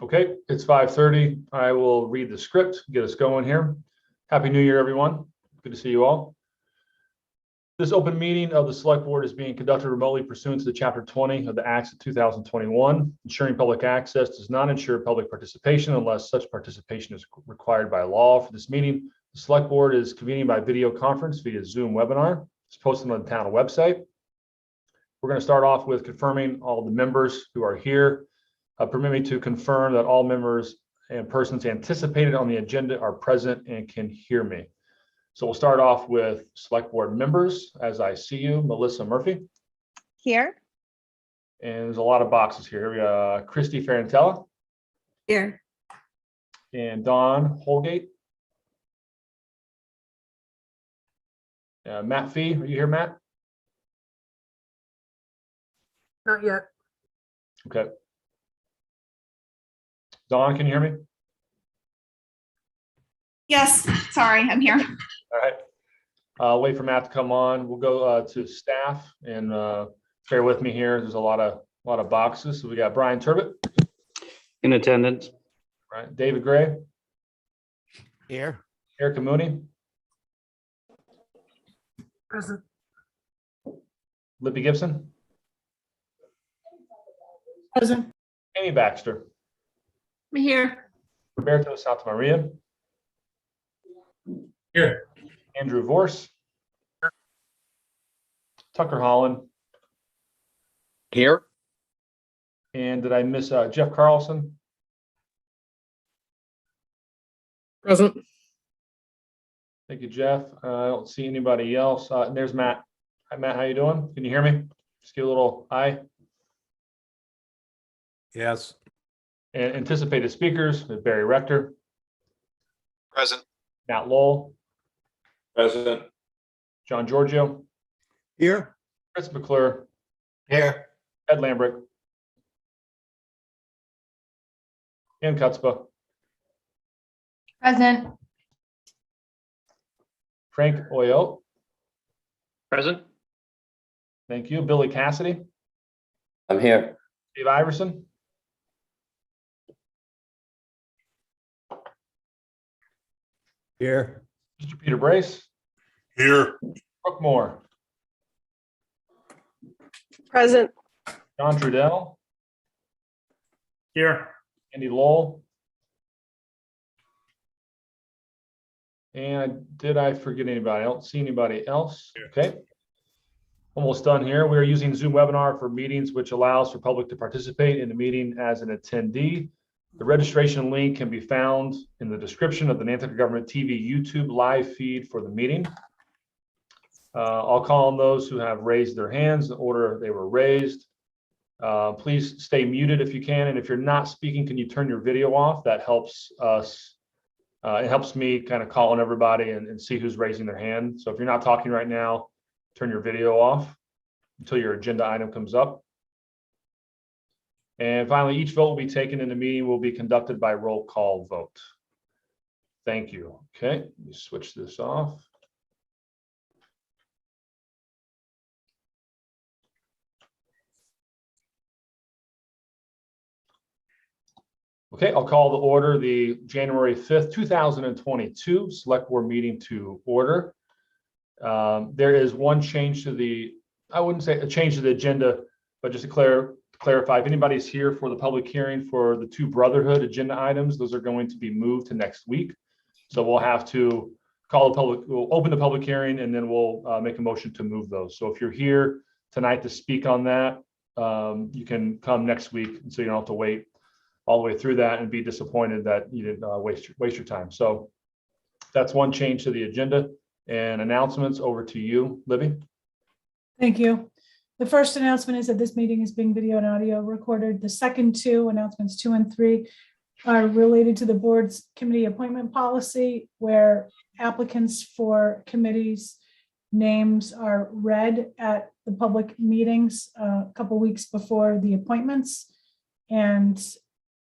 Okay, it's 5:30. I will read the script, get us going here. Happy New Year, everyone. Good to see you all. This open meeting of the Select Board is being conducted remotely pursuant to Chapter 20 of the Acts of 2021. Ensuring public access does not ensure public participation unless such participation is required by law. For this meeting, the Select Board is convening by video conference via Zoom webinar. It's posted on the town website. We're going to start off with confirming all the members who are here. Permit me to confirm that all members and persons anticipated on the agenda are present and can hear me. So we'll start off with Select Board members. As I see you, Melissa Murphy. Here. And there's a lot of boxes here. We got Christy Ferrantella. Here. And Dawn Holgate. Matt Fee, are you here, Matt? Not yet. Okay. Dawn, can you hear me? Yes, sorry, I'm here. All right. Wait for Matt to come on. We'll go to staff and bear with me here. There's a lot of boxes. So we got Brian Turbot. In attendance. Right. David Gray. Here. Erica Mooney. Present. Libby Gibson. Present. Amy Baxter. I'm here. Roberto Santamaria. Here. Andrew Vorse. Tucker Holland. Here. And did I miss Jeff Carlson? Present. Thank you, Jeff. I don't see anybody else. And there's Matt. Hi, Matt. How you doing? Can you hear me? Just give a little eye. Yes. And anticipated speakers, Barry Rector, Present. Matt Lowell, Present. John Giorgio, Here. Chris McClure, Here. Ed Lambrick, Ann Kutzpa, Present. Frank Oyo. Present. Thank you. Billy Cassidy, I'm here. Dave Iverson, Here. Mr. Peter Brace, Here. Brooke Moore, Present. John Trudell, Here. Andy Lowell. And did I forget anybody? I don't see anybody else. Okay. Almost done here. We are using Zoom webinar for meetings, which allows for public to participate in the meeting as an attendee. The registration link can be found in the description of the Nantucket Government TV YouTube live feed for the meeting. I'll call on those who have raised their hands in order they were raised. Please stay muted if you can. And if you're not speaking, can you turn your video off? That helps us. It helps me kind of call on everybody and see who's raising their hand. So if you're not talking right now, turn your video off until your agenda item comes up. And finally, each vote will be taken in the meeting will be conducted by roll call vote. Thank you. Okay, let me switch this off. Okay, I'll call the order the January 5th, 2022 Select Board meeting to order. There is one change to the, I wouldn't say a change to the agenda, but just to clarify, if anybody's here for the public hearing for the two Brotherhood agenda items, those are going to be moved to next week. So we'll have to call the public, we'll open the public hearing and then we'll make a motion to move those. So if you're here tonight to speak on that, you can come next week. So you don't have to wait all the way through that and be disappointed that you didn't waste your time. So that's one change to the agenda. And announcements, over to you, Libby. Thank you. The first announcement is that this meeting is being video and audio recorded. The second two announcements, 2 and 3, are related to the board's committee appointment policy, where applicants for committees' names are read at the public meetings a couple weeks before the appointments. And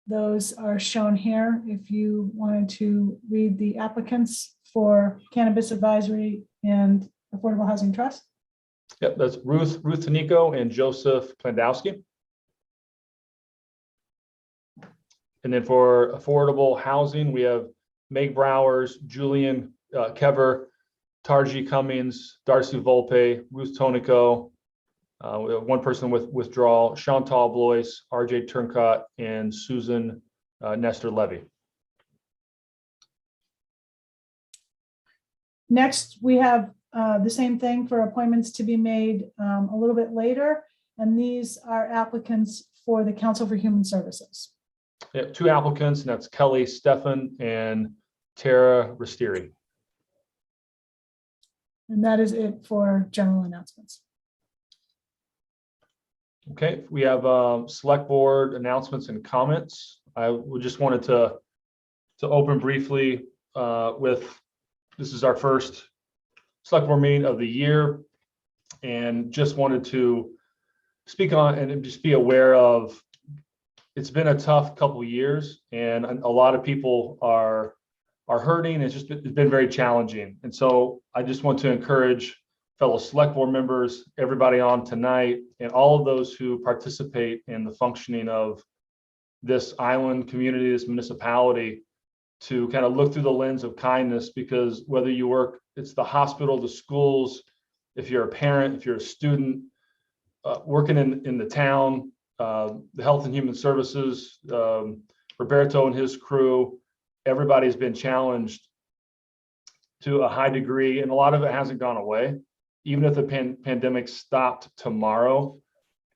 those are shown here if you wanted to read the applicants for Cannabis Advisory and Affordable Housing Trust. Yep, that's Ruth Tanico and Joseph Plandowski. And then for affordable housing, we have Meg Browers, Julian Kever, Tarji Cummings, Darcy Volpe, Ruth Tonico. We have one person with withdrawal, Chantal Blois, RJ Turncott, and Susan Nestor Levy. Next, we have the same thing for appointments to be made a little bit later. And these are applicants for the Council for Human Services. We have 2 applicants, and that's Kelly Stefan and Tara Restieri. And that is it for general announcements. Okay, we have select board announcements and comments. I just wanted to open briefly with, this is our first select board meeting of the year, and just wanted to speak on and just be aware of, it's been a tough couple of years, and a lot of people are hurting. It's been very challenging. And so I just want to encourage fellow select board members, everybody on tonight, and all of those who participate in the functioning of this island community, this municipality, to kind of look through the lens of kindness, because whether you work, it's the hospital, the schools, if you're a parent, if you're a student, working in the town, the Health and Human Services, Roberto and his crew, everybody's been challenged to a high degree, and a lot of it hasn't gone away. Even if the pandemic stopped tomorrow,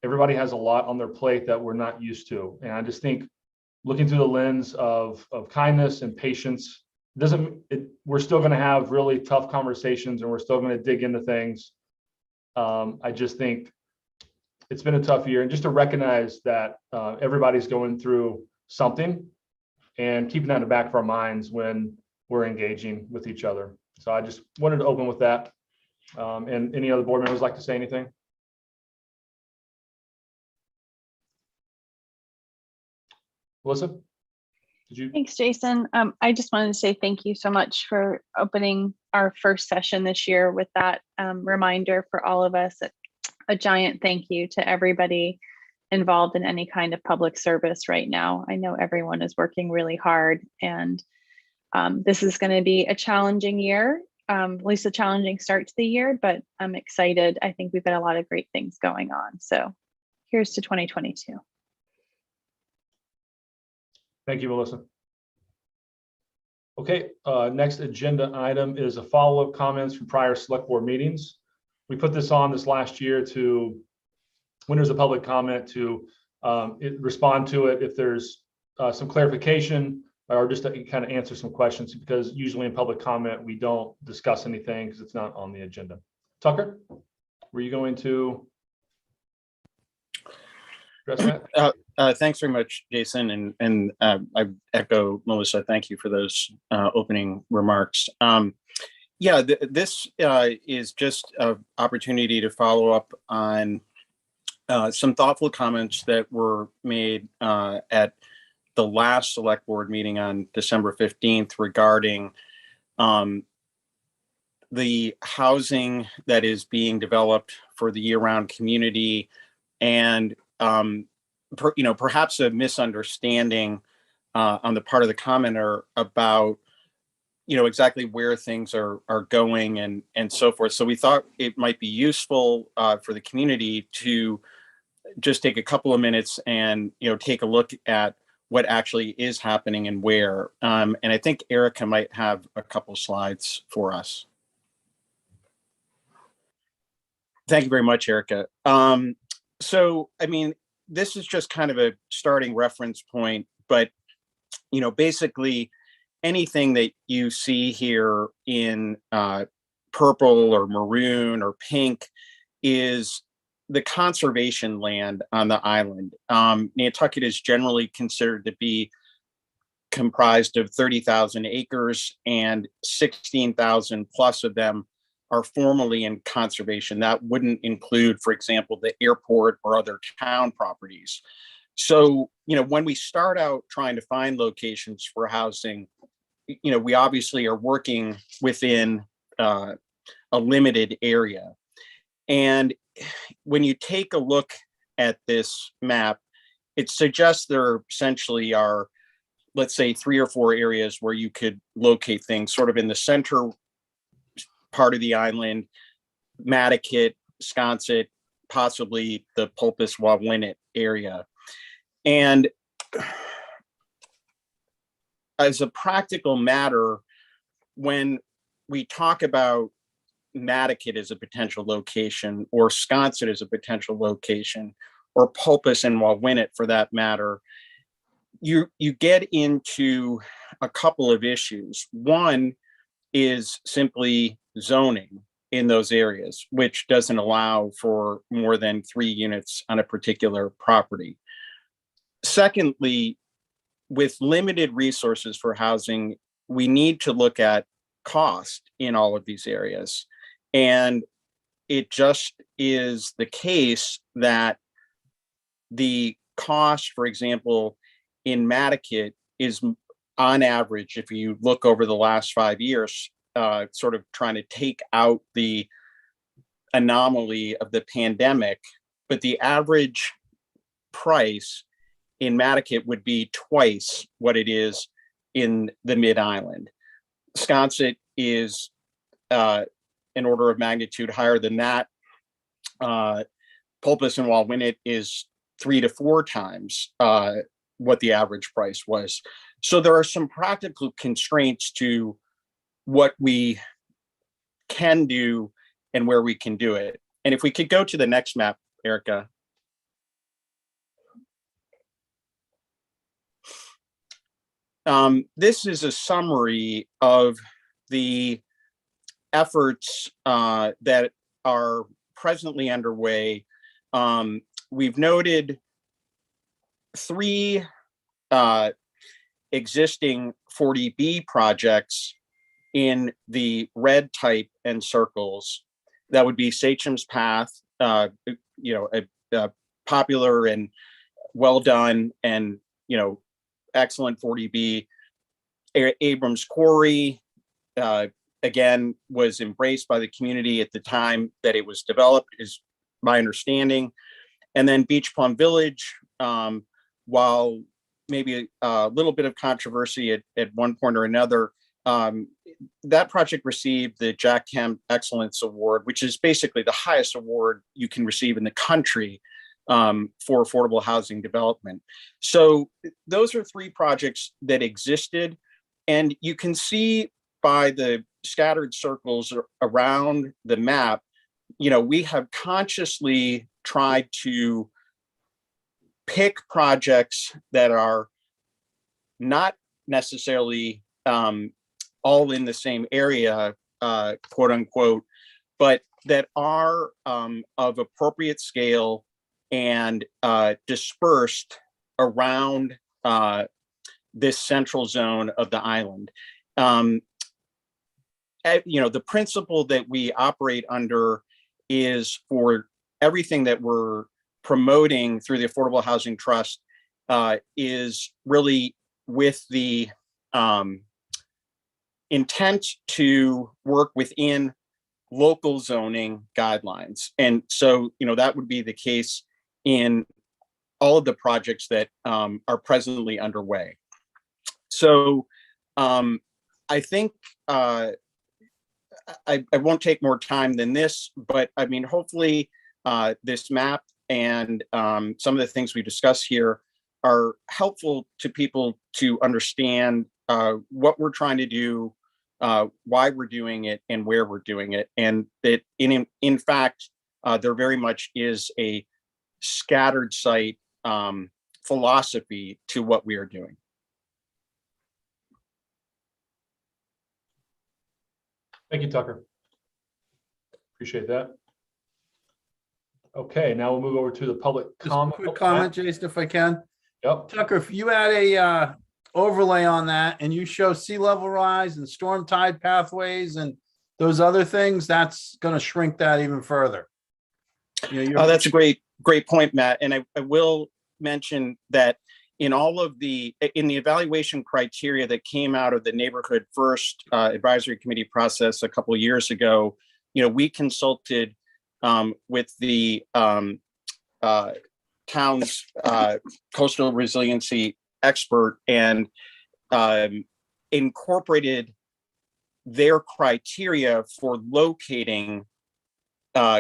everybody has a lot on their plate that we're not used to. And I just think looking through the lens of kindness and patience, we're still going to have really tough conversations, and we're still going to dig into things. I just think it's been a tough year, and just to recognize that everybody's going through something, and keeping that in the back of our minds when we're engaging with each other. So I just wanted to open with that. And any other board members like to say anything? Melissa, did you? Thanks, Jason. I just wanted to say thank you so much for opening our first session this year with that reminder for all of us. A giant thank you to everybody involved in any kind of public service right now. I know everyone is working really hard, and this is going to be a challenging year, at least a challenging start to the year, but I'm excited. I think we've got a lot of great things going on. So here's to 2022. Thank you, Melissa. Okay, next agenda item is a follow-up comments from prior select board meetings. We put this on this last year to, when there's a public comment, to respond to it if there's some clarification, or just to kind of answer some questions, because usually in public comment, we don't discuss anything because it's not on the agenda. Tucker, were you going to address that? Thanks very much, Jason, and I echo Melissa. Thank you for those opening remarks. Yeah, this is just an opportunity to follow up on some thoughtful comments that were made at the last select board meeting on December 15th regarding the housing that is being developed for the year-round community, and perhaps a misunderstanding on the part of the commenter about exactly where things are going and so forth. So we thought it might be useful for the community to just take a couple of minutes and take a look at what actually is happening and where. And I think Erica might have a couple slides for us. Thank you very much, Erica. So, I mean, this is just kind of a starting reference point, but, basically anything that you see here in purple or maroon or pink is the conservation land on the island. Nantucket is generally considered to be comprised of 30,000 acres, and 16,000 plus of them are formally in conservation. That wouldn't include, for example, the airport or other town properties. So, when we start out trying to find locations for housing, we obviously are working within a limited area. And when you take a look at this map, it suggests there essentially are let's say 3 or 4 areas where you could locate things sort of in the center part of the island, Nantucket, Sconset, possibly the Pulpus Wawinit area. And as a practical matter, when we talk about Nantucket as a potential location, or Sconset as a potential location, or Pulpus and Wawinit for that matter, you get into a couple of issues. One is simply zoning in those areas, which doesn't allow for more than 3 units on a particular property. Secondly, with limited resources for housing, we need to look at cost in all of these areas. And it just is the case that the cost, for example, in Nantucket is on average, if you look over the last 5 years, sort of trying to take out the anomaly of the pandemic, but the average price in Nantucket would be twice what it is in the Mid-Island. Sconset is an order of magnitude higher than that. Pulpus and Wawinit is 3 to 4 times what the average price was. So there are some practical constraints to what we can do and where we can do it. And if we could go to the next map, Erica. This is a summary of the efforts that are presently underway. We've noted 3 existing 40B projects in the red type and circles. That would be Sachem's Path, a popular and well done and excellent 40B. Abrams Quarry, again, was embraced by the community at the time that it was developed, is my understanding. And then Beach Plum Village, while maybe a little bit of controversy at one point or another, that project received the Jack Kemp Excellence Award, which is basically the highest award you can receive in the country for affordable housing development. So those are 3 projects that existed. And you can see by the scattered circles around the map, we have consciously tried to pick projects that are not necessarily all in the same area, quote unquote, but that are of appropriate scale and dispersed around this central zone of the island. The principle that we operate under is for everything that we're promoting through the Affordable Housing Trust is really with the intent to work within local zoning guidelines. And so, that would be the case in all of the projects that are presently underway. So I think I won't take more time than this, but I mean, hopefully this map and some of the things we discuss here are helpful to people to understand what we're trying to do, why we're doing it, and where we're doing it. And that in fact, there very much is a scattered site philosophy to what we are doing. Thank you, Tucker. Appreciate that. Okay, now we'll move over to the public Just a comment. quick comment, Jason, if I can. Yep. Tucker, if you add a overlay on that and you show sea level rise and storm tide pathways and those other things, that's going to shrink that even further. That's a great point, Matt. And I will mention that in the evaluation criteria that came out of the Neighborhood First advisory committee process a couple of years ago, we consulted with the town's coastal resiliency expert, and incorporated their criteria for locating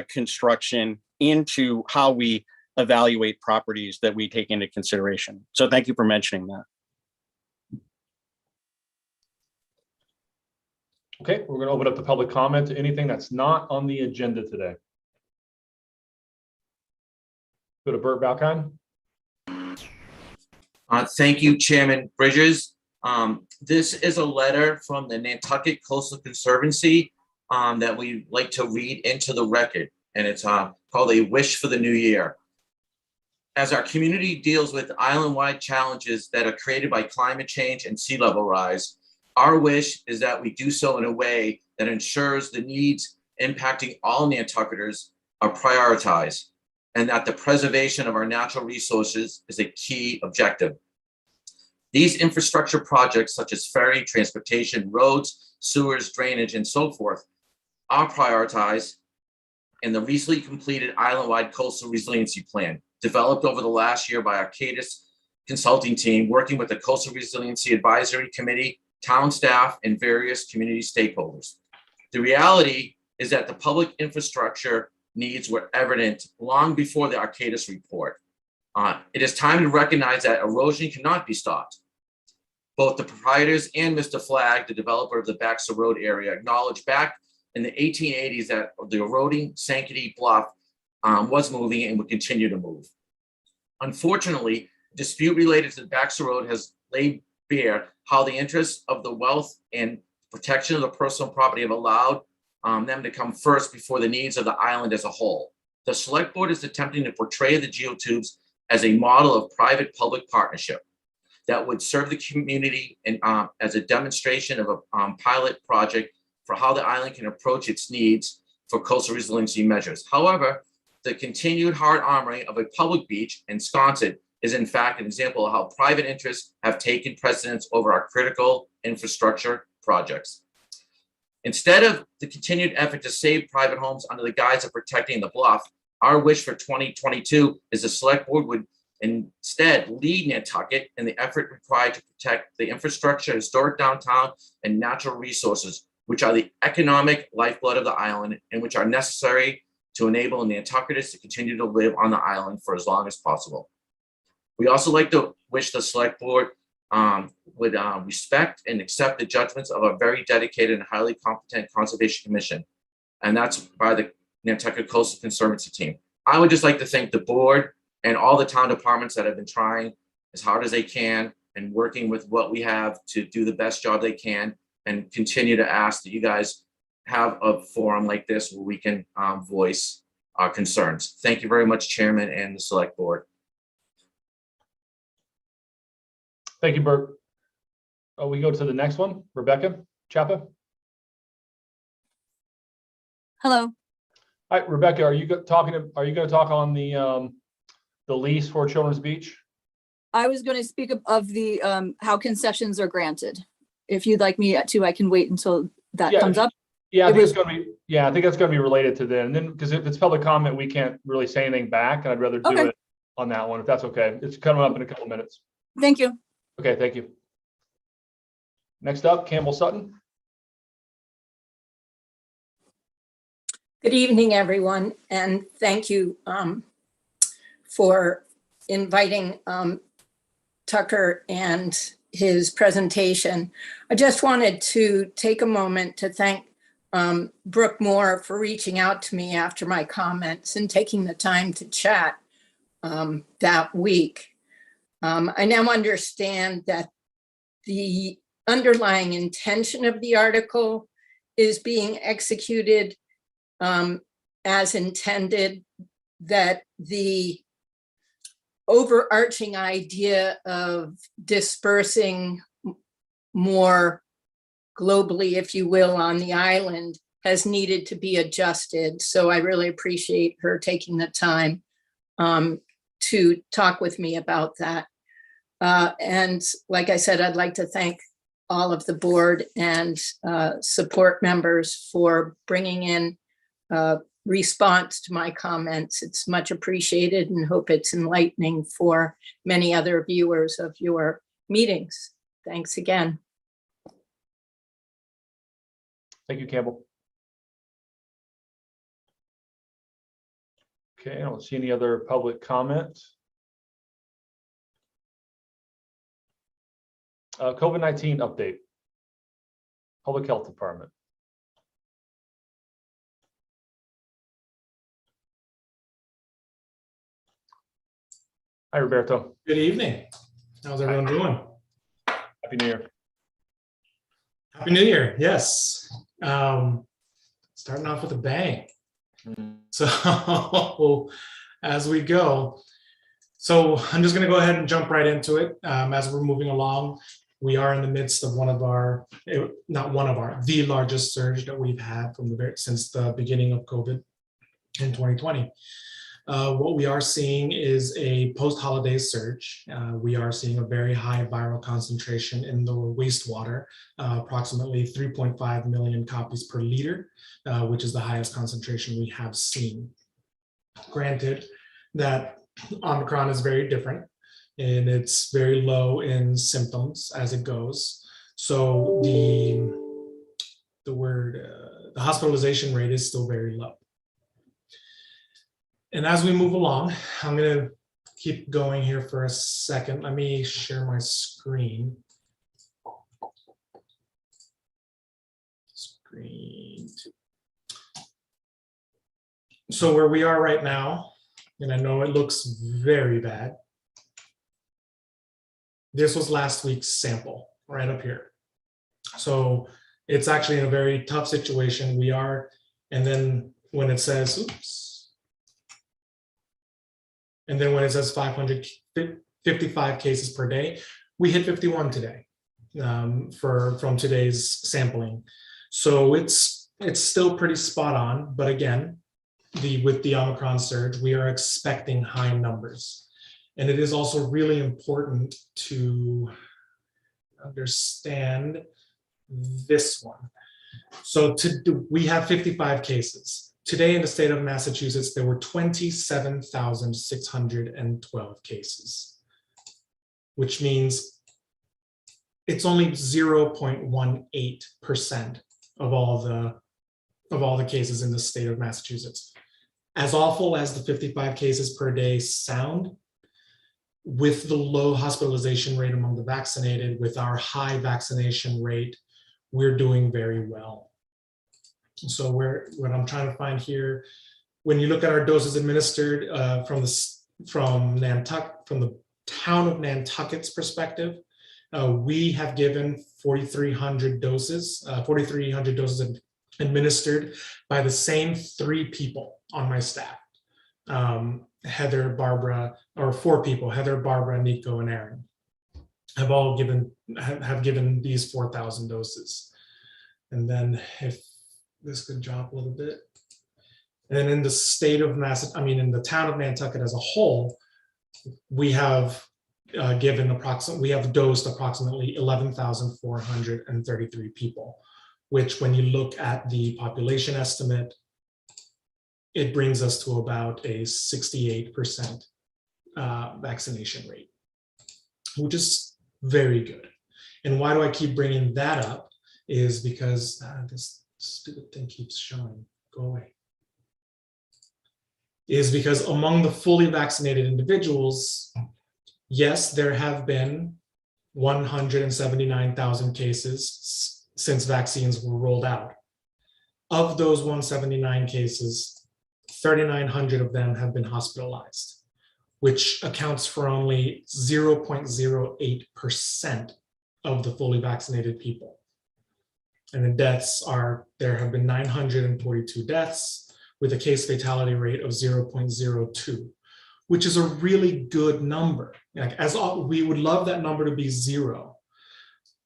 construction into how we evaluate properties that we take into consideration. So thank you for mentioning that. Okay, we're going to open up the public comment to anything that's not on the agenda today. Go to Bert Balkan. Thank you, Chairman Bridges. This is a letter from the Nantucket Coastal Conservancy that we'd like to read into the record, and it's called A Wish for the New Year. As our community deals with island-wide challenges that are created by climate change and sea level rise, our wish is that we do so in a way that ensures the needs impacting all Nantucketers are prioritized, and that the preservation of our natural resources is a key objective. These infrastructure projects, such as ferry, transportation, roads, sewers, drainage, and so forth, are prioritized in the recently completed island-wide coastal resiliency plan, developed over the last year by our Arcadis consulting team, working with the Coastal Resiliency Advisory Committee, town staff, and various community stakeholders. The reality is that the public infrastructure needs were evident long before the Arcadis report. It is time to recognize that erosion cannot be stopped. Both the proprietors and Mr. Flagg, the developer of the Baxter Road area, acknowledged back in the 1880s that the eroding Sankaty Bluff was moving and would continue to move. Unfortunately, dispute related to the Baxter Road has laid bare how the interests of the wealth and protection of the personal property have allowed them to come first before the needs of the island as a whole. The Select Board is attempting to portray the geotubes as a model of private-public partnership that would serve the community and as a demonstration of a pilot project for how the island can approach its needs for coastal resiliency measures. However, the continued hard armoring of a public beach in Sconset is in fact an example of how private interests have taken precedence over our critical infrastructure projects. Instead of the continued effort to save private homes under the guise of protecting the bluff, our wish for 2022 is the Select Board would instead lead Nantucket in the effort required to protect the infrastructure, historic downtown, and natural resources, which are the economic lifeblood of the island and which are necessary to enable Nantucketers to continue to live on the island for as long as possible. We also like to wish the Select Board would respect and accept the judgments of a very dedicated and highly competent Conservation Commission, and that's by the Nantucket Coastal Conservancy team. I would just like to thank the board and all the town departments that have been trying as hard as they can and working with what we have to do the best job they can, and continue to ask that you guys have a forum like this where we can voice our concerns. Thank you very much, Chairman and the Select Board. Thank you, Bert. We go to the next one, Rebecca Chapa. Hello. Hi, Rebecca. Are you going to talk on the lease for Children's Beach? I was going to speak of the how concessions are granted. If you'd like me to, I can wait until that comes up. Yeah, I think it's going to be. Yeah, I think that's going to be related to then. And then, because if it's public comment, we can't really say anything back. And I'd rather do it on that one if that's okay. It's coming up in a couple minutes. Thank you. Okay, thank you. Next up, Campbell Sutton. Good evening, everyone, and thank you for inviting Tucker and his presentation. I just wanted to take a moment to thank Brooke Moore for reaching out to me after my comments and taking the time to chat that week. I now understand that the underlying intention of the article is being executed as intended, that the overarching idea of dispersing more globally, if you will, on the island has needed to be adjusted. So I really appreciate her taking the time to talk with me about that. And like I said, I'd like to thank all of the board and support members for bringing in response to my comments. It's much appreciated and hope it's enlightening for many other viewers of your meetings. Thanks again. Thank you, Campbell. Okay, I don't see any other public comment. COVID-19 update. Public Health Department. Hi, Roberto. Good evening. How's everyone doing? Happy New Year. Happy New Year. Yes. Starting off with a bang. So as we go, so I'm just going to go ahead and jump right into it. As we're moving along, we are in the midst of the largest surge that we've had since the beginning of COVID in 2020. What we are seeing is a post-holiday surge. We are seeing a very high viral concentration in the wastewater, approximately 3.5 million copies per liter, which is the highest concentration we have seen. Granted that Omicron is very different and it's very low in symptoms as it goes. So the hospitalization rate is still very low. And as we move along, I'm going to keep going here for a second. Let me share my screen. So where we are right now, and I know it looks very bad. This was last week's sample right up here. So it's actually in a very tough situation. We are, and then when it says, oops. And then when it says 555 cases per day, we hit 51 today from today's sampling. So it's still pretty spot on. But again, with the Omicron surge, we are expecting high numbers. And it is also really important to understand this one. So we have 55 cases. Today in the state of Massachusetts, there were 27,612 cases, which means it's only 0.18% of all the cases in the state of Massachusetts. As awful as the 55 cases per day sound, with the low hospitalization rate among the vaccinated, with our high vaccination rate, we're doing very well. So what I'm trying to find here, when you look at our doses administered from the town of Nantucket's perspective, we have given 4,300 doses administered by the same 3 people on my staff. Heather, Barbara, or 4 people, Heather, Barbara, Nico, and Aaron have given these 4,000 doses. And then if this could drop a little bit. And then in the state of in the town of Nantucket as a whole, we have dosed approximately 11,433 people, which when you look at the population estimate, it brings us to about a 68% vaccination rate, which is very good. And why do I keep bringing that up is because this stupid thing keeps showing, go away. Is because among the fully vaccinated individuals, yes, there have been 179,000 cases since vaccines were rolled out. Of those 179 cases, 3,900 of them have been hospitalized, which accounts for only 0.08% of the fully vaccinated people. And the deaths there have been 942 deaths with a case fatality rate of 0.02, which is a really good number. We would love that number to be 0,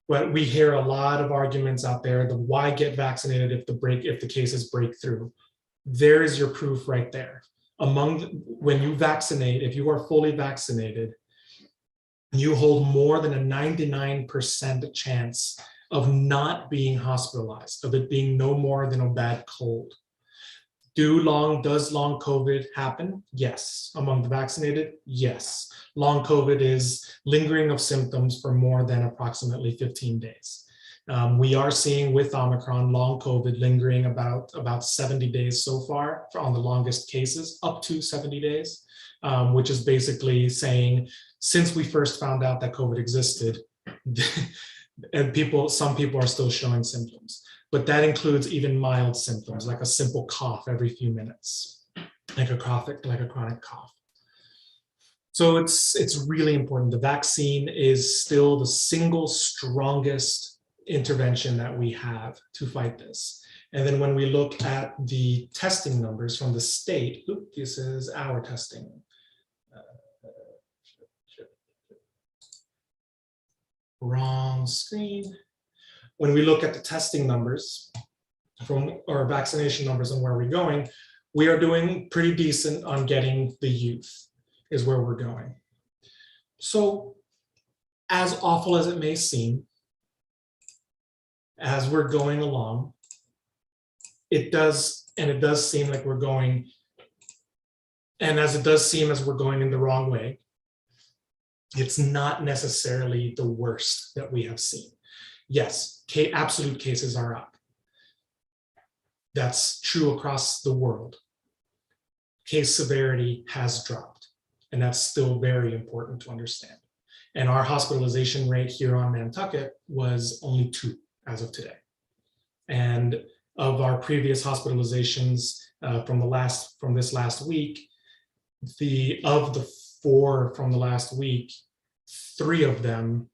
but we hear a lot of arguments out there, the why get vaccinated if the cases break through. There is your proof right there. When you vaccinate, if you are fully vaccinated, you hold more than a 99% chance of not being hospitalized, of it being no more than a bad cold. Does long COVID happen? Yes. Among the vaccinated? Yes. Long COVID is lingering of symptoms for more than approximately 15 days. We are seeing with Omicron long COVID lingering about 70 days so far on the longest cases, up to 70 days, which is basically saying since we first found out that COVID existed, and some people are still showing symptoms. But that includes even mild symptoms, like a simple cough every few minutes, like a chronic cough. So it's really important. The vaccine is still the single strongest intervention that we have to fight this. And then when we look at the testing numbers from the state, this is our testing. Wrong screen. When we look at the testing numbers from our vaccination numbers and where we're going, we are doing pretty decent on getting the youth is where we're going. So as awful as it may seem, as we're going along, it does seem like we're going, and as it does seem as we're going in the wrong way, it's not necessarily the worst that we have seen. Yes, absolute cases are up. That's true across the world. Case severity has dropped, and that's still very important to understand. And our hospitalization rate here on Nantucket was only 2 as of today. And of our previous hospitalizations from this last week, of the 4 from the last week, 3 of them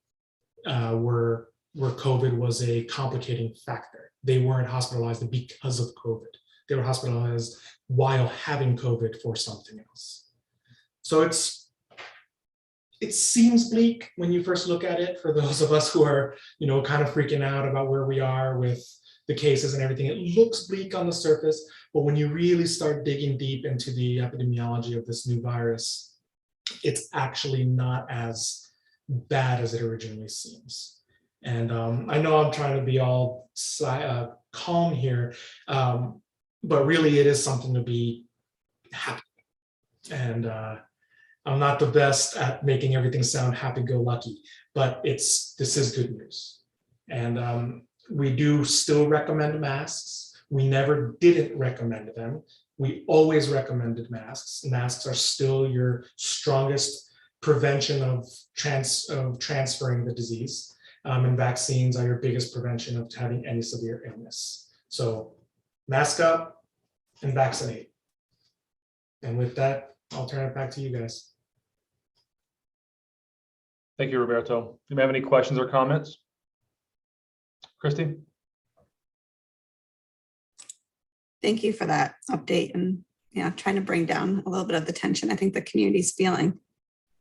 were where COVID was a complicating factor. They weren't hospitalized because of COVID. They were hospitalized while having COVID for something else. So it seems bleak when you first look at it for those of us who are, kind of freaking out about where we are with the cases and everything. It looks bleak on the surface, but when you really start digging deep into the epidemiology of this new virus, it's actually not as bad as it originally seems. And I know I'm trying to be all calm here, but really it is something to be happy. And I'm not the best at making everything sound happy-go-lucky, but this is good news. And we do still recommend masks. We never didn't recommend them. We always recommended masks. Masks are still your strongest prevention of transferring the disease. And vaccines are your biggest prevention of having any severe illness. So mask up and vaccinate. And with that, I'll turn it back to you guys. Thank you, Roberto. Do you have any questions or comments? Christy? Thank you for that update and trying to bring down a little bit of the tension I think the community's feeling.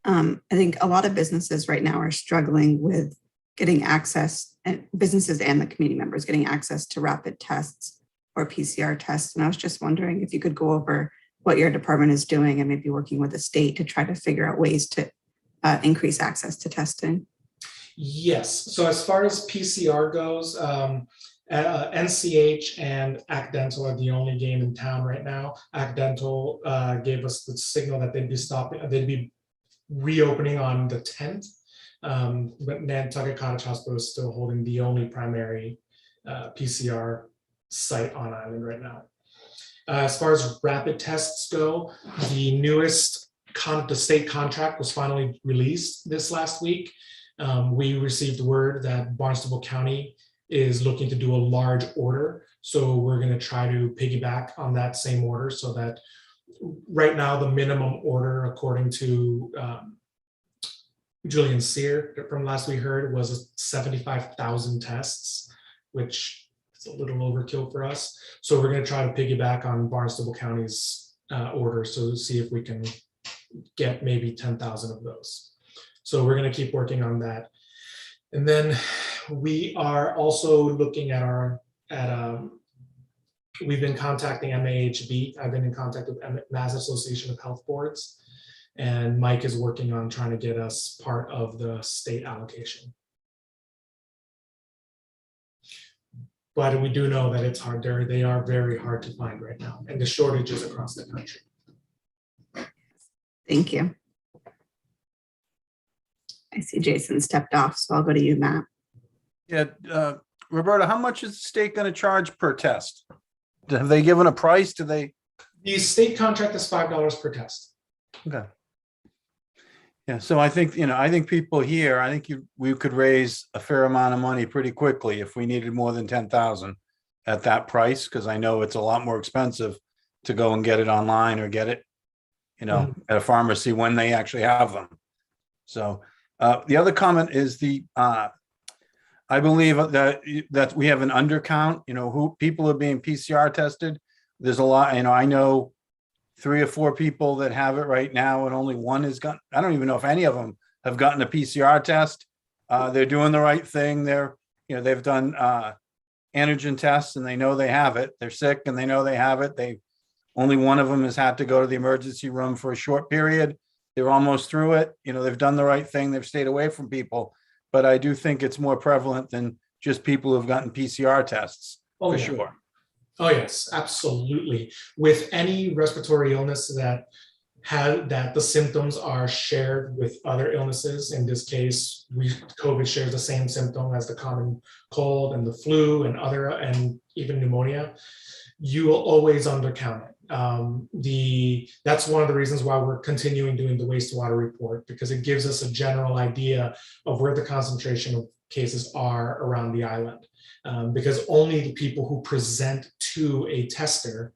I think a lot of businesses right now are struggling with getting access, and businesses and the community members getting access to rapid tests or PCR tests. And I was just wondering if you could go over what your department is doing and maybe working with the state to try to figure out ways to increase access to testing. Yes, so as far as PCR goes, NCH and Accidental are the only game in town right now. Accidental gave us the signal that they'd be reopening on the 10th. But Nantucket Cottage Hospital is still holding the only primary PCR site on island right now. As far as rapid tests go, the newest the state contract was finally released this last week. We received word that Barnstable County is looking to do a large order. So we're going to try to piggyback on that same order so that right now the minimum order, according to Julian Sear from last we heard, was 75,000 tests, which is a little overkill for us. So we're going to try to piggyback on Barnstable County's order, so see if we can get maybe 10,000 of those. So we're going to keep working on that. And then we are also looking at we've been contacting MAHB. I've been in contact with Mass Association of Health Boards. And Mike is working on trying to get us part of the state allocation. But we do know that it's hard. They are very hard to find right now, and the shortages across the country. Thank you. I see Jason stepped off, so I'll go to you, Matt. Yeah, Roberta, how much is the state going to charge per test? Have they given a price? Do they? The state contract is $5 per test. Okay. Yeah, so I think, I think people here, I think we could raise a fair amount of money pretty quickly if we needed more than 10,000 at that price, because I know it's a lot more expensive to go and get it online or get it, at a pharmacy when they actually have them. So the other comment is I believe that we have an undercount, who people are being PCR tested. There's a lot, I know 3 or 4 people that have it right now, and only one has gotten. I don't even know if any of them have gotten a PCR test. They're doing the right thing. They've done antigen tests, and they know they have it. They're sick, and they know they have it. Only one of them has had to go to the emergency room for a short period. They're almost through it. They've done the right thing. They've stayed away from people. But I do think it's more prevalent than just people who've gotten PCR tests, for sure. Oh, yes, absolutely. With any respiratory illness that the symptoms are shared with other illnesses, in this case, COVID shares the same symptom as the common cold and the flu and even pneumonia, you will always undercount it. That's one of the reasons why we're continuing doing the wastewater report, because it gives us a general idea of where the concentration of cases are around the island. Because only the people who present to a tester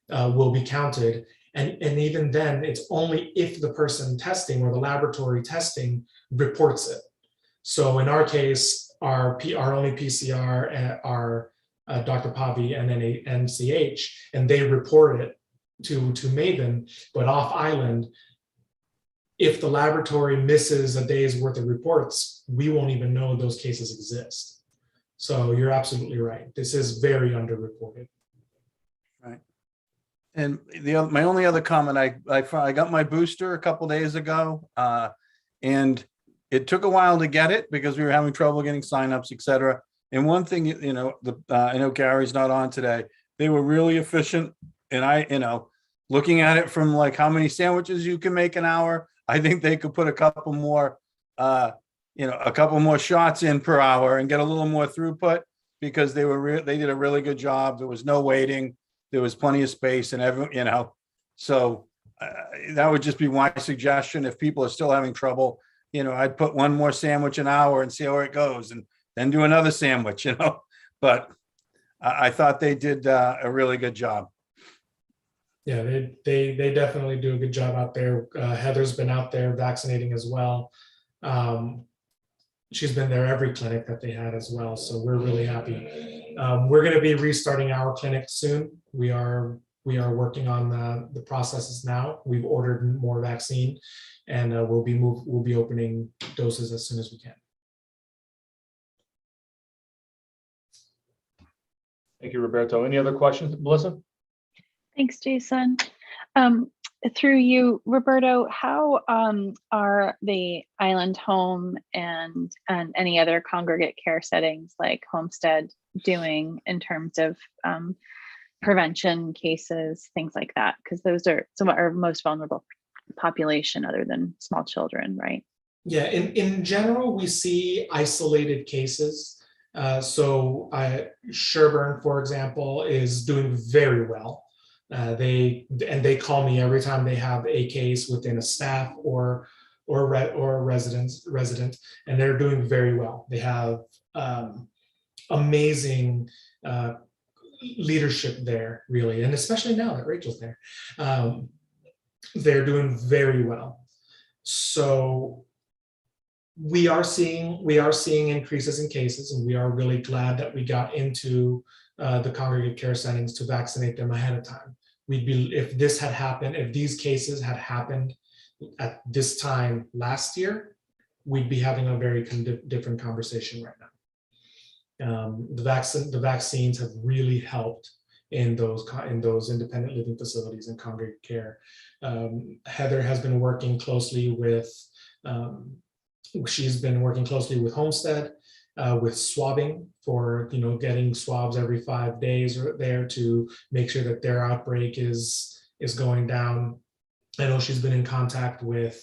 will be counted. And even then, it's only if the person testing or the laboratory testing reports it. So in our case, our only PCR are Dr. Pavi and then a MCH, and they report it to Maven. But off island, if the laboratory misses a day's worth of reports, we won't even know those cases exist. So you're absolutely right. This is very underreported. Right. And my only other comment, I got my booster a couple days ago, and it took a while to get it because we were having trouble getting signups, et cetera. And one thing, I know Gary's not on today. They were really efficient, and looking at it from like how many sandwiches you can make an hour, I think they could put a couple more shots in per hour and get a little more throughput, because they did a really good job. There was no waiting. There was plenty of space, and so that would just be my suggestion. If people are still having trouble, I'd put one more sandwich an hour and see how it goes, and then do another sandwich, but I thought they did a really good job. Yeah, they definitely do a good job out there. Heather's been out there vaccinating as well. She's been there every clinic that they had as well. So we're really happy. We're going to be restarting our clinic soon. We are working on the processes now. We've ordered more vaccine, and we'll be opening doses as soon as we can. Thank you, Roberto. Any other questions, Melissa? Thanks, Jason. Through you, Roberto, how are the Island Home and any other congregate care settings like Homestead doing in terms of prevention cases, things like that? Because those are some of our most vulnerable population other than small children, right? Yeah, in general, we see isolated cases. Sherburne, for example, is doing very well. They call me every time they have a case within a staff or a resident, and they're doing very well. They have amazing leadership there, really, and especially now that Rachel's there, they're doing very well. So we are seeing increases in cases, and we are really glad that we got into the congregate care settings to vaccinate them ahead of time. If this had happened, if these cases had happened at this time last year, we'd be having a very different conversation right now. The vaccines have really helped in those independent living facilities and congregate care. Heather has been working closely with. She's been working closely with Homestead, with swabbing for, getting swabs every 5 days or there to make sure that their outbreak is going down. I know she's been in contact with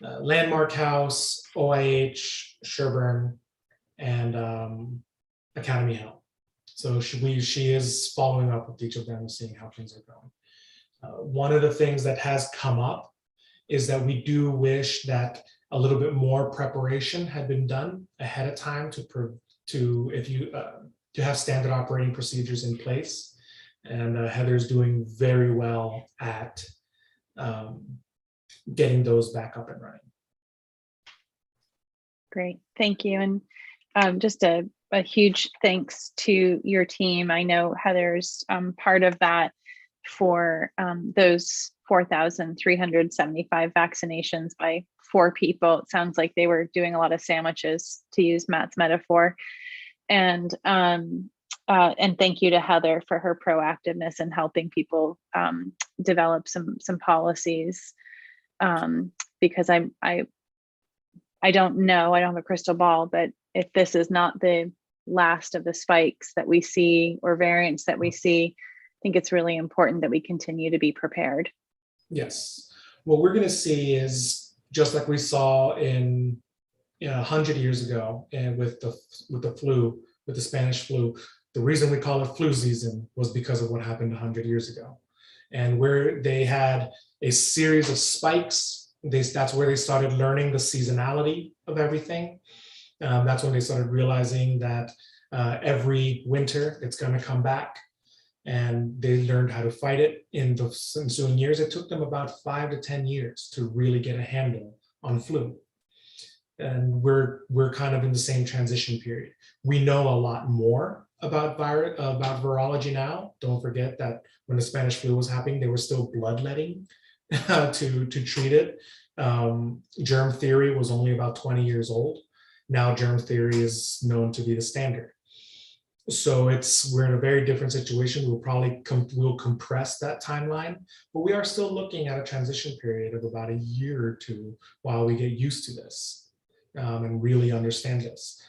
Landmark House, OIH, Sherburne, and Academy Hill. So she is following up with each of them, seeing how things are going. One of the things that has come up is that we do wish that a little bit more preparation had been done ahead of time to have standard operating procedures in place. And Heather's doing very well at getting those back up and running. Great, thank you. And just a huge thanks to your team. I know Heather's part of that for those 4,375 vaccinations by 4 people. It sounds like they were doing a lot of sandwiches, to use Matt's metaphor. And thank you to Heather for her proactiveness in helping people develop some policies. Because I don't know, I don't have a crystal ball, but if this is not the last of the spikes that we see or variants that we see, I think it's really important that we continue to be prepared. Yes. What we're going to see is just like we saw in 100 years ago, and with the flu, with the Spanish flu, the reason we call it flu season was because of what happened 100 years ago, and where they had a series of spikes. That's where they started learning the seasonality of everything. That's when they started realizing that every winter it's going to come back. And they learned how to fight it in the ensuing years. It took them about 5 to 10 years to really get a handle on flu. And we're kind of in the same transition period. We know a lot more about virology now. Don't forget that when the Spanish flu was happening, they were still bloodletting to treat it. Germ theory was only about 20 years old. Now germ theory is known to be the standard. So we're in a very different situation. We'll compress that timeline, but we are still looking at a transition period of about a year or 2 while we get used to this and really understand this.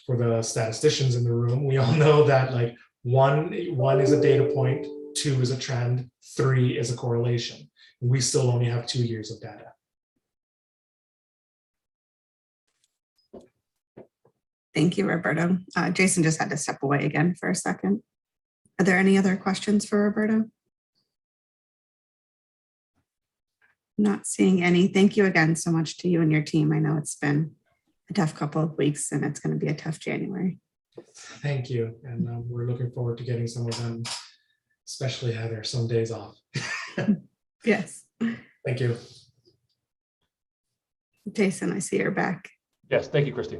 For the statisticians in the room, we all know that like one is a data point, 2 is a trend, 3 is a correlation. We still only have 2 years of data. Thank you, Roberto. Jason just had to step away again for a second. Are there any other questions for Roberto? Not seeing any. Thank you again so much to you and your team. I know it's been a tough couple of weeks and it's going to be a tough January. Thank you. And we're looking forward to getting some of them, especially Heather, some days off. Yes. Thank you. Jason, I see you're back. Yes, thank you, Christy.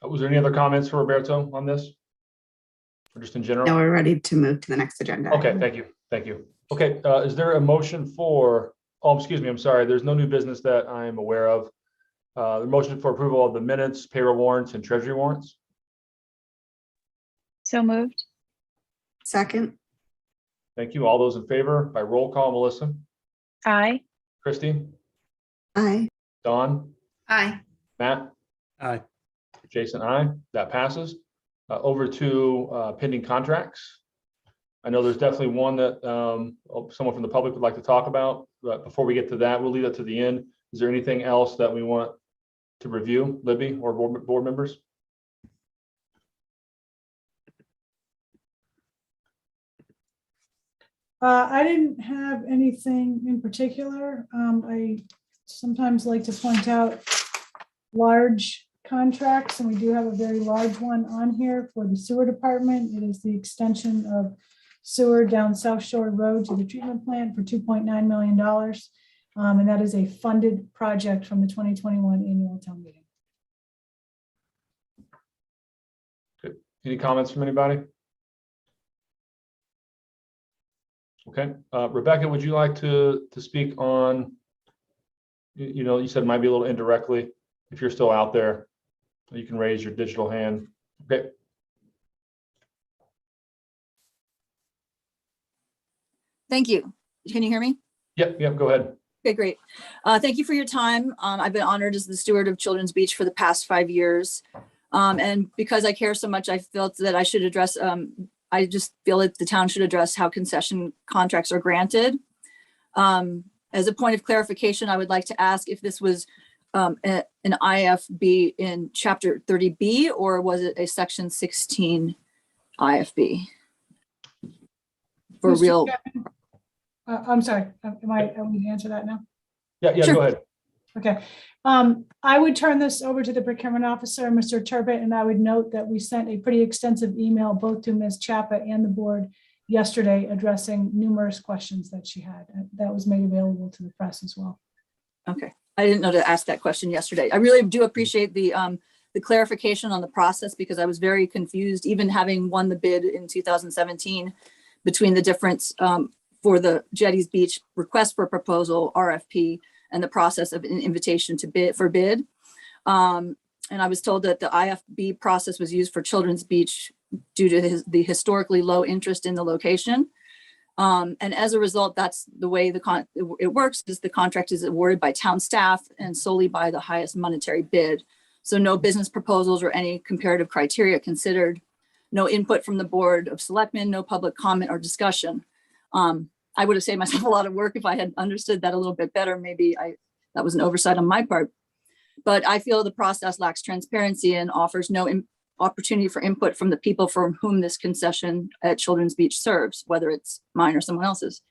Was there any other comments for Roberto on this? Or just in general? Now we're ready to move to the next agenda. Okay, thank you. Thank you. Okay, is there a motion for, excuse me, I'm sorry, there's no new business that I'm aware of. The motion for approval of the minutes, payroll warrants, and treasury warrants? So moved. Second. Thank you. All those in favor by roll call, Melissa? Aye. Christy? Aye. Dawn? Aye. Matt? Aye. Jason, aye. That passes. Over to pending contracts. I know there's definitely one that someone from the public would like to talk about, but before we get to that, we'll leave that to the end. Is there anything else that we want to review, Libby or board members? I didn't have anything in particular. I sometimes like to point out large contracts, and we do have a very large one on here for the sewer department. It is the extension of sewer down South Shore Road to the treatment plant for $2.9 million. And that is a funded project from the 2021 annual town meeting. Good. Any comments from anybody? Okay, Rebecca, would you like to speak on, you said it might be a little indirectly. If you're still out there, you can raise your digital hand. Okay. Thank you. Can you hear me? Yep, go ahead. Okay, great. Thank you for your time. I've been honored as the steward of Children's Beach for the past 5 years. And because I care so much, I felt that I should address, I just feel that the town should address how concession contracts are granted. As a point of clarification, I would like to ask if this was an IFB in chapter 30B, or was it a section 16 IFB? For Mr. real. Chairman, I'm sorry, am I to answer that now? Yeah, Sure. go ahead. Okay. I would turn this over to the procurement officer, Mr. Turbot, and I would note that we sent a pretty extensive email both to Ms. Chapa and the board yesterday addressing numerous questions that she had. That was made available to the press as well. Okay, I didn't know to ask that question yesterday. I really do appreciate the clarification on the process, because I was very confused, even having won the bid in 2017, between the difference for the Jetties Beach request for proposal, RFP, and the process of an invitation to bid for bid. And I was told that the IFB process was used for Children's Beach due to the historically low interest in the location. And as a result, that's the way it works, is the contract is awarded by town staff and solely by the highest monetary bid. So no business proposals or any comparative criteria considered, no input from the Board of Selectmen, no public comment or discussion. I would have saved myself a lot of work if I had understood that a little bit better. Maybe that was an oversight on my part. But I feel the process lacks transparency and offers no opportunity for input from the people for whom this concession at Children's Beach serves, whether it's mine or someone else's.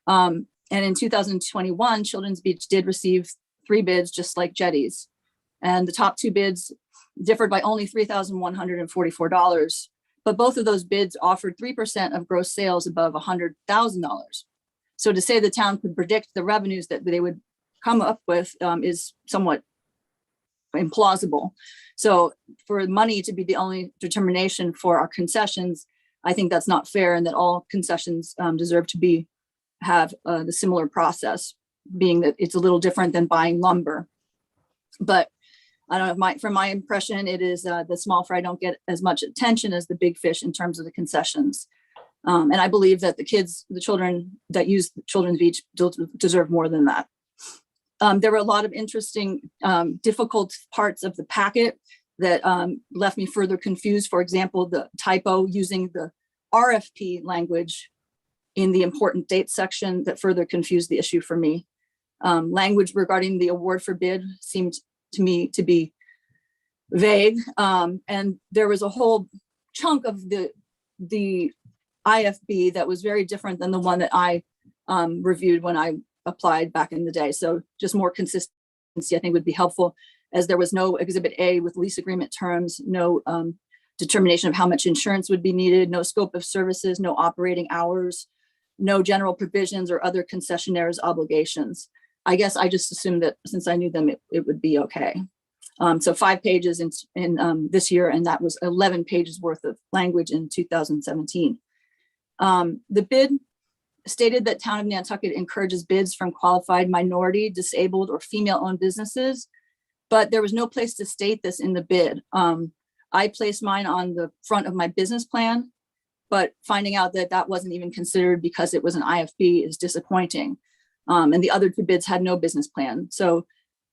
And in 2021, Children's Beach did receive 3 bids, just like Jetties. And the top 2 bids differed by only $3,144. But both of those bids offered 3% of gross sales above $100,000. So to say the town could predict the revenues that they would come up with is somewhat implausible. So for money to be the only determination for our concessions, I think that's not fair, and that all concessions deserve to have the similar process, being that it's a little different than buying lumber. But I don't know, from my impression, it is the small fry don't get as much attention as the big fish in terms of the concessions. And I believe that the children that use Children's Beach deserve more than that. There were a lot of interesting, difficult parts of the packet that left me further confused. For example, the typo using the RFP language in the important date section that further confused the issue for me. Language regarding the award for bid seemed to me to be vague. And there was a whole chunk of the IFB that was very different than the one that I reviewed when I applied back in the day. So just more consistency, I think, would be helpful, as there was no Exhibit A with lease agreement terms, no determination of how much insurance would be needed, no scope of services, no operating hours, no general provisions or other concessionaires' obligations. I guess I just assumed that since I knew them, it would be okay. So 5 pages in this year, and that was 11 pages worth of language in 2017. The bid stated that Town of Nantucket encourages bids from qualified minority, disabled, or female-owned businesses, but there was no place to state this in the bid. I placed mine on the front of my business plan, but finding out that that wasn't even considered because it was an IFB is disappointing. And the other 2 bids had no business plan. So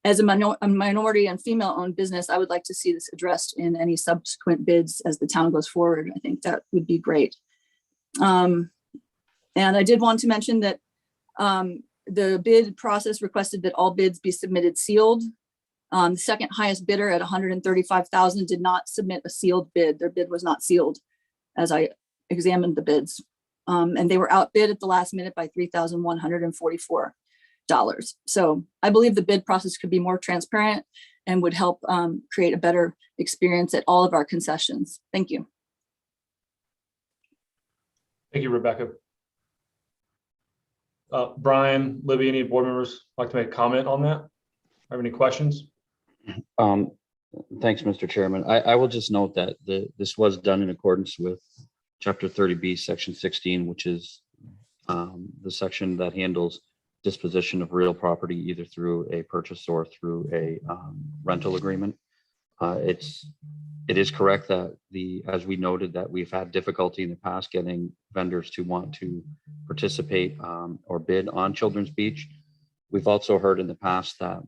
as a minority and female-owned business, I would like to see this addressed in any subsequent bids as the town goes forward. I think that would be great. And I did want to mention that the bid process requested that all bids be submitted sealed. The second highest bidder at $135,000 did not submit a sealed bid. Their bid was not sealed as I examined the bids. And they were outbid at the last minute by $3,144. So I believe the bid process could be more transparent and would help create a better experience at all of our concessions. Thank you. Thank you, Rebecca. Brian, Libby, any board members like to make a comment on that? Have any questions? Thanks, Mr. Chairman. I will just note that this was done in accordance with Chapter 30B, Section 16, which is the section that handles disposition of real property either through a purchase or through a rental agreement. It is correct that as we noted, that we've had difficulty in the past getting vendors to want to participate or bid on Children's Beach. We've also heard in the past that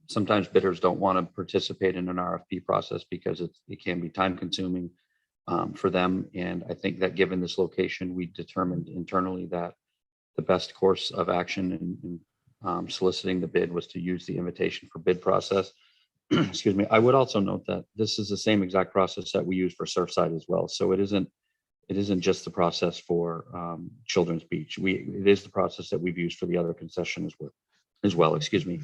sometimes bidders don't want to participate in an RFP process because it can be time consuming for them. And I think that given this location, we determined internally that the best course of action in soliciting the bid was to use the invitation for bid process. Excuse me. I would also note that this is the same exact process that we use for Surfside as well. So it isn't just the process for Children's Beach. It is the process that we've used for the other concession as well. Excuse me.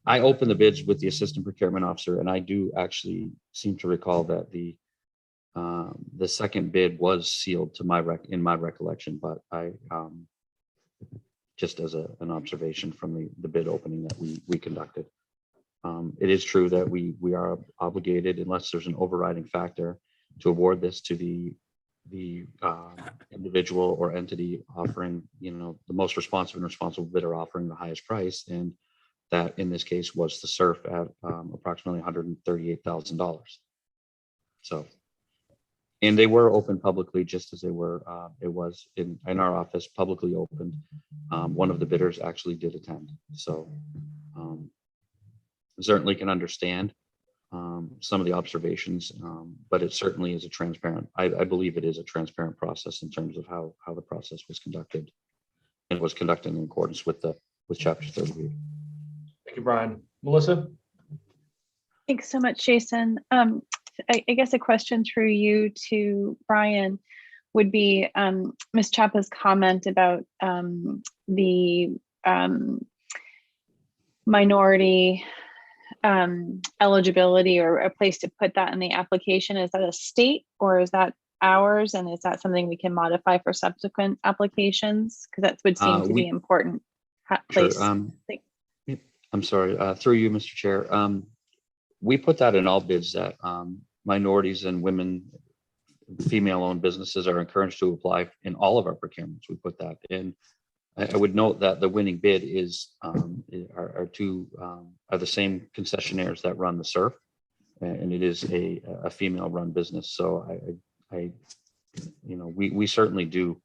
I opened the bids with the assistant procurement officer, and I do actually seem to recall that the second bid was sealed to in my recollection, but I just as an observation from the bid opening that we conducted. It is true that we are obligated, unless there's an overriding factor, to award this to the individual or entity offering, the most responsive and responsible bidder offering the highest price, and that in this case was the Surf at approximately $138,000. So, and they were open publicly, just as they were. It was in our office, publicly opened. One of the bidders actually did attend. So certainly can understand some of the observations, but it certainly is a transparent. I believe it is a transparent process in terms of how the process was conducted, and was conducted in accordance with Chapter 30. Thank you, Brian. Melissa? Thanks so much, Jason. I guess a question through you to Brian would be Ms. Chappa's comment about the minority eligibility, or a place to put that in the application. Is that a state or is that ours? And is that something we can modify for subsequent applications? Because that would seem to be important place. Sure. I'm sorry, through you, Mr. Chair. We put that in all bids that minorities and women, female-owned businesses are encouraged to apply in all of our procurements. We put that in. I would note that the winning bid is are the same concessionaires that run the Surf, and it is a female-run business. So we certainly do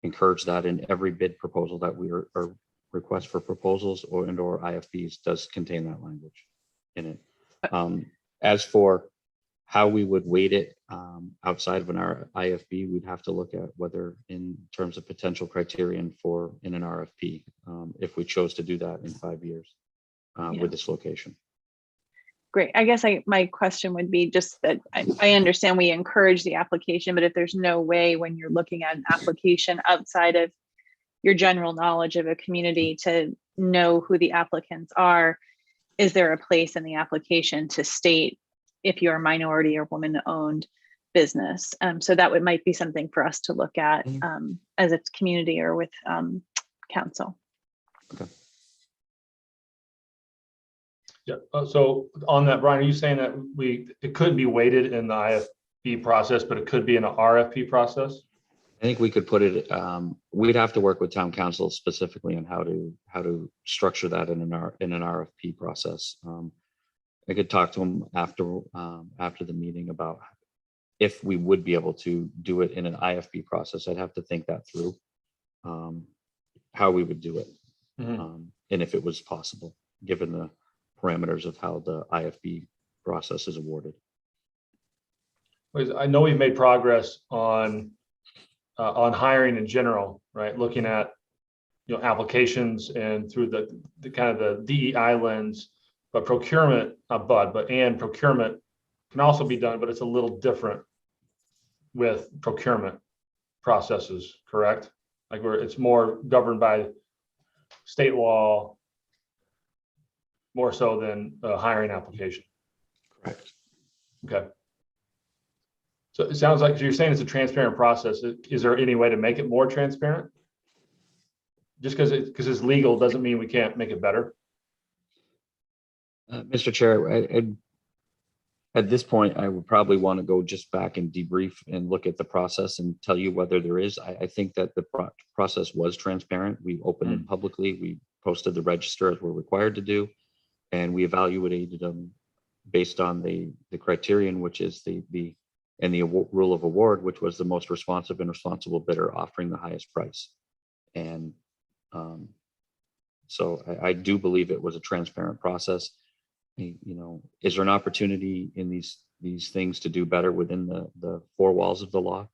encourage that in every bid proposal that we are, or request for proposals or IFBs does contain that language in it. As for how we would weight it outside of an IFB, we'd have to look at whether in terms of potential criterion in an RFP, if we chose to do that in 5 years with this location. Great. I guess my question would be just that I understand we encourage the application, but if there's no way when you're looking at an application outside of your general knowledge of a community to know who the applicants are, is there a place in the application to state if you're a minority or woman-owned business? So that might be something for us to look at as a community or with council. Okay. Yeah. So on that, Brian, are you saying that it could be weighted in the IFB process, but it could be in an RFP process? I think we could put it. We'd have to work with town council specifically on how to structure that in an RFP process. I could talk to them after the meeting about if we would be able to do it in an IFB process. I'd have to think that through, how we would do it, and if it was possible, given the parameters of how the IFB process is awarded. I know we've made progress on hiring in general, right? Looking at applications and through the kind of the DEI lens. But procurement, procurement can also be done, but it's a little different with procurement processes, correct? Like it's more governed by state law, more so than a hiring application. Correct. Okay. So it sounds like you're saying it's a transparent process. Is there any way to make it more transparent? Just because it's legal doesn't mean we can't make it better. Mr. Chair, at this point, I would probably want to go just back and debrief and look at the process and tell you whether there is. I think that the process was transparent. We opened it publicly. We posted the register as we're required to do, and we evaluated them based on the criterion, which is the rule of award, which was the most responsive and responsible bidder offering the highest price. And So I do believe it was a transparent process. Is there an opportunity in these things to do better within the four walls of the law?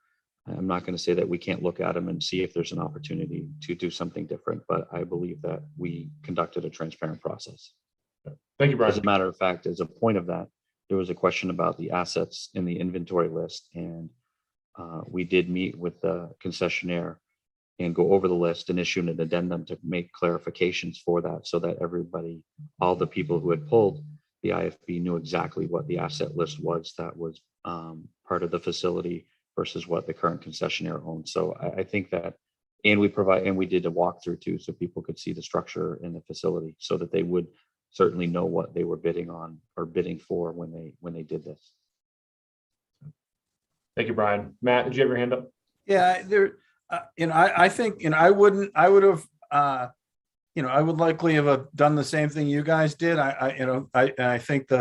I'm not going to say that we can't look at them and see if there's an opportunity to do something different, but I believe that we conducted a transparent process. Thank you, Brian. As a matter of fact, as a point of that, there was a question about the assets in the inventory list, and we did meet with the concessionaire and go over the list and issue an addendum to make clarifications for that, so that everybody, all the people who had pulled the IFB knew exactly what the asset list was that was part of the facility versus what the current concessionaire owns. So I think that, and we did a walkthrough too, so people could see the structure in the facility, so that they would certainly know what they were bidding on or bidding for when they did this. Thank you, Brian. Matt, did you have your hand up? Yeah, I think, I would likely have done the same thing you guys did. I think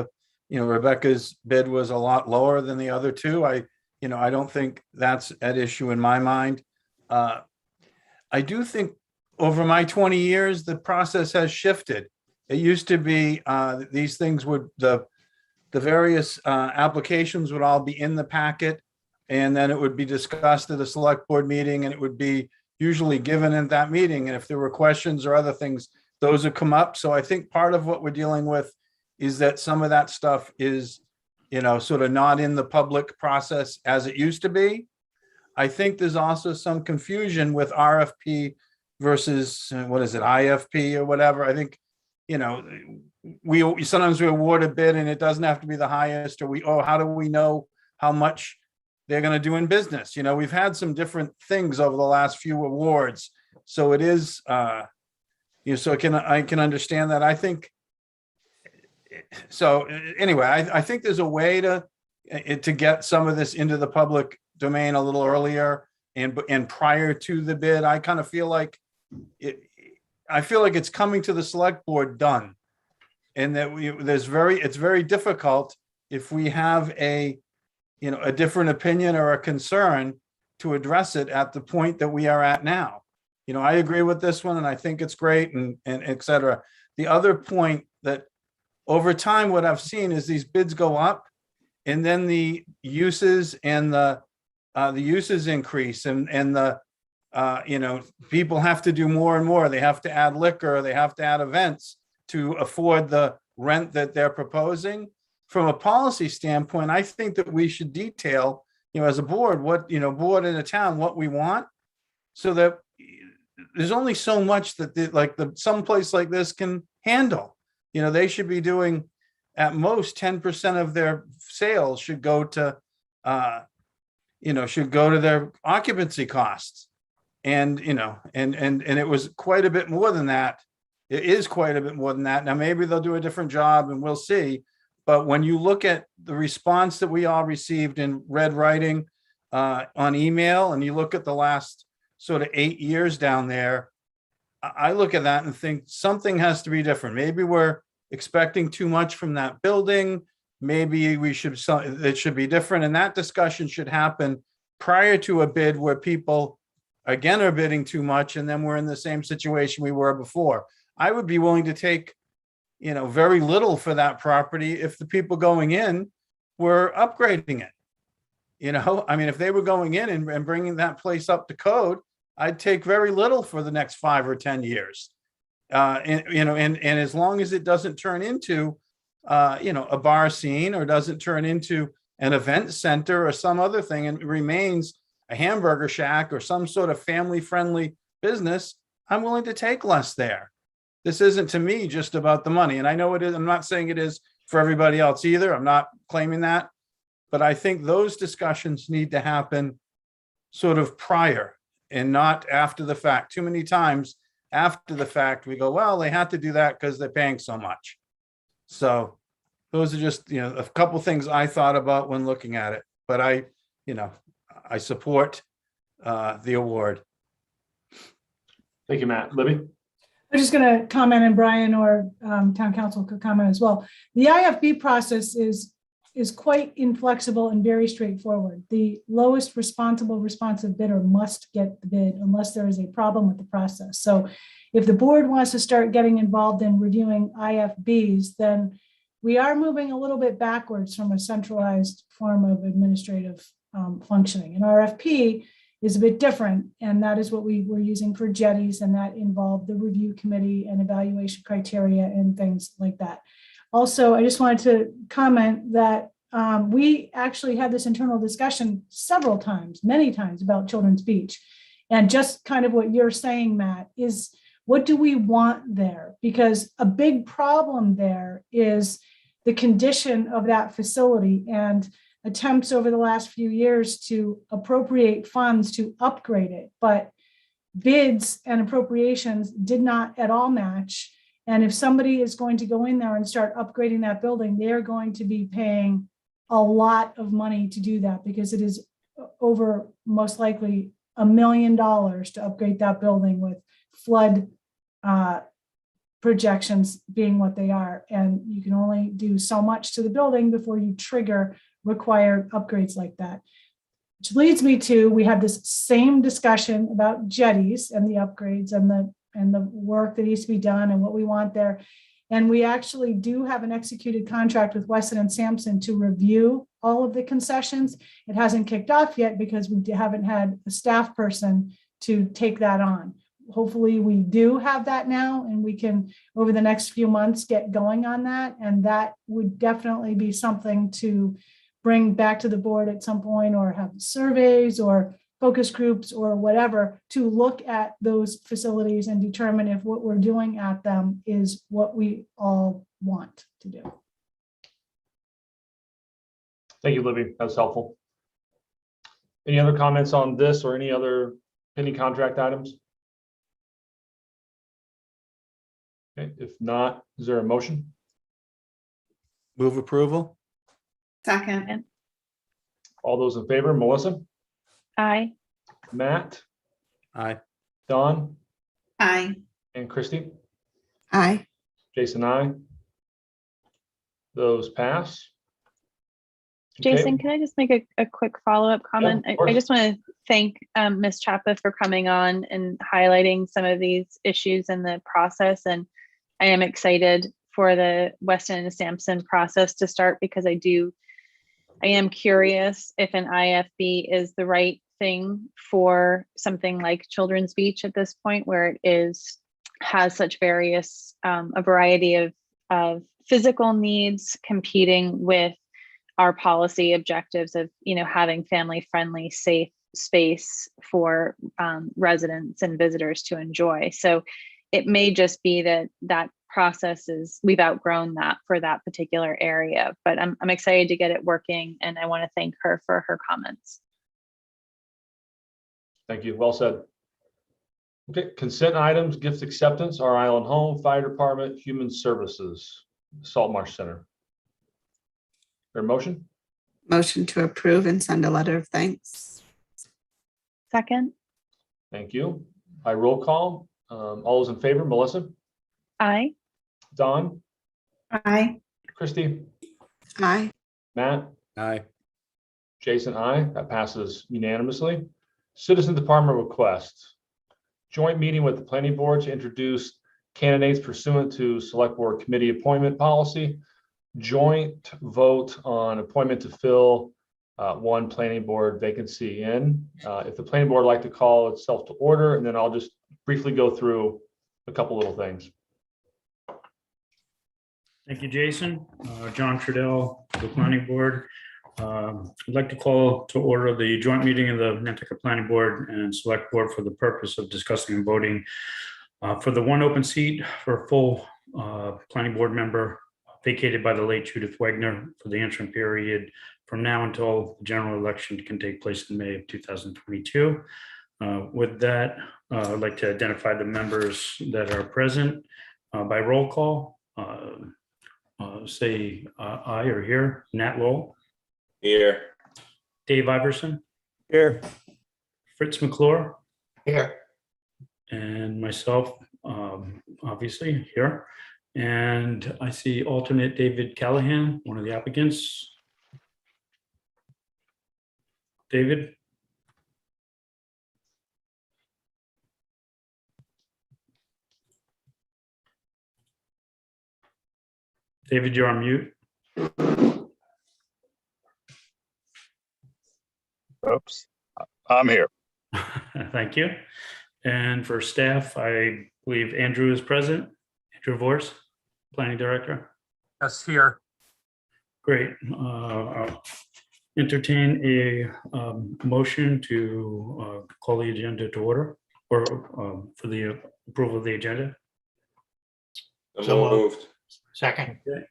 Rebecca's bid was a lot lower than the other two. I don't think that's at issue in my mind. I do think over my 20 years, the process has shifted. It used to be these things the various applications would all be in the packet, and then it would be discussed at a select board meeting, and it would be usually given at that meeting. And if there were questions or other things, those would come up. So I think part of what we're dealing with is that some of that stuff is, sort of not in the public process as it used to be. I think there's also some confusion with RFP versus, IFP or whatever. I think, we sometimes we award a bid and it doesn't have to be the highest, or how do we know how much they're going to do in business? We've had some different things over the last few awards. So it is, so I can understand that. I think, so anyway, I think there's a way to get some of this into the public domain a little earlier and prior to the bid. I kind of feel like it's coming to the select board done. And that it's very difficult if we have a different opinion or a concern to address it at the point that we are at now. I agree with this one and I think it's great and et cetera. The other point that over time, what I've seen is these bids go up and then the uses and the uses increase and the, people have to do more and more. They have to add liquor, they have to add events to afford the rent that they're proposing. From a policy standpoint, I think that we should detail, as a board, what, board in a town, what we want, so that there's only so much that some place like this can handle. They should be doing at most 10% of their sales should go to their occupancy costs. And, and it was quite a bit more than that. It is quite a bit more than that. Now, maybe they'll do a different job and we'll see. But when you look at the response that we all received in red writing on email, and you look at the last sort of 8 years down there, I look at that and think something has to be different. Maybe we're expecting too much from that building. Maybe it should be different. And that discussion should happen prior to a bid where people, again, are bidding too much. And then we're in the same situation we were before. I would be willing to take, very little for that property if the people going in were upgrading it. If they were going in and bringing that place up to code, I'd take very little for the next 5 or 10 years. And as long as it doesn't turn into, a bar scene or doesn't turn into an event center or some other thing, and it remains a hamburger shack or some sort of family-friendly business, I'm willing to take less there. This isn't, to me, just about the money. And I know it is. I'm not saying it is for everybody else either. I'm not claiming that. But I think those discussions need to happen sort of prior and not after the fact. Too many times after the fact, we go, well, they had to do that because they're paying so much. So those are just, a couple things I thought about when looking at it. But I support the award. Thank you, Matt. Libby? I'm just going to comment, and Brian or town council could comment as well. The IFB process is is quite inflexible and very straightforward. The lowest responsive bidder must get the bid unless there is a problem with the process. So if the board wants to start getting involved in reviewing IFBs, then we are moving a little bit backwards from a centralized form of administrative functioning. An RFP is a bit different, and that is what we were using for jetties, and that involved the review committee and evaluation criteria and things like that. Also, I just wanted to comment that we actually had this internal discussion several times, many times, about Children's Beach. And just kind of what you're saying, Matt, is what do we want there? Because a big problem there is the condition of that facility and attempts over the last few years to appropriate funds to upgrade it. But bids and appropriations did not at all match. And if somebody is going to go in there and start upgrading that building, they're going to be paying a lot of money to do that, because it is over most likely $1 million to upgrade that building, with flood projections being what they are. And you can only do so much to the building before you trigger required upgrades like that. Which leads me to, we had this same discussion about jetties and the upgrades and the work that needs to be done and what we want there. And we actually do have an executed contract with Weston and Sampson to review all of the concessions. It hasn't kicked off yet because we haven't had a staff person to take that on. Hopefully we do have that now, and we can, over the next few months, get going on that. And that would definitely be something to bring back to the board at some point, or have surveys or focus groups or whatever to look at those facilities and determine if what we're doing at them is what we all want to do. Thank you, Libby. That was helpful. Any other comments on this or any other pending contract items? Okay, if not, is there a motion? Move approval? Second. All those in favor, Melissa, Aye. Matt, Aye. Don, Aye. and Christie? Aye. Jason, aye. Those pass. Okay. Jason, can I just make a quick follow-up comment? of course. I just want to thank Ms. Chapa for coming on and highlighting some of these issues in the process. And I am excited for the Weston and Sampson process to start, because I am curious if an IFB is the right thing for something like Children's Beach at this point, where it has such various, a variety of physical needs competing with our policy objectives of, having family-friendly, safe space for residents and visitors to enjoy. So it may just be that process we've outgrown that for that particular area, but I'm excited to get it working, and I want to thank her for her comments. Thank you. Well said. Okay, consent items, gift acceptance, Our Island Home, Fire Department, Human Services, Salt Marsh Center. Their motion? Motion to approve and send a letter of thanks. Second. Thank you. By roll call, all those in favor, Melissa, Aye. Don, Aye. Christie, Aye. Matt, Aye. Jason, aye. That passes unanimously. Citizen Department request. Joint meeting with the planning board to introduce candidates pursuant to select board committee appointment policy. Joint vote on appointment to fill one planning board vacancy in. If the planning board would like to call itself to order, and then I'll just briefly go through a couple little things. Thank you, Jason. John Trudell, the planning board. I'd like to call to order the joint meeting of the Nantucket Planning Board and Select Board for the purpose of discussing and voting for the one open seat for a full planning board member vacated by the late Judith Wagner for the interim period from now until the general election can take place in May of 2022. With that, I'd like to identify the members that are present by roll call. Say aye or here. Nat Lowell. Here. Dave Iverson. Here. Fritz McClure. Here. And myself, obviously here. And I see alternate David Callahan, one of the applicants. David? David, you're on mute. Oops, I'm here. Thank you. And for staff, I believe Andrew is present. Andrew Vorse, Planning Director. Yes, here. Great. I'll entertain a motion to call the agenda to order or for the approval of the agenda. So moved. Second. Okay.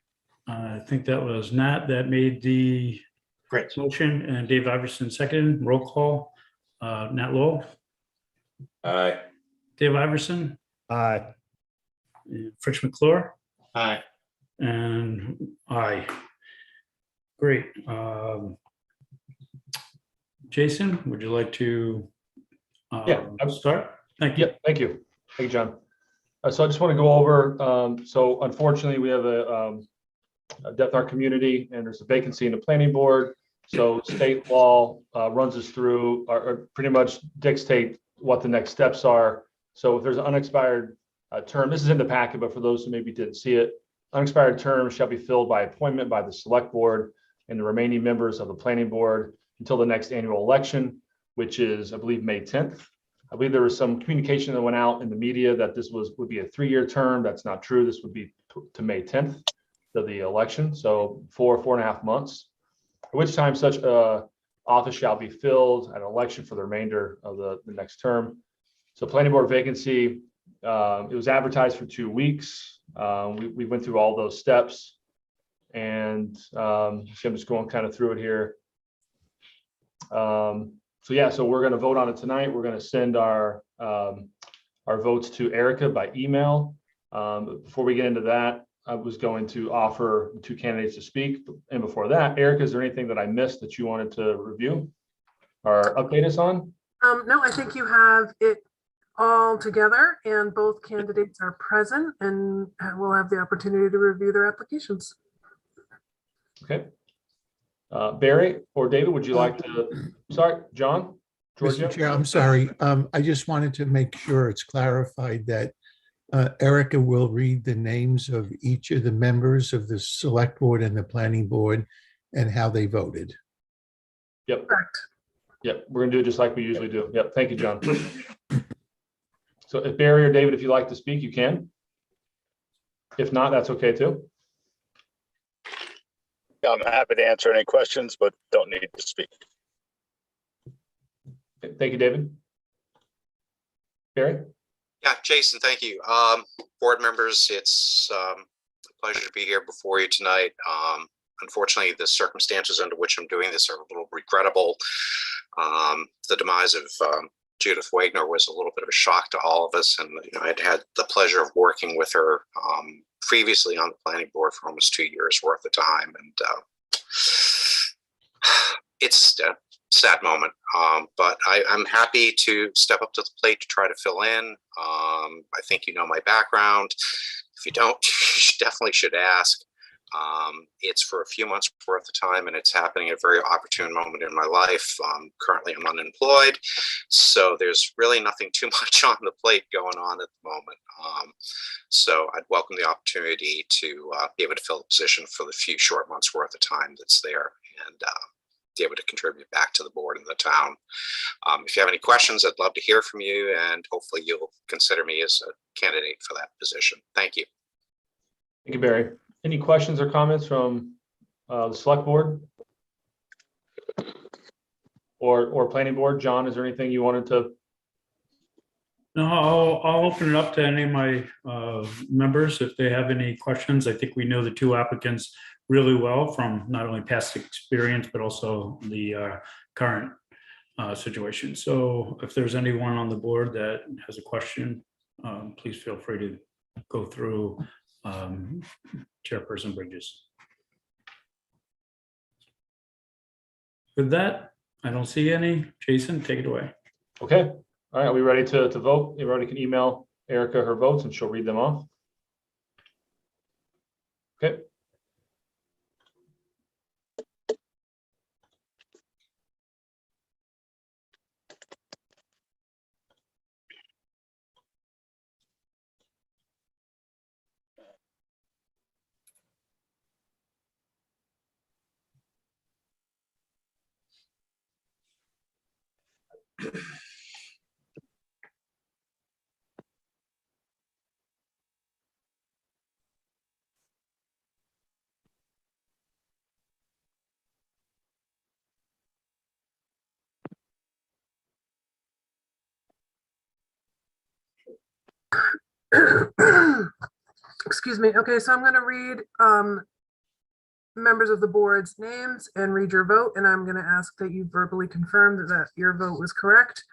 I think that was Nat that made the Great. motion and Dave Iverson second. Roll call. Nat Lowell, Aye. Dave Iverson, Aye. and Fritz McClure, Aye. and I. Great. Jason, would you like to start? Thank you. Yep, thank you. Thank you, John. So I just want to go over, so unfortunately, we have a death in our community and there's a vacancy in the planning board. So state law runs us through or pretty much dictate what the next steps are. So if there's an unexpired term, this is in the packet, but for those who maybe didn't see it, unexpired terms shall be filled by appointment by the select board and the remaining members of the planning board until the next annual election, which is, I believe, May 10th. I believe there was some communication that went out in the media that this would be a 3-year term. That's not true. This would be to May 10th of the election. So 4.5 months, at which time such office shall be filled at an election for the remainder of the next term. So planning board vacancy, it was advertised for 2 weeks. We went through all those steps and so I'm just going kind of through it here. So yeah, so we're going to vote on it tonight. We're going to send our votes to Erica by email. But before we get into that, I was going to offer 2 candidates to speak. And before that, Erica, is there anything that I missed that you wanted to review or update us on? No, I think you have it all together and both candidates are present and we'll have the opportunity to review their applications. Okay. Barry or David, would you like to, sorry, John? Mr. Chair, I'm sorry. I just wanted to make sure it's clarified that Erica will read the names of each of the members of the select board and the planning board and how they voted. Yep. Correct. Yep. We're gonna do it just like we usually do. Yep. Thank you, John. So if Barry or David, if you'd like to speak, you can. If not, that's okay too. I'm happy to answer any questions, but don't need to speak. Okay, thank you, David. Barry? Yeah, Jason, thank you. Board members, it's a pleasure to be here before you tonight. Unfortunately, the circumstances under which I'm doing this are a little regrettable. The demise of Judith Wagner was a little bit of a shock to all of us, and I'd had the pleasure of working with her previously on the planning board for almost 2 years worth of time, and it's a sad moment. But I'm happy to step up to the plate to try to fill in. I think you know my background. If you don't, you definitely should ask. It's for a few months worth of time and it's happening at a very opportune moment in my life. Currently I'm unemployed, so there's really nothing too much on the plate going on at the moment. So I'd welcome the opportunity to be able to fill the position for the few short months worth of time that's there and be able to contribute back to the board and the town. If you have any questions, I'd love to hear from you and hopefully you'll consider me as a candidate for that position. Thank you. Thank you, Barry. Any questions or comments from the select board or planning board? John, is there anything you wanted to? No, I'll open it up to any of my members if they have any questions. I think we know the 2 applicants really well from not only past experience, but also the current situation. So if there's anyone on the board that has a question, please feel free to go through Chairperson Bridges. With that, I don't see any. Jason, take it away. Okay. All right. Are we ready to vote? Everybody can email Erica her votes and she'll read them off. Okay. Excuse me. Okay, so I'm going to read members of the board's names and read your vote, and I'm going to ask that you verbally confirm that your vote was correct.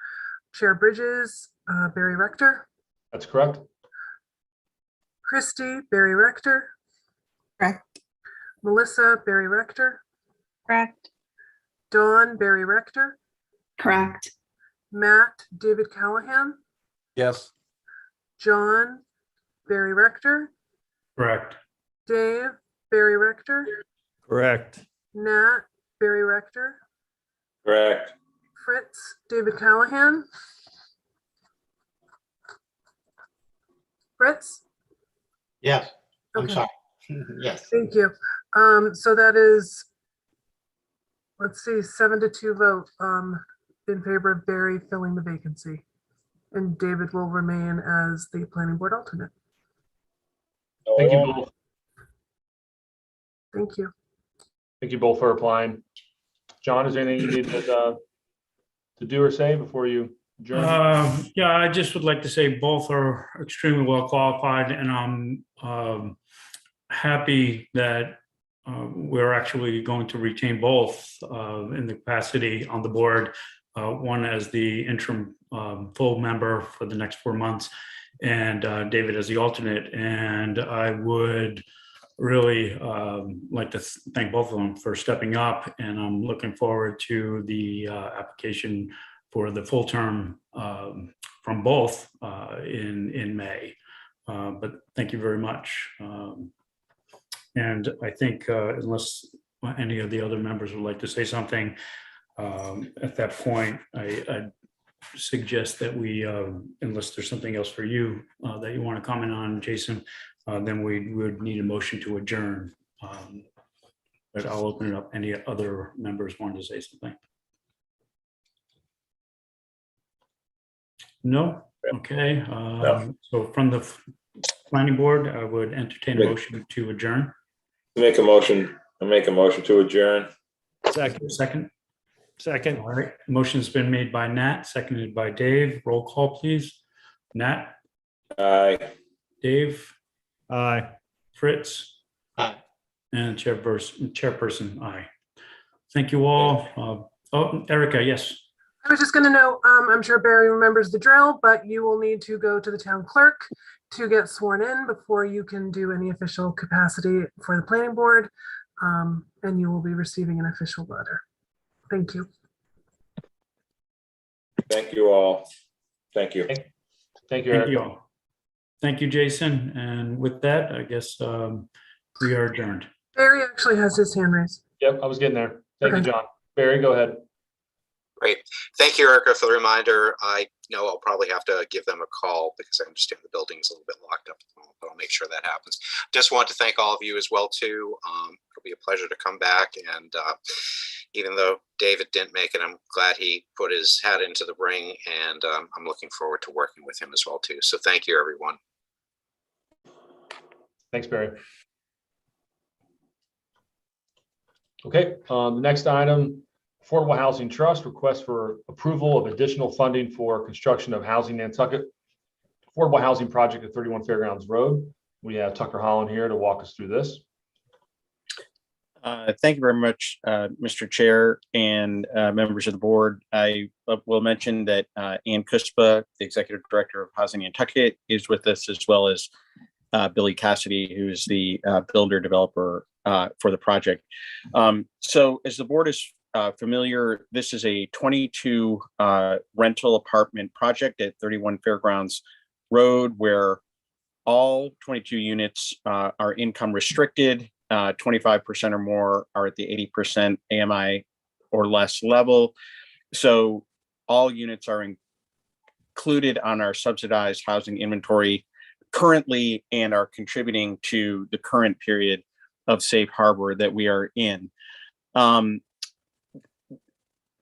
Chair Bridges, Barry Rector. That's correct. Christy, Barry Rector. Correct. Melissa, Barry Rector. Correct. Dawn, Barry Rector. Correct. Matt, David Callahan. Yes. John, Barry Rector. Correct. Dave, Barry Rector. Correct. Nat, Barry Rector. Correct. Fritz, David Callahan. Fritz? Yes, I'm Okay. sorry. Yes. Thank you. So that is, let's see, 7-2 vote in favor of Barry filling the vacancy. And David will remain as the planning board alternate. Thank you both. Thank you. Thank you both for applying. John, is there anything you need to do or say before you adjourn? Yeah, I just would like to say both are extremely well qualified, and I'm happy that we're actually going to retain both in the capacity on the board, one as the interim full member for the next 4 months, and David as the alternate. And I would really like to thank both of them for stepping up, and I'm looking forward to the application for the full term from both in May. But thank you very much. And I think unless any of the other members would like to say something, at that point, I suggest that we, unless there's something else for you that you want to comment on, Jason, then we would need a motion to adjourn. But I'll open it up. Any other members wanted to say something? No? Okay. So from the planning board, I would entertain a motion to adjourn. Make a motion. I make a motion to adjourn. Second. All right. Motion's been made by Nat, seconded by Dave. Roll call, please. Nat? Aye. Dave? Aye. Fritz? Aye. And chairperson, aye. Thank you all. Oh, Erica, yes. I was just going to note, I'm sure Barry remembers the drill, but you will need to go to the town clerk to get sworn in before you can do any official capacity for the planning board. And you will be receiving an official letter. Thank you. Thank you all. Thank you. Thank you, Thank Eric. you all. Thank you, Jason. And with that, I guess we are adjourned. Barry actually has his hand raised. Yep, I was getting there. Thank Okay. you, John. Barry, go ahead. Great. Thank you, Erica, for the reminder. I know I'll probably have to give them a call because I understand the building's a little bit locked up at the moment, but I'll make sure that happens. Just want to thank all of you as well, too. It'll be a pleasure to come back. And even though David didn't make it, I'm glad he put his hat into the ring, and I'm looking forward to working with him as well, too. So thank you, everyone. Thanks, Barry. Okay, the next item, Affordable Housing Trust request for approval of additional funding for construction of Housing Nantucket affordable housing project at 31 Fairgrounds Road. We have Tucker Holland here to walk us through this. Thank you very much, Mr. Chair and members of the board. I will mention that Ann Kuspa, the Executive Director of Housing Nantucket, is with us, as well as Billy Cassidy, who is the builder developer for the project. So as the board is familiar, this is a 22 rental apartment project at 31 Fairgrounds Road, where all 22 units are income restricted. 25% or more are at the 80% AMI or less level. So all units are included on our subsidized housing inventory currently and are contributing to the current period of safe harbor that we are in.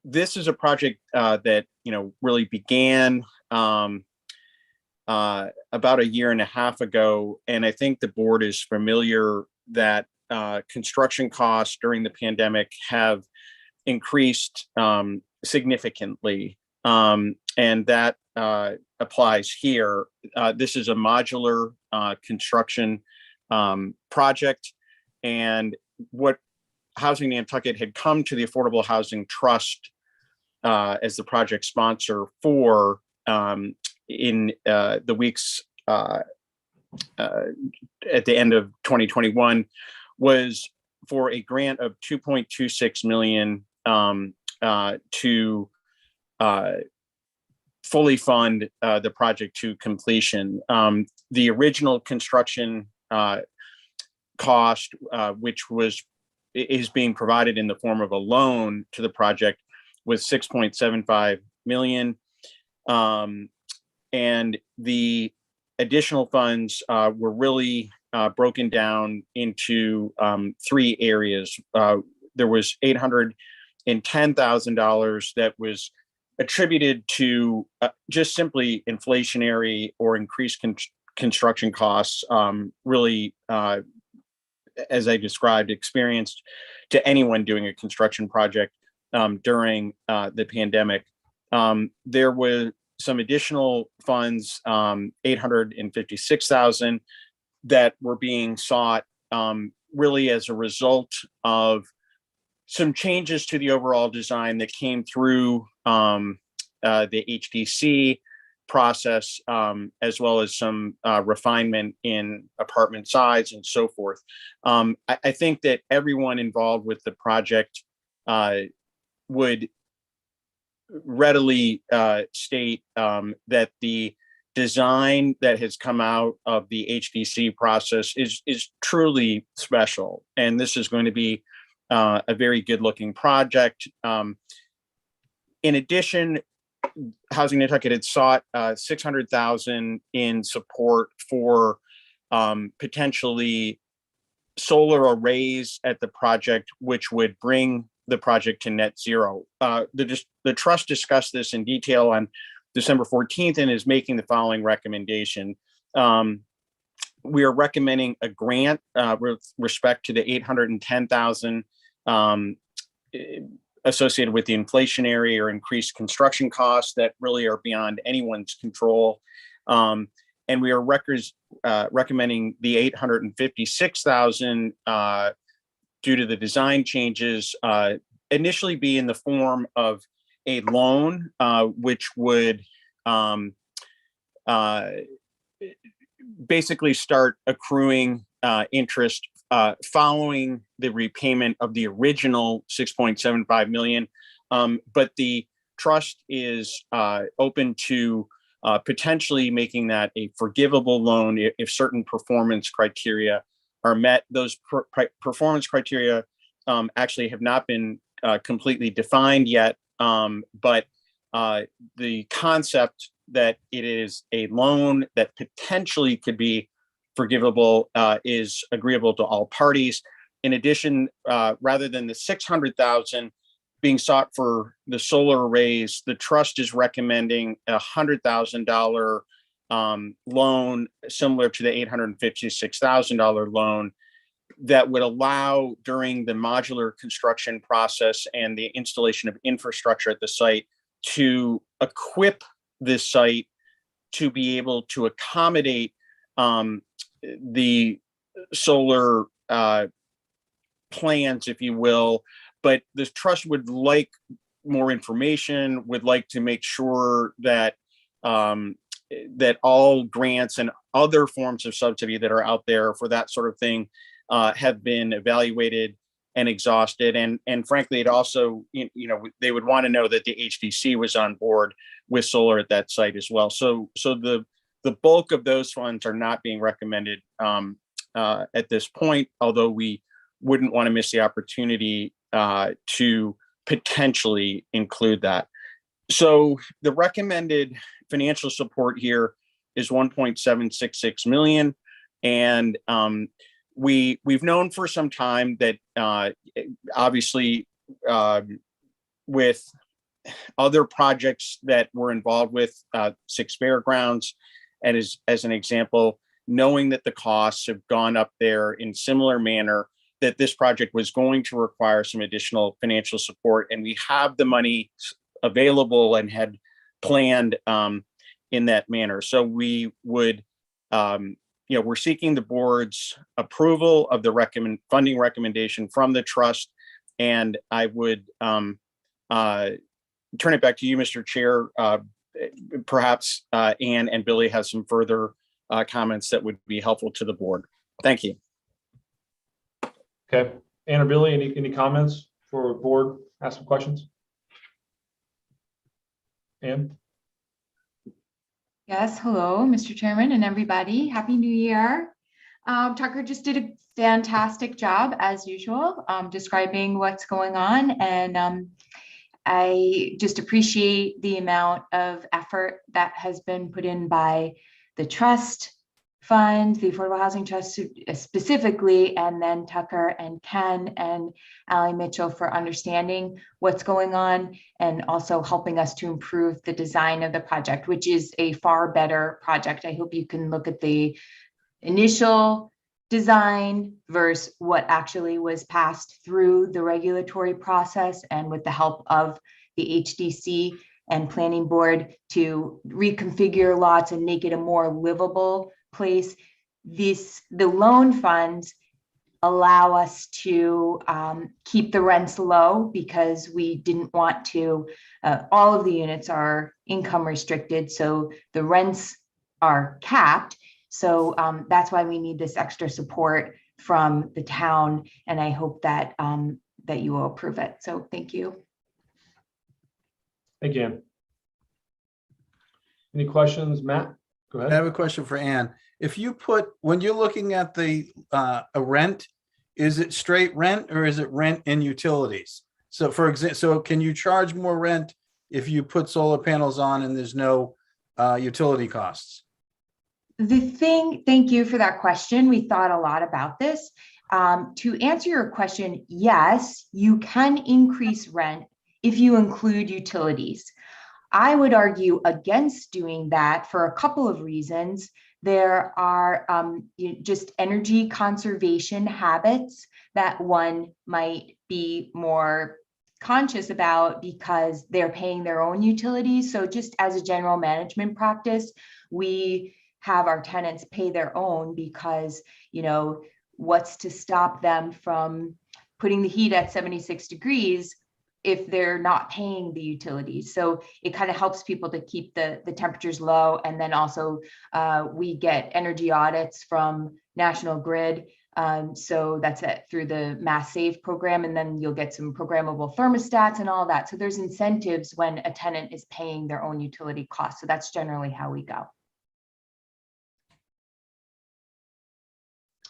this is a project that, really began about a year and a half ago. And I think the board is familiar that construction costs during the pandemic have increased significantly. And that applies here. This is a modular construction project. And what Housing Nantucket had come to the Affordable Housing Trust as the project sponsor for in the weeks at the end of 2021 was for a grant of $2.26 million to fully fund the project to completion. The original construction cost, which is being provided in the form of a loan to the project, was $6.75 million. And the additional funds were really broken down into three areas. There was $810,000 that was attributed to just simply inflationary or increased construction costs, really, as I described, experienced to anyone doing a construction project during the pandemic. There were some additional funds, $856,000, that were being sought really as a result of some changes to the overall design that came through the HDC process, as well as some refinement in apartment size and so forth. I think that everyone involved with the project would readily state that the design that has come out of the HDC process is truly special. And this is going to be a very good looking project. In addition, Housing Nantucket had sought $600,000 in support for potentially solar arrays at the project, which would bring the project to net zero. The trust discussed this in detail on December 14th and is making the following recommendation. We are recommending a grant with respect to the $810,000 associated with the inflationary or increased construction costs that really are beyond anyone's control. And we are recommending the $856,000 due to the design changes, initially be in the form of a loan, which would basically start accruing interest following the repayment of the original $6.75 million. But the trust is open to potentially making that a forgivable loan if certain performance criteria are met. Those performance criteria actually have not been completely defined yet, but the concept that it is a loan that potentially could be forgivable is agreeable to all parties. In addition, rather than the $600,000 being sought for the solar arrays, the trust is recommending a $100,000 loan similar to the $856,000 loan that would allow, during the modular construction process and the installation of infrastructure at the site, to equip this site to be able to accommodate the solar plans, if you will. But the trust would like more information, would like to make sure that that all grants and other forms of subsidy that are out there for that sort of thing have been evaluated and exhausted. And frankly, it also, they would want to know that the HDC was on board with solar at that site as well. So the bulk of those funds are not being recommended at this point, although we wouldn't want to miss the opportunity to potentially include that. So the recommended financial support here is $1.766 million. And we've known for some time that obviously with other projects that we're involved with, Six Fairgrounds, and as an example, knowing that the costs have gone up there in similar manner, that this project was going to require some additional financial support, and we have the money available and had planned in that manner. So we would, we're seeking the board's approval of the funding recommendation from the trust, and I would turn it back to you, Mr. Chair. Perhaps Ann and Billy have some further comments that would be helpful to the board. Thank you. Okay, Ann or Billy, any comments for board? Ask some questions. Ann? Yes, hello, Mr. Chairman and everybody. Happy New Year. Tucker just did a fantastic job, as usual, describing what's going on. And I just appreciate the amount of effort that has been put in by the trust fund, the Affordable Housing Trust specifically, and then Tucker and Ken and Ally Mitchell for understanding what's going on and also helping us to improve the design of the project, which is a far better project. I hope you can look at the initial design versus what actually was passed through the regulatory process, and with the help of the HDC and planning board to reconfigure lots and make it a more livable place. The loan funds allow us to keep the rents low because we didn't want to, all of the units are income restricted, so the rents are capped. So that's why we need this extra support from the town, and I hope that that you will approve it. So thank you. Again. Any questions, Matt? Go ahead. I have a question for Ann. If you when you're looking at the a rent, is it straight rent or is it rent and utilities? So for example, so can you charge more rent if you put solar panels on and there's no utility costs? Thank you for that question. We thought a lot about this. To answer your question, yes, you can increase rent if you include utilities. I would argue against doing that for a couple of reasons. There are just energy conservation habits that one might be more conscious about because they're paying their own utilities. So just as a general management practice, we have our tenants pay their own because, what's to stop them from putting the heat at 76 degrees if they're not paying the utilities. So it kind of helps people to keep the temperatures low. And then also we get energy audits from National Grid. So that's it through the Mass Save program. And then you'll get some programmable thermostats and all that. So there's incentives when a tenant is paying their own utility costs. So that's generally how we go.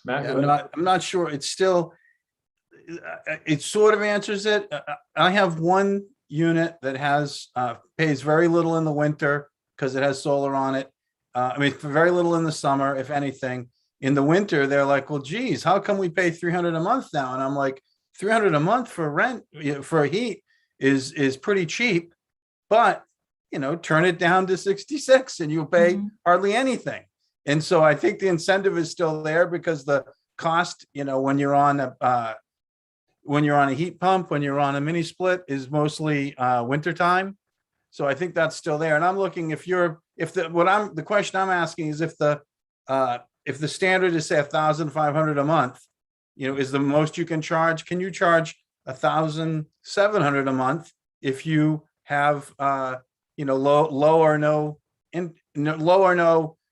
Matt, I'm not sure. It's still, it sort of answers it. I have one unit that has pays very little in the winter because it has solar on it. I mean, very little in the summer, if anything. In the winter, they're like, well, geez, how come we pay $300 a month now? And I'm like, $300 a month for rent, for heat is pretty cheap, but turn it down to 66 and you'll pay hardly anything. And so I think the incentive is still there because the cost, when you're on a heat pump, when you're on a mini split, is mostly wintertime. So I think that's still there. And I'm looking the question I'm asking is if the standard is say $1,500 a month, is the most you can charge. Can you charge $1,700 a month if you have low or no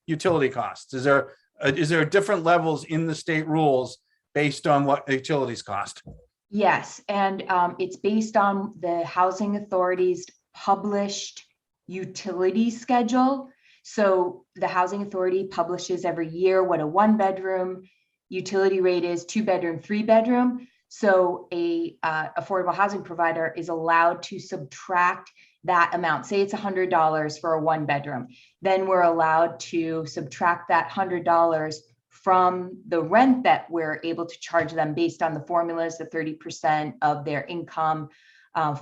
utility costs? Is there different levels in the state rules based on what utilities cost? Yes, and it's based on the Housing Authority's published utility schedule. So the Housing Authority publishes every year what a 1-bedroom utility rate is, 2-bedroom, 3-bedroom. So a affordable housing provider is allowed to subtract that amount. Say it's $100 for a 1-bedroom. Then we're allowed to subtract that $100 from the rent that we're able to charge them based on the formulas, the 30% of their income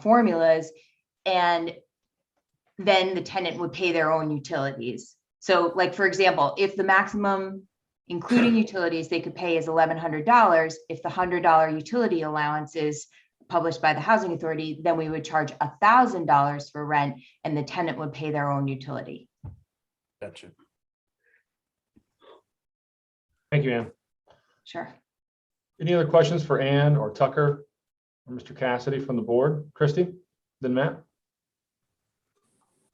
formulas. and then the tenant would pay their own utilities. So like, for example, if the maximum, including utilities, they could pay is $1,100, if the $100 utility allowance is published by the housing authority, then we would charge $1,000 for rent and the tenant would pay their own utility. Gotcha. Thank you, Ann. Sure. Any other questions for Ann or Tucker or Mr. Cassidy from the board? Christy, then Matt?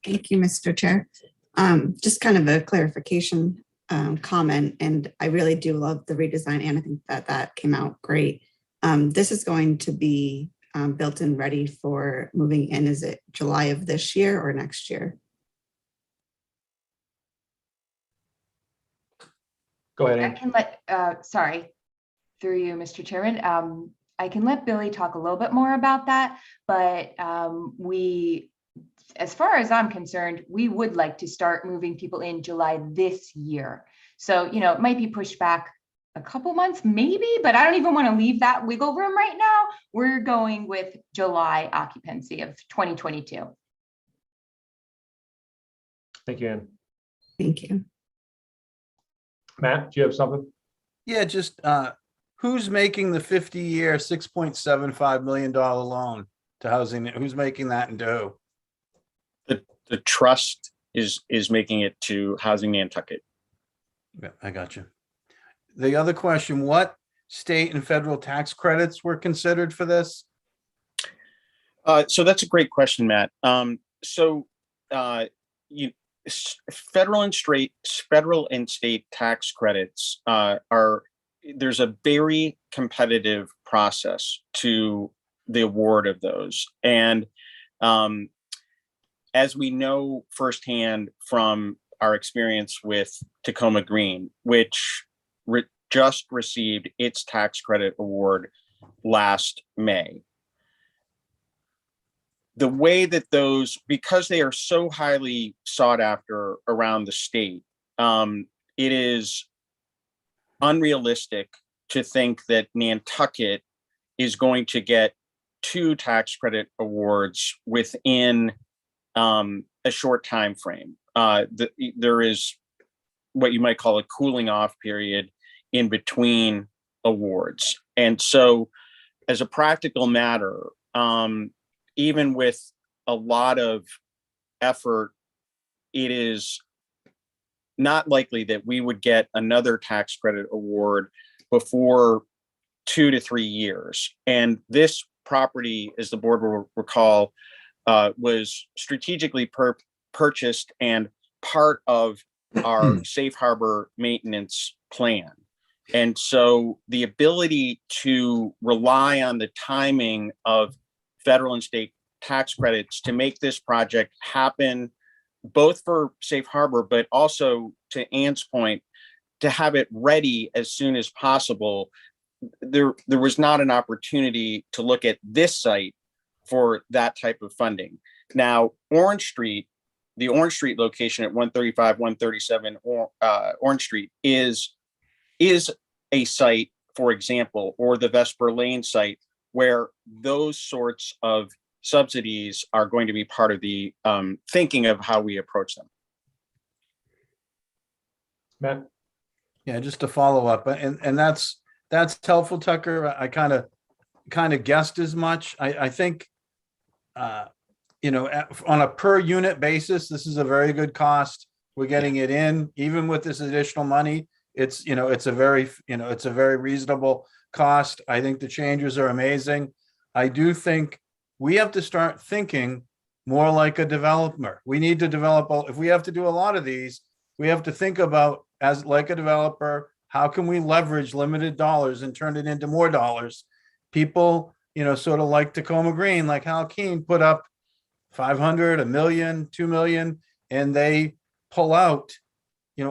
Thank you, Mr. Chair. Just kind of a clarification comment, and I really do love the redesign, and I think that came out great. This is going to be built and ready for moving in. Is it July of this year or next year? Go ahead, I Ann. can let, sorry, through you, Mr. Chairman. I can let Billy talk a little bit more about that, but as far as I'm concerned, we would like to start moving people in July this year. So, you know, it might be pushed back a couple months, maybe, but I don't even want to leave that wiggle room right now. We're going with July occupancy of 2022. Thank you, Ann. Thank you. Matt, do you have something? Yeah, just who's making the 50-year, $6.75 million loan to housing? Who's making that and to who? The trust is making it to Housing Nantucket. Yeah, I got you. The other question, what state and federal tax credits were considered for this? So that's a great question, Matt. Federal and state tax credits there's a very competitive process to the award of those. And as we know firsthand from our experience with Tacoma Green, which just received its tax credit award last May. The way that those, because they are so highly sought after around the state, it is unrealistic to think that Nantucket is going to get 2 tax credit awards within a short time frame. There is what you might call a cooling off period in between awards. And so as a practical matter, even with a lot of effort, it is not likely that we would get another tax credit award before 2 to 3 years. And this property, as the board will recall, was strategically purchased and part of our safe harbor maintenance plan. And so the ability to rely on the timing of federal and state tax credits to make this project happen, both for safe harbor, but also, to Ann's point, to have it ready as soon as possible. There was not an opportunity to look at this site for that type of funding. Now, Orange Street, the Orange Street location at 135, 137 Orange Street is a site, for example, or the Vesper Lane site, where those sorts of subsidies are going to be part of the thinking of how we approach them. Matt? Yeah, just to follow up, and that's helpful, Tucker. I kind of guessed as much. I think, on a per unit basis, this is a very good cost. We're getting it in, even with this additional money. It's a very reasonable cost. I think the changes are amazing. I do think we have to start thinking more like a developer. We need to develop, if we have to do a lot of these, we have to think about, as like a developer, how can we leverage limited dollars and turn it into more dollars? People, sort of like Tacoma Green, like Hal Keen, put up 500, $1 million, $2 million, and they pull out,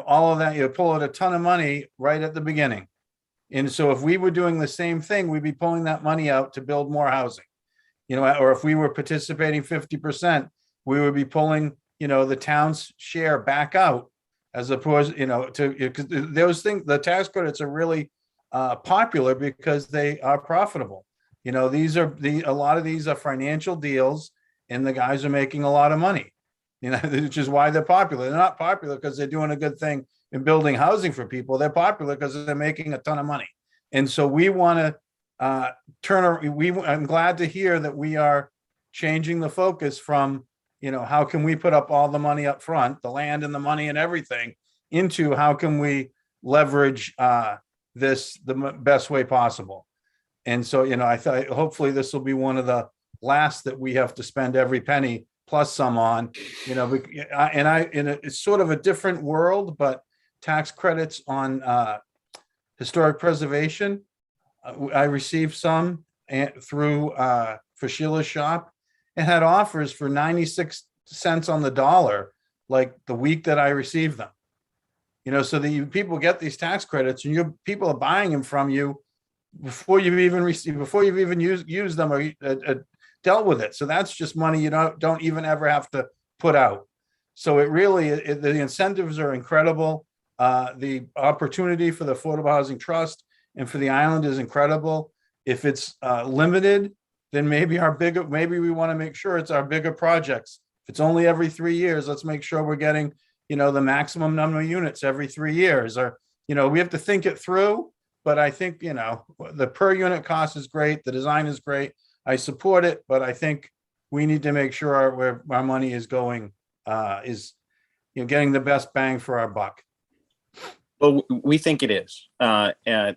all of that, pull out a ton of money right at the beginning. And so if we were doing the same thing, we'd be pulling that money out to build more housing, or if we were participating 50%, we would be pulling, the town's share back out, as opposed, because those things, the tax credits are really popular because they are profitable. A lot of these are financial deals, and the guys are making a lot of money. You know, which is why they're popular. They're not popular because they're doing a good thing in building housing for people. They're popular because they're making a ton of money. And so we want to I'm glad to hear that we are changing the focus from, you know, how can we put up all the money up front, the land and the money and everything, into how can we leverage this the best way possible. And so, you know, I thought hopefully this will be one of the last that we have to spend every penny plus some on, you know, it's sort of a different world, but tax credits on historic preservation. I received some through for Sheila's shop, and had offers for 96 cents on the dollar, like the week that I received them. You know, so that people get these tax credits, and people are buying them from you before you've even used them or dealt with it. So that's just money you don't even ever have to put out. So it really, the incentives are incredible. The opportunity for the Affordable Housing Trust and for the island is incredible. If it's limited, then maybe we want to make sure it's our bigger projects. If it's only every 3 years, let's make sure we're getting, you know, the maximum number of units every 3 years. Or, you know, we have to think it through. But I think, you know, the per unit cost is great. The design is great. I support it, but I think we need to make sure where our money is going is, you know, getting the best bang for our buck. Well, we think it is.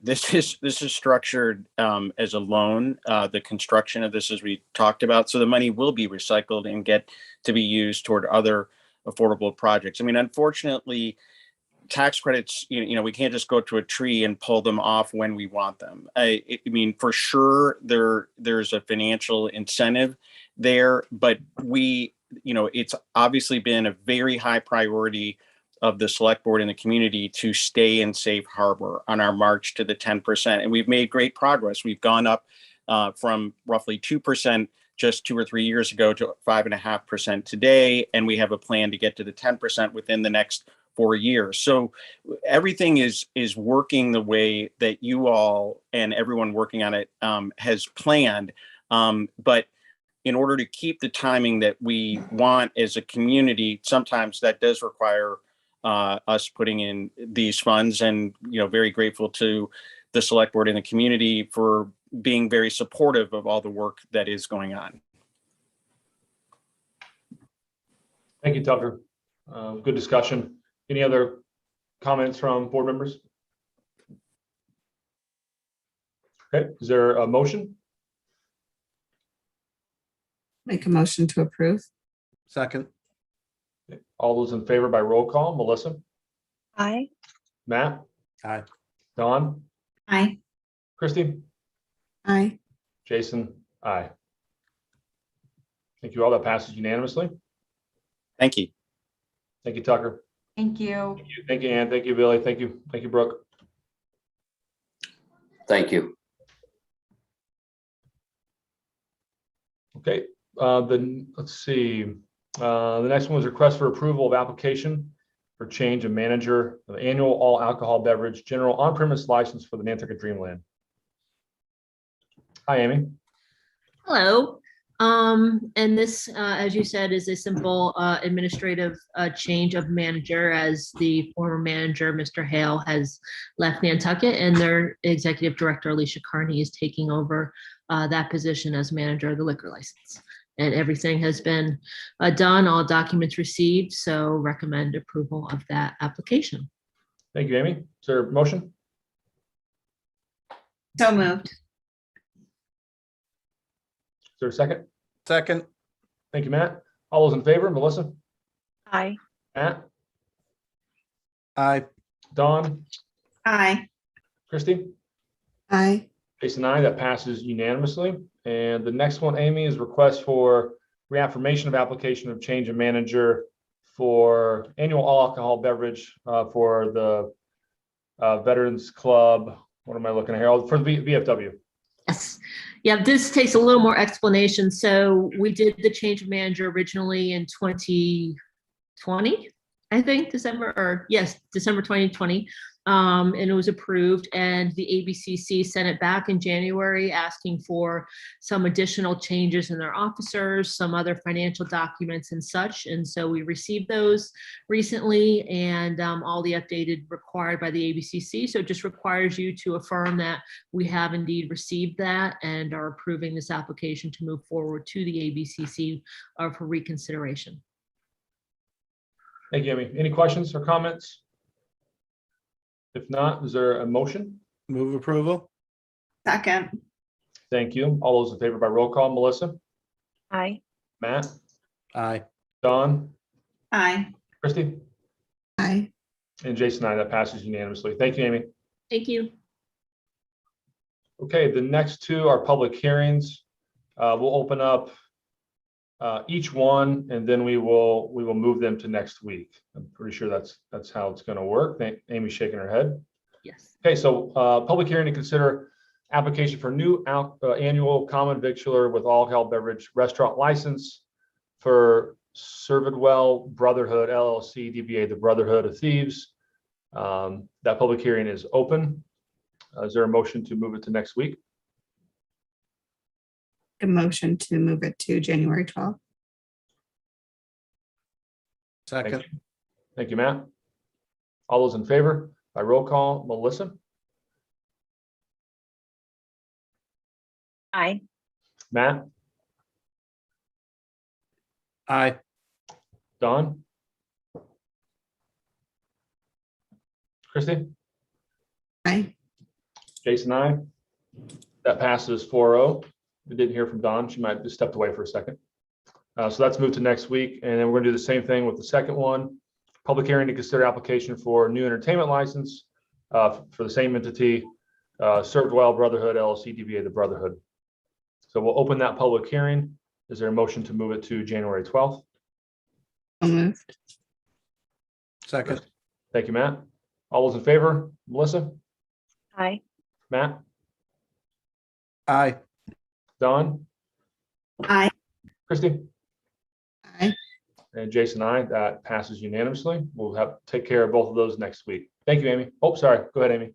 This is structured as a loan. The construction of this, as we talked about, so the money will be recycled and get to be used toward other affordable projects. I mean, unfortunately, tax credits, you know, we can't just go to a tree and pull them off when we want them. I mean, for sure, there's a financial incentive there, but you know, it's obviously been a very high priority of the select board and the community to stay in safe harbor on our march to the 10%. And we've made great progress. We've gone up from roughly 2% just 2 or 3 years ago to 5.5% today. And we have a plan to get to the 10% within the next 4 years. So everything is working the way that you all and everyone working on it has planned. But in order to keep the timing that we want as a community, sometimes that does require us putting in these funds, and, you know, very grateful to the select board and the community for being very supportive of all the work that is going on. Thank you, Tucker. Good discussion. Any other comments from board members? Okay, is there a motion? Make a motion to approve. Second. Okay. All those in favor by roll call. Melissa? Aye. Matt? Aye. Don? Aye. Christy? Aye. Jason? Aye. Thank you all. That passes unanimously. Thank you. Thank you, Tucker. Thank you. Thank you, Ann. Thank you, Billy. Thank you, Brooke. Thank you. Okay, let's see. The next one was request for approval of application for change of manager of annual all alcohol beverage general on-premise license for the Nantucket Dreamland. Hi, Amy. Hello. And this, as you said, is a simple administrative change of manager, as the former manager, Mr. Hale, has left Nantucket, and their executive director, Alicia Carney, is taking over that position as manager of the liquor license. And everything has been done, all documents received, so recommend approval of that application. Thank you, Amy. Is there a motion? So moved. Is there a second? Second. Thank you, Matt. All those in favor, Melissa? Aye. Matt? Aye. Dawn? Aye. Christy? Aye. Jason, aye. That passes unanimously. And the next one, Amy, is request for reaffirmation of application of change of manager for annual all alcohol beverage for the Veterans Club. What am I looking at here? Oh, for the VFW. Yes. Yeah, this takes a little more explanation. So we did the change of manager originally in 2020, I think, December 2020. and it was approved, and the ABCC sent it back in January asking for some additional changes in their officers, some other financial documents and such. And so we received those recently, and all the updated required by the ABCC. So it just requires you to affirm that we have indeed received that and are approving this application to move forward to the ABCC for reconsideration. Thank you, Amy. Any questions or comments? If not, is there a motion? Move approval. Second. Thank you. All those in favor by roll call, Melissa, Aye. Matt, Aye. Don, Aye. Christie, Aye. and Jason, that passes unanimously. Thank you, Amy. Thank you. Okay, the next two are public hearings. We'll open up each one, and then we will move them to next week. I'm pretty sure that's how it's going to work. Amy's shaking her head. Yes. Okay, so public hearing to consider application for new annual common victular with alcohol beverage restaurant license for Servidwell Brotherhood LLC, DBA the Brotherhood of Thieves. That public hearing is open. Is there a motion to move it to next week? A motion to move it to January 12th. Second. Thank you, Matt. All those in favor by roll call, Melissa, Aye. Matt, Aye. Don, Christie, Aye. Jason, aye. That passes 4-0. We didn't hear from Don. She might have just stepped away for a second. So that's moved to next week. And then we're gonna do the same thing with the second one. Public hearing to consider application for new entertainment license for the same entity, Servidwell Brotherhood LLC, DBA the Brotherhood. So we'll open that public hearing. Is there a motion to move it to January 12th? So moved. Second. Thank you, Matt. All those in favor, Melissa, Aye. Matt, Aye. Don, Aye. Christie, Aye. and Jason, aye. That passes unanimously. We'll take care of both of those next week. Thank you, Amy. Oh, sorry. Go ahead, Amy.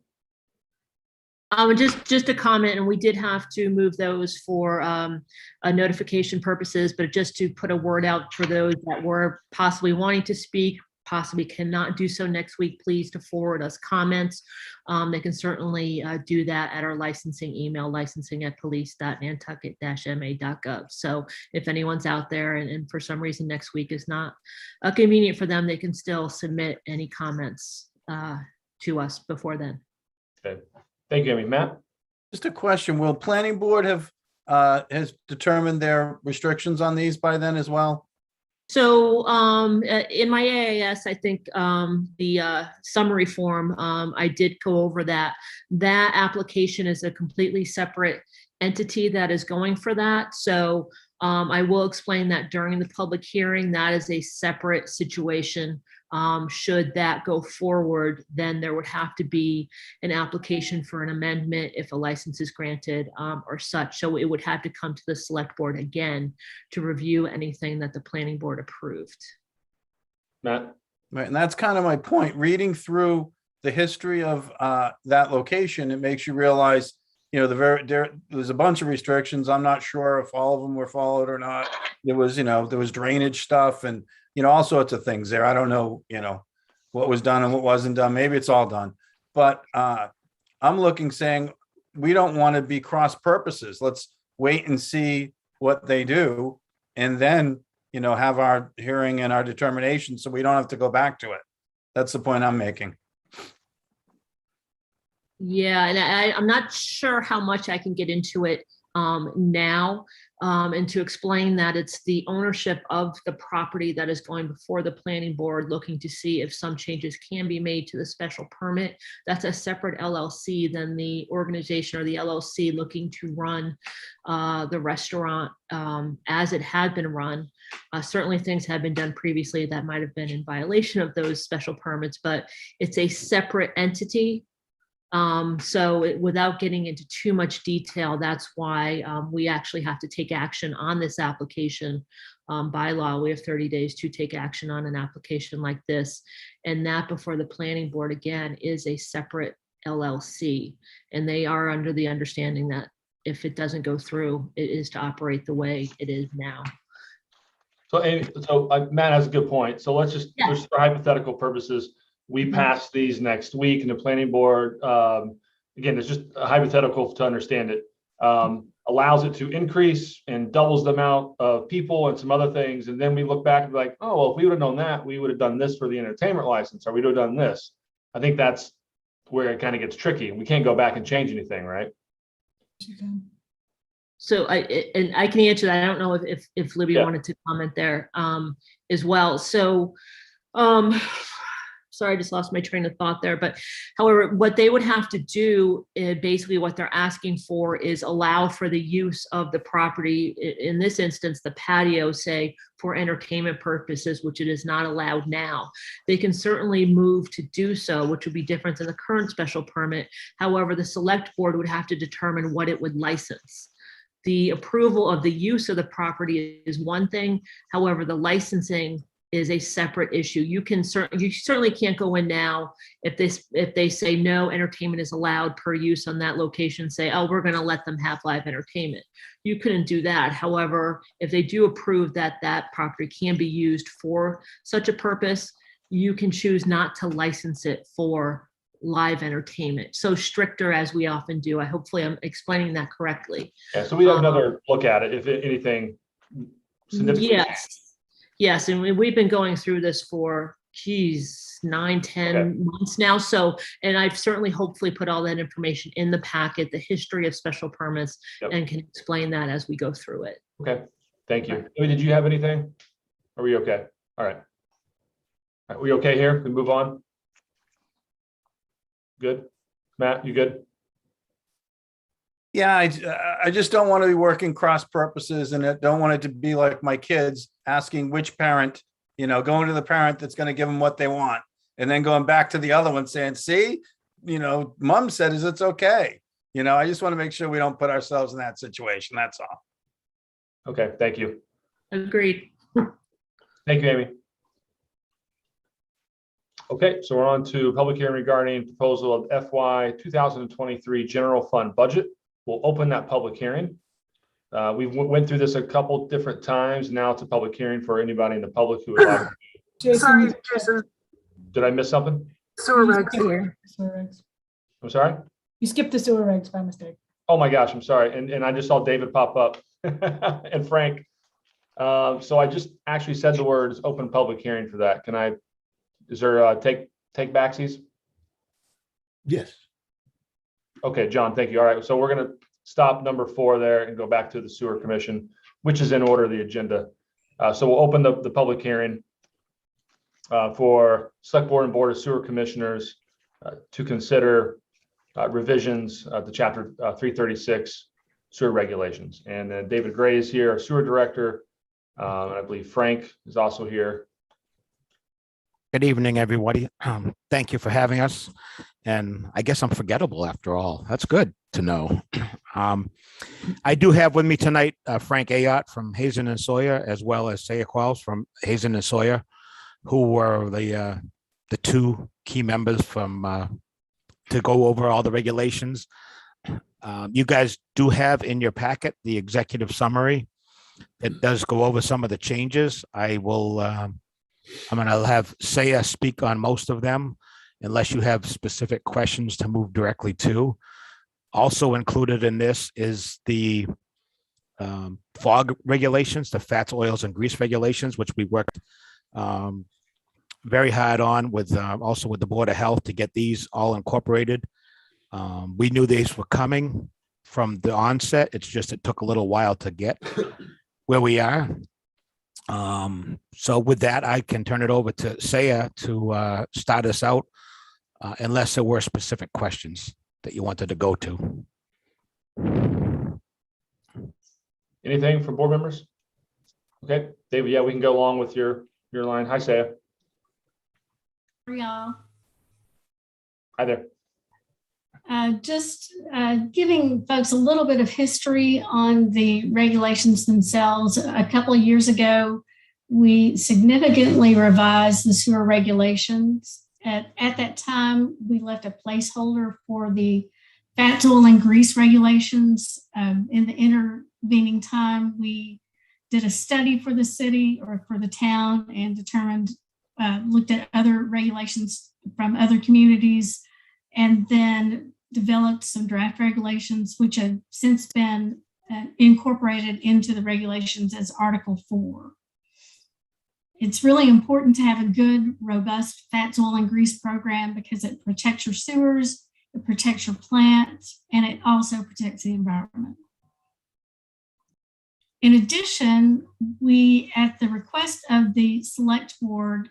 Just a comment, and we did have to move those for notification purposes, but just to put a word out for those that were possibly wanting to speak, possibly cannot do so next week, please to forward us comments. They can certainly do that at our licensing email, licensing@police.nantucket-ma.gov. So if anyone's out there and for some reason next week is not convenient for them, they can still submit any comments to us before then. Okay. Thank you, Amy. Matt? Just a question. Will planning board has determined their restrictions on these by then as well? So in my AAS, I think the summary form, I did go over that. That application is a completely separate entity that is going for that. So I will explain that during the public hearing. That is a separate situation. Should that go forward, then there would have to be an application for an amendment if a license is granted or such. So it would have to come to the select board again to review anything that the planning board approved. Matt? Right, and that's kind of my point. Reading through the history of that location, it makes you realize, you know, there's a bunch of restrictions. I'm not sure if all of them were followed or not. There was, you know, there was drainage stuff and, you know, all sorts of things there. I don't know, you know, what was done and what wasn't done. Maybe it's all done. But I'm looking saying we don't want to be cross purposes. Let's wait and see what they do and then, you know, have our hearing and our determination so we don't have to go back to it. That's the point I'm making. Yeah, and I'm not sure how much I can get into it now, and to explain that it's the ownership of the property that is going before the planning board looking to see if some changes can be made to the special permit. That's a separate LLC than the organization or the LLC looking to run the restaurant as it had been run. Certainly things have been done previously that might have been in violation of those special permits, but it's a separate entity Without getting into too much detail, that's why we actually have to take action on this application. By law, we have 30 days to take action on an application like this. And that before the planning board, again, is a separate LLC. And they are under the understanding that if it doesn't go through, it is to operate the way it is now. So, Amy, Matt has a good point. So let's just, just for hypothetical purposes, we pass these next week and the planning board, again, it's just a hypothetical to understand it, allows it to increase and doubles the amount of people and some other things. And then we look back and be like, oh, well, if we would have known that, we would have done this for the entertainment license, or we would have done this. I think that's where it kind of gets tricky. We can't go back and change anything, right? So I can answer that. I don't know if Libby wanted to comment there as well. So sorry, I just lost my train of thought there. But however, what they would have to do, basically what they're asking for is allow for the use of the property, in this instance, the patio, say, for entertainment purposes, which it is not allowed now. They can certainly move to do so, which would be different than the current special permit. However, the select board would have to determine what it would license. The approval of the use of the property is one thing. However, the licensing is a separate issue. You certainly can't go in now if they say no entertainment is allowed per use on that location, say, oh, we're going to let them have live entertainment. You couldn't do that. However, if they do approve that that property can be used for such a purpose, you can choose not to license it for live entertainment. So stricter, as we often do. Hopefully I'm explaining that correctly. Yeah, so we have another look at it if anything significant. Yes, and we've been going through this for 9-10 months now. So, and I've certainly hopefully put all that information in the packet, the history of special permits, and can explain that as we go through it. Okay, thank you. Amy, did you have anything? Are we okay? All right. Are we okay here? We move on. Good. Matt, you good? Yeah, I just don't want to be working cross purposes, and I don't want it to be like my kids asking which parent, going to the parent that's going to give them what they want, and then going back to the other one saying, see, mom said it's okay. I just want to make sure we don't put ourselves in that situation. That's all. Okay, thank you. Agreed. Thank you, Amy. Okay, so we're on to public hearing regarding proposal of FY 2023 general fund budget. We'll open that public hearing. We went through this a couple different times. Now it's a public hearing for anybody in the public who would like. Sorry, Jason. Did I miss something? Sewer regs. I'm sorry? You skipped the sewer regs by mistake. Oh my gosh, I'm sorry. And I just saw David pop up and Frank. So I just actually said the words open public hearing for that. Is there take backsies? Yes. Okay, John, thank you. All right, so we're going to stop number 4 there and go back to the sewer commission, which is in order of the agenda. So we'll open the public hearing for Select Board and Board of Sewer Commissioners to consider revisions to Chapter 336 sewer regulations. And then David Gray is here, our sewer director. And I believe Frank is also here. Good evening, everybody. Thank you for having us. And I guess I'm forgettable after all. That's good to know. I do have with me tonight Frank Ayotte from Hazen and Sawyer, as well as Saya Qualls from Hazen and Sawyer, who were the 2 key members from to go over all the regulations. You guys do have in your packet the executive summary. It does go over some of the changes. I'm going to have Saya speak on most of them, unless you have specific questions to move directly to. Also included in this is the fog regulations, the fats, oils, and grease regulations, which we worked very hard on with also with the Board of Health to get these all incorporated. We knew these were coming from the onset. It's just it took a little while to get where we are. So with that, I can turn it over to Saya to start us out, unless there were specific questions that you wanted to go to. Anything from board members? Okay, David, yeah, we can go along with your line. Hi, Saya. Hi, y'all. Hi there. Just giving folks a little bit of history on the regulations themselves. A couple of years ago, we significantly revised the sewer regulations. At that time, we left a placeholder for the fat, oil, and grease regulations. In the intervening time, we did a study for the city or for the town and looked at other regulations from other communities, and then developed some draft regulations, which have since been incorporated into the regulations as Article 4. It's really important to have a good, robust fats, oil, and grease program because it protects your sewers, it protects your plant, and it also protects the environment. In addition, we, at the request of the Select Board,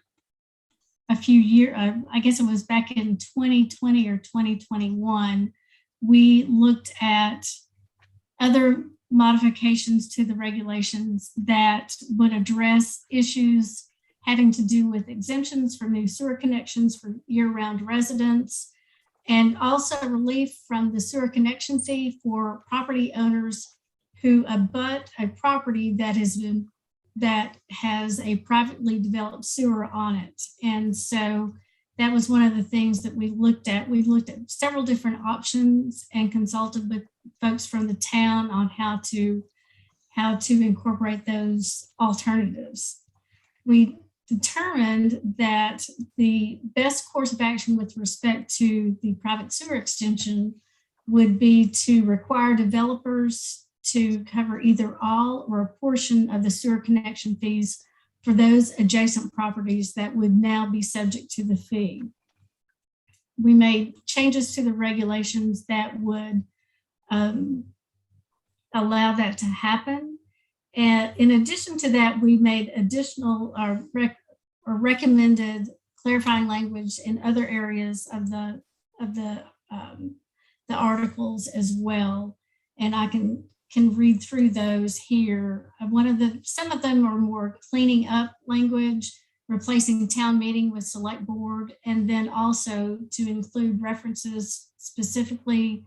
a few years, I guess it was back in 2020 or 2021, we looked at other modifications to the regulations that would address issues having to do with exemptions for new sewer connections for year-round residents, and also relief from the sewer connection fee for property owners who abut a property that has a privately developed sewer on it. And so that was one of the things that we looked at. We looked at several different options and consulted with folks from the town on how to incorporate those alternatives. We determined that the best course of action with respect to the private sewer extension would be to require developers to cover either all or a portion of the sewer connection fees for those adjacent properties that would now be subject to the fee. We made changes to the regulations that would allow that to happen. And in addition to that, we made additional or recommended clarifying language in other areas of the articles as well. And I can read through those here. Some of them are more cleaning up language, replacing town meeting with select board, and then also to include references specifically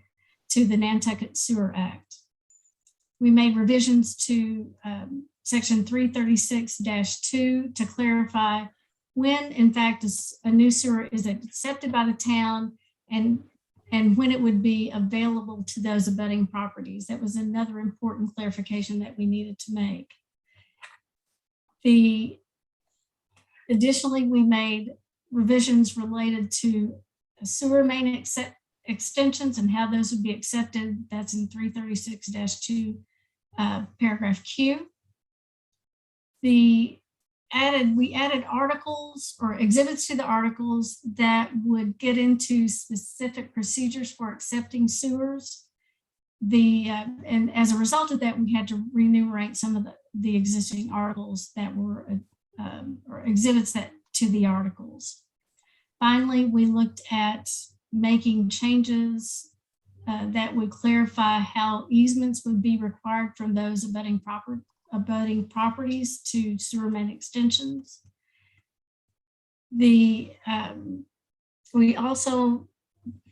to the Nantucket Sewer Act. We made revisions to section 336-2 to clarify when, in fact, a new sewer is accepted by the town and when it would be available to those abutting properties. That was another important clarification that we needed to make. Additionally, we made revisions related to sewer main extensions and how those would be accepted. That's in 336-2, paragraph Q. We added articles or exhibits to the articles that would get into specific procedures for accepting sewers. And as a result of that, we had to renumerate some of the existing articles that were or exhibits to the articles. Finally, we looked at making changes that would clarify how easements would be required from those abutting properties to sewer main extensions. We also,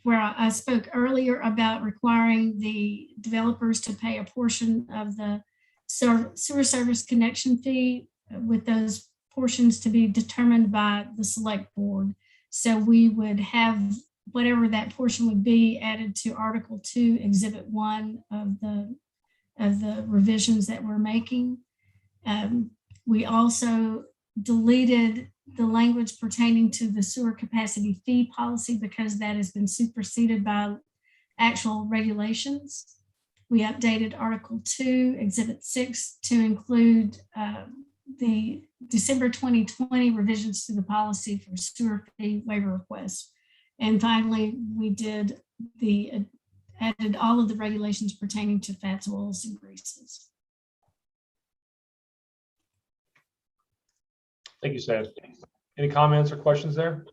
where I spoke earlier about requiring the developers to pay a portion of the sewer service connection fee, with those portions to be determined by the select board. So we would have whatever that portion would be added to Article 2, Exhibit 1 of the revisions that we're making. We also deleted the language pertaining to the sewer capacity fee policy because that has been superseded by actual regulations. We updated Article 2, Exhibit 6 to include the December 2020 revisions to the policy for sewer fee waiver requests. And finally, we added all of the regulations pertaining to fats, oils, and greases. Thank you, Sam. Any comments or questions there?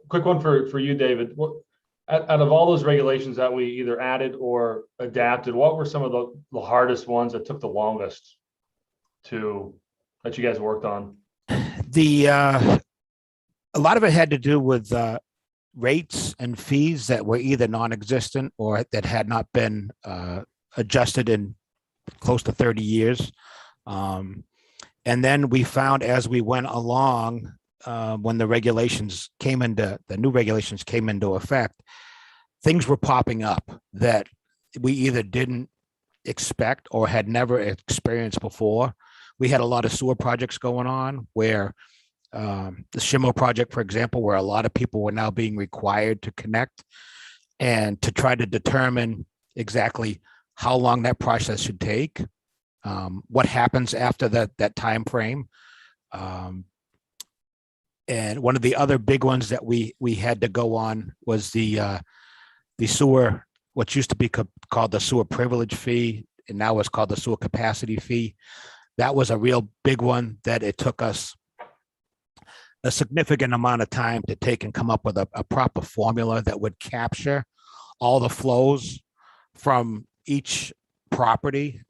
Quick one for you, David. Out of all those regulations that we either added or adapted, what were some of the hardest ones that took the longest that you guys worked on? a lot of it had to do with rates and fees that were either non-existent or that had not been adjusted in close to 30 years. And then we found as we went along, when the new regulations came into effect, things were popping up that we either didn't expect or had never experienced before. We had a lot of sewer projects going on where the Shimo project, for example, where a lot of people were now being required to connect and to try to determine exactly how long that process should take, what happens after that time frame. And one of the other big ones that we had to go on was the sewer, what used to be called the sewer privilege fee, and now it's called the sewer capacity fee. That was a real big one that it took us a significant amount of time to take and come up with a proper formula that would capture all the flows from each property.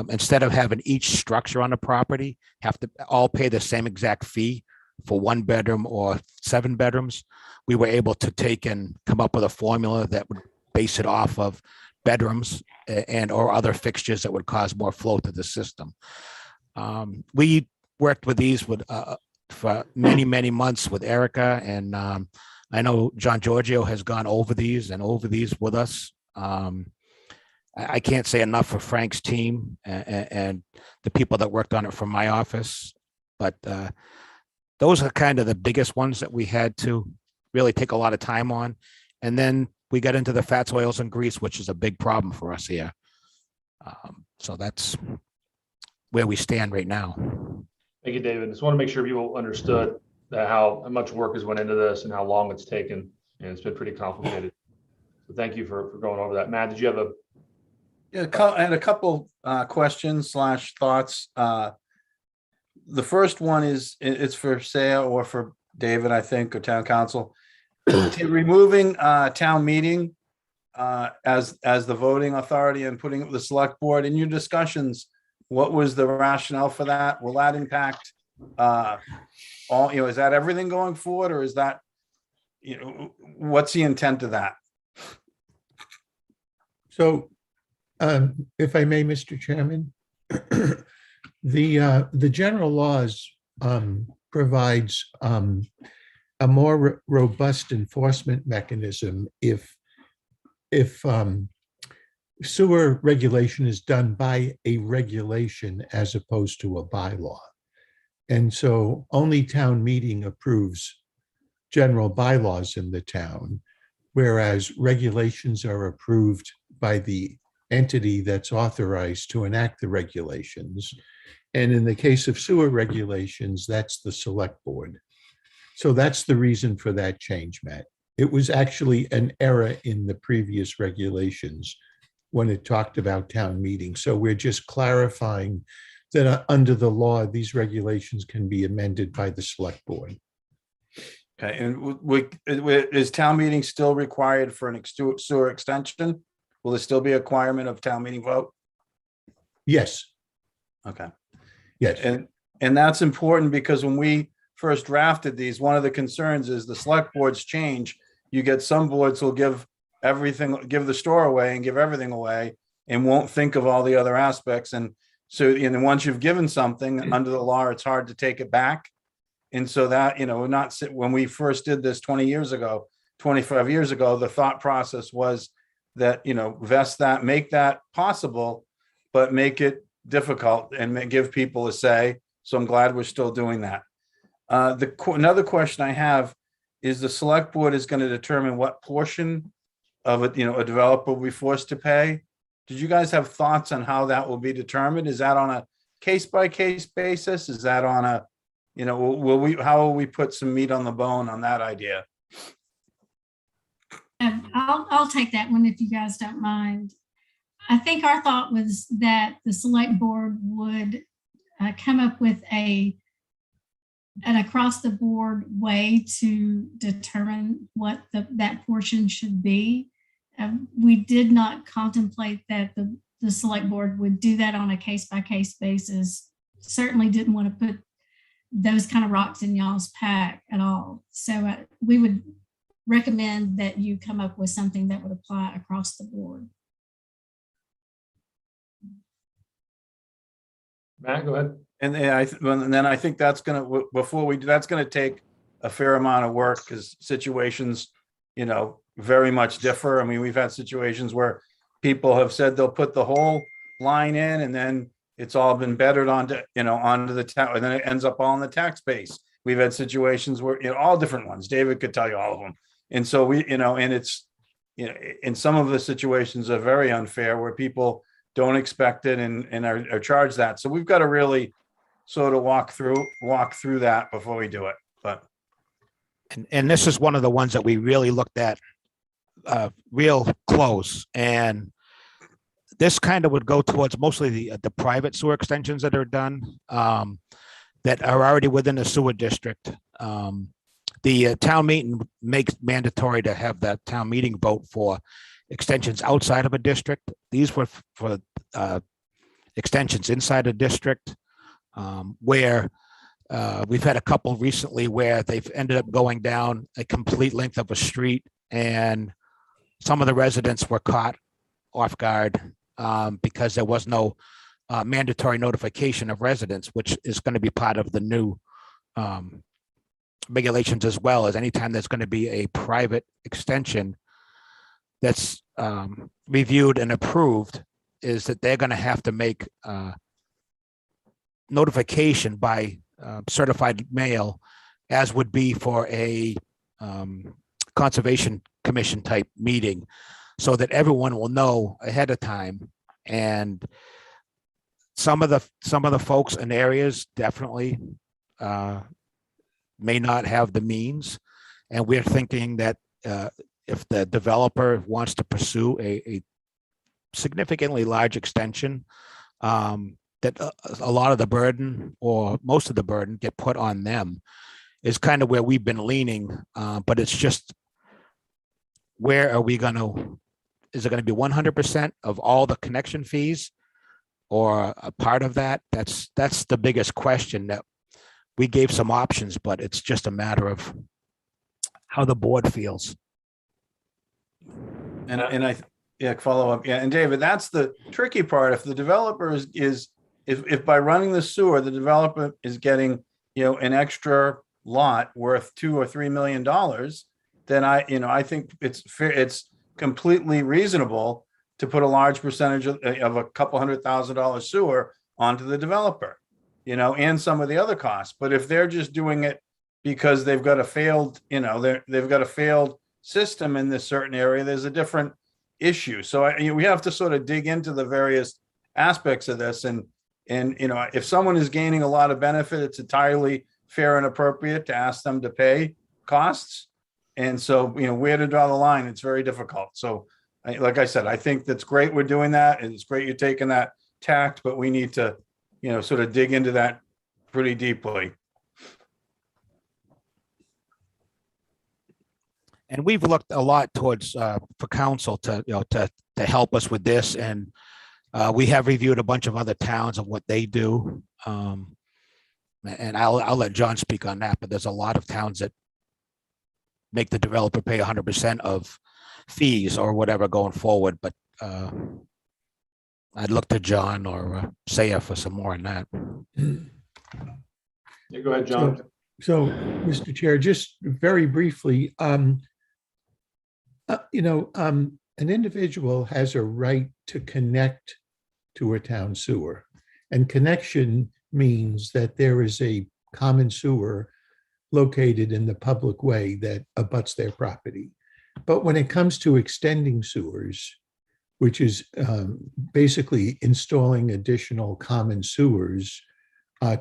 Instead of having each structure on the property have to all pay the same exact fee for 1 bedroom or 7 bedrooms, we were able to take and come up with a formula that would base it off of bedrooms and or other fixtures that would cause more flow to the system. We worked with these for many months with Erica, and I know John Giorgio has gone over these with us. I can't say enough for Frank's team and the people that worked on it from my office, but those are kind of the biggest ones that we had to really take a lot of time on. And then we got into the fats, oils, and grease, which is a big problem for us here. So that's where we stand right now. Thank you, David. Just want to make sure people understood that how much work has went into this and how long it's taken, and it's been pretty complicated. So thank you for going over that. Matt, did you have a? Yeah, I had a couple questions / thoughts. The first one is, it's for Sarah or for David, I think, or town council. Removing town meeting as the voting authority and putting the select board in your discussions, what was the rationale for that? Will that impact is that everything going forward, or is that, what's the intent of that? So, if I may, Mr. Chairman, the general laws provides a more robust enforcement mechanism if sewer regulation is done by a regulation as opposed to a bylaw. And so only town meeting approves general bylaws in the town, whereas regulations are approved by the entity that's authorized to enact the regulations. And in the case of sewer regulations, that's the select board. So that's the reason for that change, Matt. It was actually an error in the previous regulations when it talked about town meeting. So we're just clarifying that under the law, these regulations can be amended by the select board. Okay, and is town meeting still required for an sewer extension? Will there still be a requirement of town meeting vote? Yes. Okay. Yes. And that's important because when we first drafted these, one of the concerns is the select boards change. You get some boards will give the store away and give everything away and won't think of all the other aspects. And so, once you've given something under the law, it's hard to take it back. And so that, when we first did this 20 years ago, 25 years ago, the thought process was that, vest that, make that possible, but make it difficult and give people a say. So I'm glad we're still doing that. Another question I have is the select board is going to determine what portion of it, a developer will be forced to pay. Did you guys have thoughts on how that will be determined? Is that on a case-by-case basis? Is that on a, how will we put some meat on the bone on that idea? I'll take that one if you guys don't mind. I think our thought was that the select board would come up with an across-the-board way to determine what that portion should be. We did not contemplate that the select board would do that on a case-by-case basis. Certainly didn't want to put those kind of rocks in y'all's pack at all. So we would recommend that you come up with something that would apply across the board. Matt, go ahead. And then I think that's gonna, before we do, that's gonna take a fair amount of work because situations, very much differ. I mean, we've had situations where people have said they'll put the whole line in and then it's all been bettered onto the town, and then it ends up all in the tax base. We've had situations where, all different ones. David could tell you all of them. And so and it's, in some of the situations are very unfair where people don't expect it and are charged that. So we've got to really sort of walk through that before we do it. But And this is one of the ones that we really looked at real close. And this kind of would go towards mostly the private sewer extensions that are done that are already within the sewer district. The town meeting makes mandatory to have that town meeting vote for extensions outside of a district. These were for extensions inside a district where we've had a couple recently where they've ended up going down a complete length of a street, and some of the residents were caught off guard because there was no mandatory notification of residents, which is going to be part of the new regulations, as well as anytime there's going to be a private extension that's reviewed and approved, is that they're going to have to make notification by certified mail, as would be for a conservation commission type meeting, so that everyone will know ahead of time. And some of the folks in areas definitely may not have the means, and we're thinking that if the developer wants to pursue a significantly large extension, that a lot of the burden or most of the burden get put on them, is kind of where we've been leaning. But it's just, where are we going to, is it going to be 100% of all the connection fees or a part of that? That's the biggest question. That we gave some options, but it's just a matter of how the board feels. And follow up. Yeah. And David, that's the tricky part. If the developer if by running the sewer, the developer is getting, an extra lot worth $2 or $3 million, then I think it's fair. It's completely reasonable to put a large percentage of a couple $100,000 sewer onto the developer, and some of the other costs. But if they're just doing it because they've got a failed, they've got a failed system in this certain area, there's a different issue. So we have to sort of dig into the various aspects of this. And if someone is gaining a lot of benefit, it's entirely fair and appropriate to ask them to pay costs. And so, where to draw the line, it's very difficult. So like I said, I think that's great we're doing that, and it's great you're taking that tact, but we need to, sort of dig into that pretty deeply. And we've looked a lot towards for council to help us with this, and we have reviewed a bunch of other towns of what they do. And I'll let John speak on that, but there's a lot of towns that make the developer pay 100% of fees or whatever going forward. But I'd look to John or Saya for some more on that. Yeah, go ahead, John. So, Mr. Chair, just very briefly, an individual has a right to connect to a town sewer, and connection means that there is a common sewer located in the public way that abuts their property. But when it comes to extending sewers, which is basically installing additional common sewers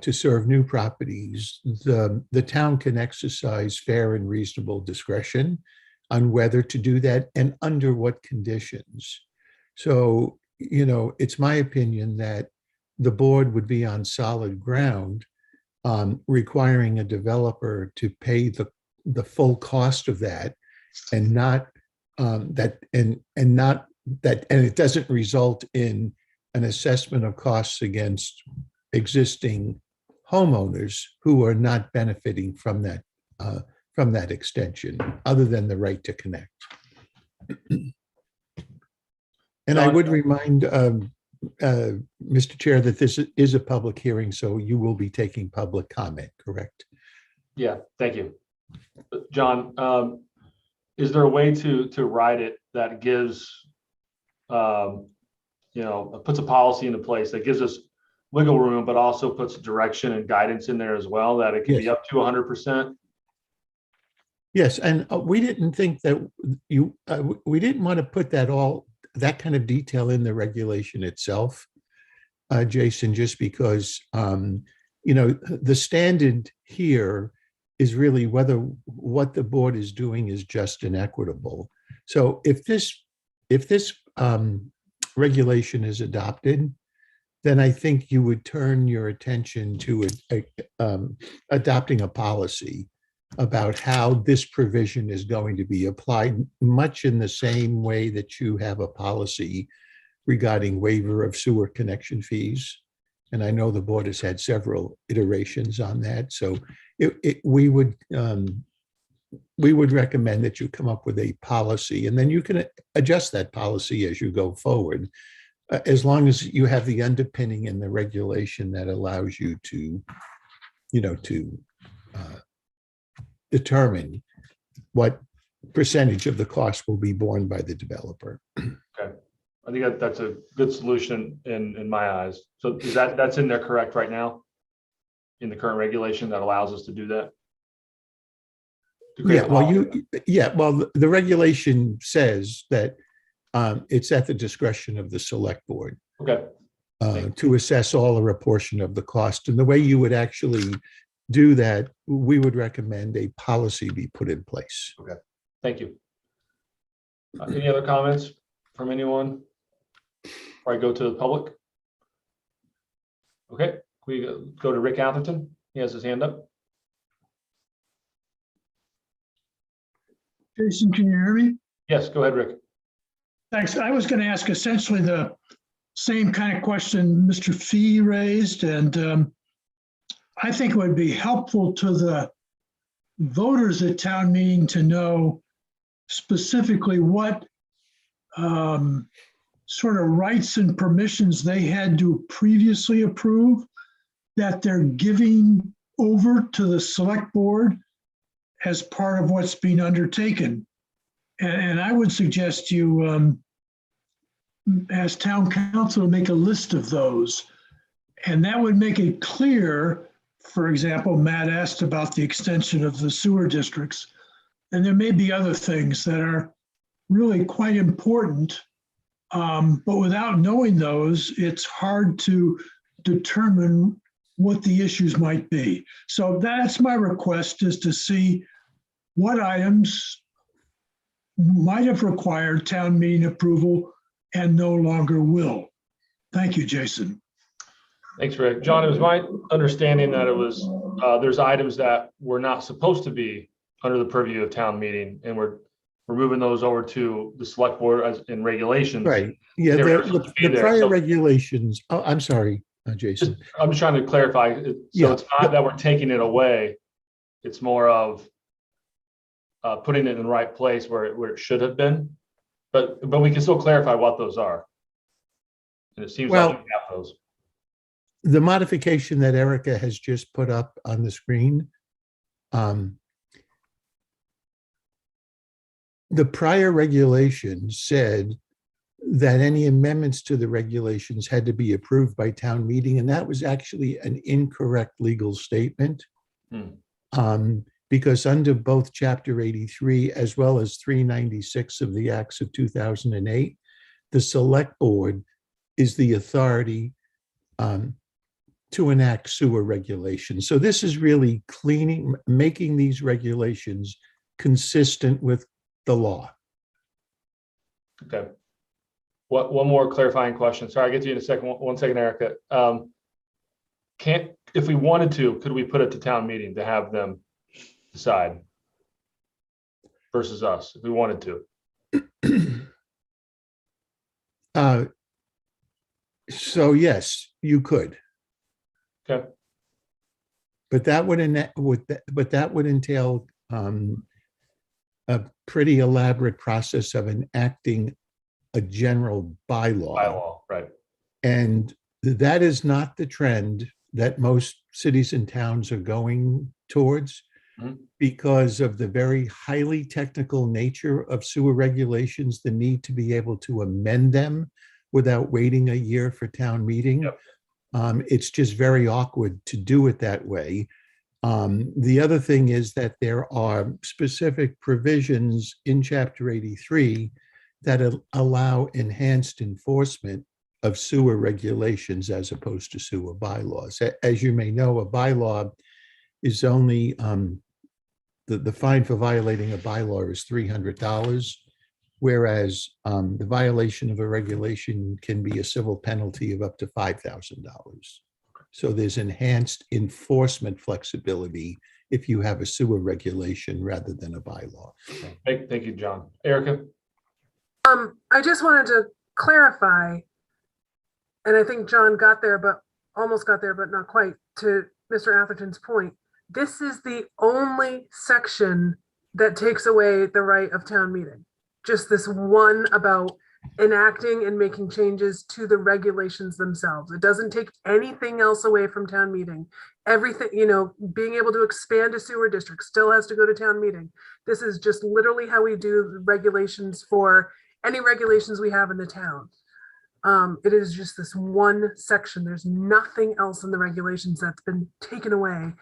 to serve new properties, the town can exercise fair and reasonable discretion on whether to do that and under what conditions. So, it's my opinion that the board would be on solid ground requiring a developer to pay the full cost of that, and not and it doesn't result in an assessment of costs against existing homeowners who are not benefiting from that extension, other than the right to connect. And I would remind Mr. Chair that this is a public hearing, so you will be taking public comment, correct? Yeah, thank you. John, is there a way to write it that gives, puts a policy into place that gives us wiggle room, but also puts direction and guidance in there as well, that it can be up to 100%? Yes, and we didn't think that we didn't want to put that kind of detail in the regulation itself, Jason, just because, the standard here is really whether what the board is doing is just and equitable. So if this regulation is adopted, then I think you would turn your attention to adopting a policy about how this provision is going to be applied, much in the same way that you have a policy regarding waiver of sewer connection fees. And I know the board has had several iterations on that. So we would recommend that you come up with a policy, and then you can adjust that policy as you go forward, as long as you have the underpinning in the regulation that allows you to, determine what percentage of the cost will be borne by the developer. Okay, I think that's a good solution in my eyes. So is that's in there correct right now, in the current regulation that allows us to do that? Yeah, well, the regulation says that it's at the discretion of the select board. Okay. To assess all or a portion of the cost. And the way you would actually do that, we would recommend a policy be put in place. Okay, thank you. Any other comments from anyone before I go to the public? Okay, we go to Rick Atherton. He has his hand up. Jason, can you hear me? Yes, go ahead, Rick. Thanks. I was going to ask essentially the same kind of question Mr. Fee raised, and I think it would be helpful to the voters at town meeting to know specifically what sort of rights and permissions they had to previously approve that they're giving over to the select board as part of what's being undertaken. And I would suggest you ask town council to make a list of those. And that would make it clear. For example, Matt asked about the extension of the sewer districts. And there may be other things that are really quite important. But without knowing those, it's hard to determine what the issues might be. So that's my request, is to see what items might have required town meeting approval and no longer will. Thank you, Jason. Thanks, Rick. John, it was my understanding that it was there's items that were not supposed to be under the purview of town meeting, and we're moving those over to the select board as in regulations. Right. Yeah, the prior regulations. Oh, I'm sorry, Jason. I'm just trying to clarify. So it's not that we're taking it away. It's more of putting it in the right place where it should have been. But we can still clarify what those are. And it seems like we have those. The modification that Erica has just put up on the screen, the prior regulations said that any amendments to the regulations had to be approved by town meeting, and that was actually an incorrect legal statement. Because under both Chapter 83 as well as 396 of the Acts of 2008, the Select Board is the authority to enact sewer regulations. So this is really making these regulations consistent with the law. Okay. One more clarifying question. Sorry, I'll get to you in a second. One second, Erica. If we wanted to, could we put it to town meeting to have them decide versus us if we wanted to? So yes, you could. Okay. But that would entail a pretty elaborate process of enacting a general bylaw. Right. And that is not the trend that most cities and towns are going towards because of the very highly technical nature of sewer regulations, the need to be able to amend them without waiting a year for town meeting. It's just very awkward to do it that way. The other thing is that there are specific provisions in Chapter 83 that allow enhanced enforcement of sewer regulations as opposed to sewer bylaws. As you may know, a bylaw is only, the fine for violating a bylaw is $300, whereas the violation of a regulation can be a civil penalty of up to $5,000. So there's enhanced enforcement flexibility if you have a sewer regulation rather than a bylaw. Thank you, John. Erica? I just wanted to clarify, and I think John got there, but almost got there, but not quite, to Mr. Atherton's point. This is the only section that takes away the right of town meeting. Just this one about enacting and making changes to the regulations themselves. It doesn't take anything else away from town meeting. Everything, being able to expand a sewer district still has to go to town meeting. This is just literally how we do regulations for any regulations we have in the town. It is just this one section. There's nothing else in the regulations that's been taken away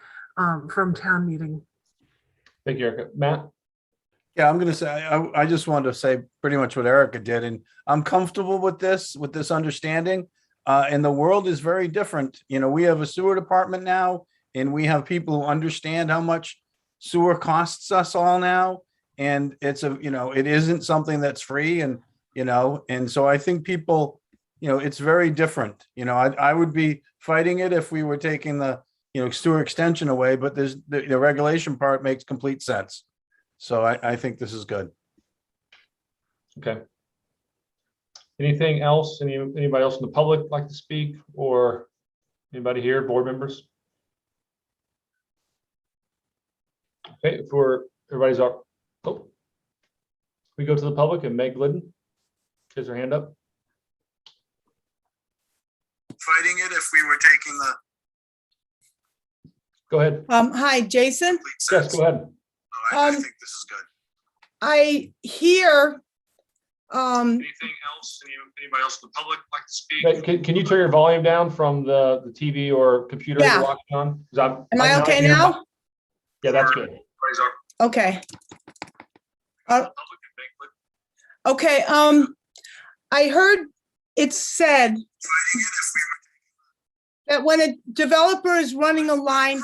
from town meeting. Thank you, Erica. Matt? Yeah, I'm gonna say, I just wanted to say pretty much what Erica did, and I'm comfortable with this understanding. And the world is very different. We have a sewer department now, and we have people who understand how much sewer costs us all now. And it's it isn't something that's free, and so I think people, it's very different. I would be fighting it if we were taking the, sewer extension away, but there's the regulation part makes complete sense. So I think this is good. Okay. Anything else? Anybody else in the public like to speak, or anybody here, board members? Okay, everybody's up. Oh, we go to the public, and Meg Glidden has her hand up. Fighting it if we were taking the. Go ahead. Hi, Jason. Yes, go ahead. I think this is good. I hear. Anything else? Anybody else in the public like to speak? Can you turn your volume down from the TV or computer you're watching on? Am I okay now? Yeah, that's good. Okay. Okay. I heard it said that when a developer is running a line.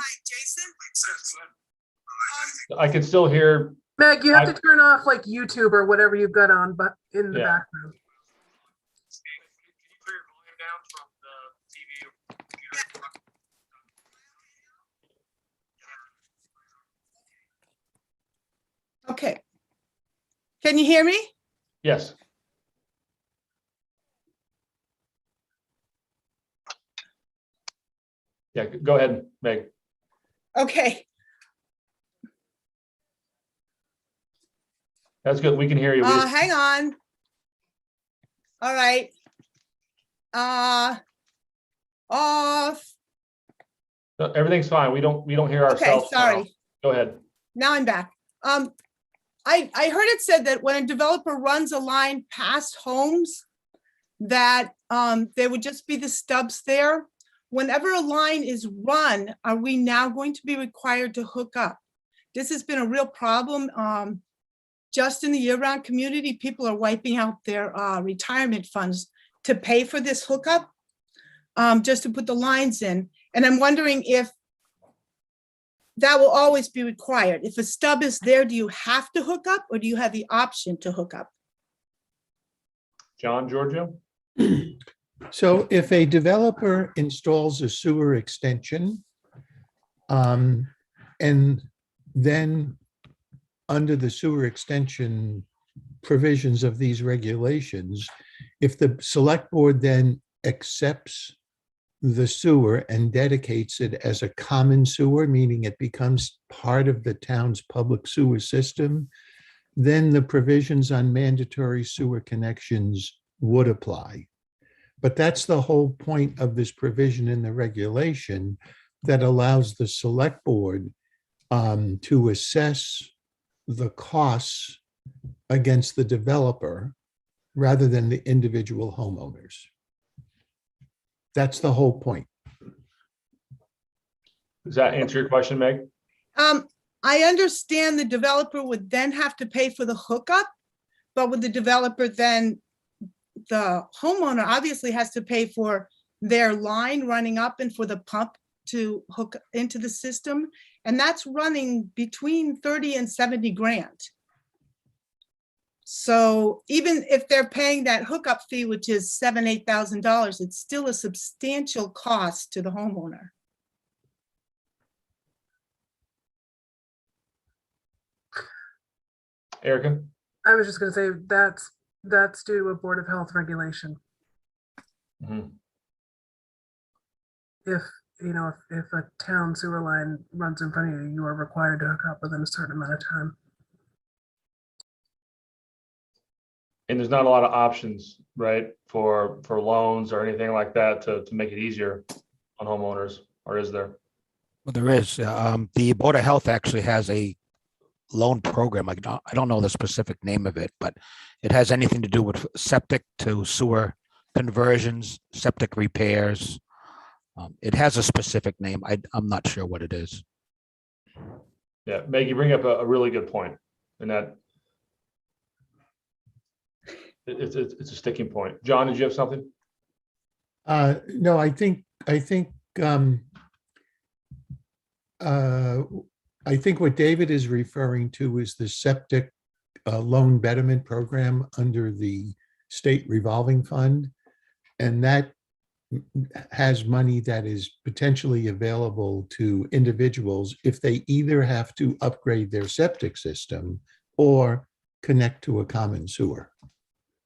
I can still hear. Meg, you have to turn off like YouTube or whatever you've got on, but in the background. Okay. Can you hear me? Yes. Yeah, go ahead, Meg. Okay. That's good. We can hear you. Hang on. All right. Off. No, everything's fine. We don't hear ourselves. Okay, sorry. Now. Go ahead. Now I'm back. I heard it said that when a developer runs a line past homes, that there would just be the stubs there. Whenever a line is run, are we now going to be required to hook up? This has been a real problem. Just in the year-round community, people are wiping out their retirement funds to pay for this hookup, just to put the lines in. And I'm wondering if that will always be required. If a stub is there, do you have to hook up, or do you have the option to hook up? John, Giorgio? So if a developer installs a sewer extension, and then under the sewer extension provisions of these regulations, if the select board then accepts the sewer and dedicates it as a common sewer, meaning it becomes part of the town's public sewer system, then the provisions on mandatory sewer connections would apply. But that's the whole point of this provision in the regulation that allows the select board to assess the costs against the developer rather than the individual homeowners. That's the whole point. Does that answer your question, Meg? I understand the developer would then have to pay for the hookup, but with the developer, then the homeowner obviously has to pay for their line running up and for the pump to hook into the system. And that's running between 30 and 70 grand. So even if they're paying that hookup fee, which is $7,000, $8,000, it's still a substantial cost to the homeowner. Erica? I was just going to say that's due to a Board of Health regulation. Mhm. If a town sewer line runs in front of you, you are required to hook up within a certain amount of time. And there's not a lot of options, right, for loans or anything like that to make it easier on homeowners, or is there? Well, there is. The Board of Health actually has a loan program. I don't know the specific name of it, but it has anything to do with septic to sewer conversions, septic repairs. It has a specific name. I'm not sure what it is. Yeah, Meg, you bring up a really good point, and that it's a sticking point. John, did you have something? No, I think what David is referring to is the septic loan betterment program under the state revolving fund. And that has money that is potentially available to individuals if they either have to upgrade their septic system or connect to a common sewer.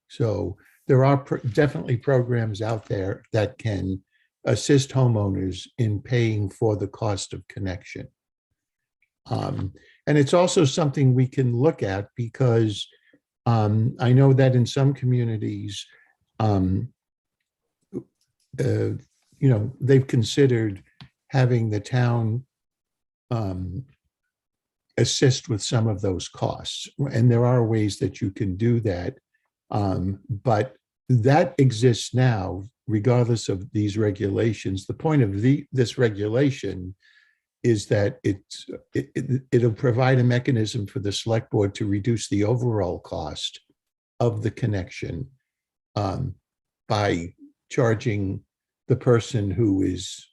So there are definitely programs out there that can assist homeowners in paying for the cost of connection. And it's also something we can look at because I know that in some communities, they've considered having the town assist with some of those costs. And there are ways that you can do that. But that exists now, regardless of these regulations. The point of this regulation is that it'll provide a mechanism for the select board to reduce the overall cost of the connection by charging the person who is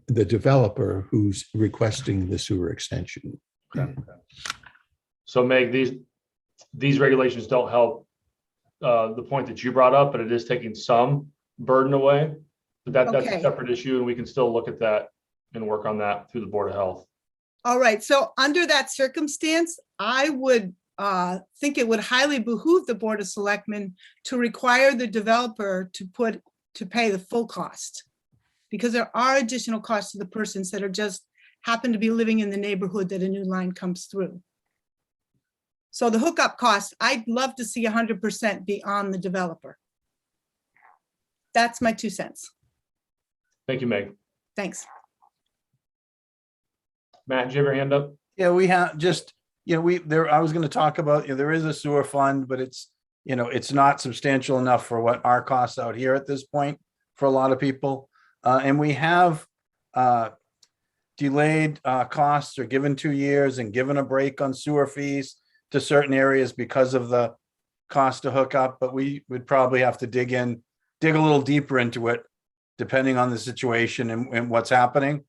the developer who's requesting the sewer extension. Okay. So Meg, these regulations don't help the point that you brought up, but it is taking some burden away. But that's a Okay. separate issue, and we can still look at that and work on that through the Board of Health. All right, so under that circumstance, I would think it would highly behoove the Board of Selectmen to require the developer to pay the full cost. Because there are additional costs to the persons that are just happen to be living in the neighborhood that a new line comes through. So the hookup cost, I'd love to see 100% be on the developer. That's my 2 cents. Thank you, Meg. Thanks. Matt, did you have your hand up? Yeah, we have just, I was going to talk about, there is a sewer fund, but it's not substantial enough for what our costs out here at this point for a lot of people. And we have delayed costs or given 2 years and given a break on sewer fees to certain areas because of the cost to hook up, but we would probably have to dig a little deeper into it, depending on the situation and what's happening.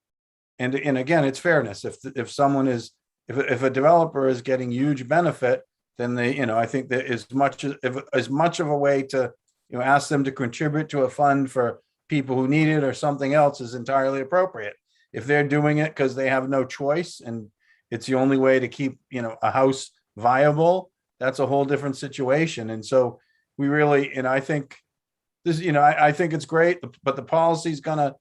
And again, it's fairness. If a developer is getting huge benefit, then I think that as much of a way to, ask them to contribute to a fund for people who need it or something else is entirely appropriate. If they're doing it because they have no choice and it's the only way to keep, a house viable, that's a whole different situation. And so we really, I think this, I think it's great, but the policy is gonna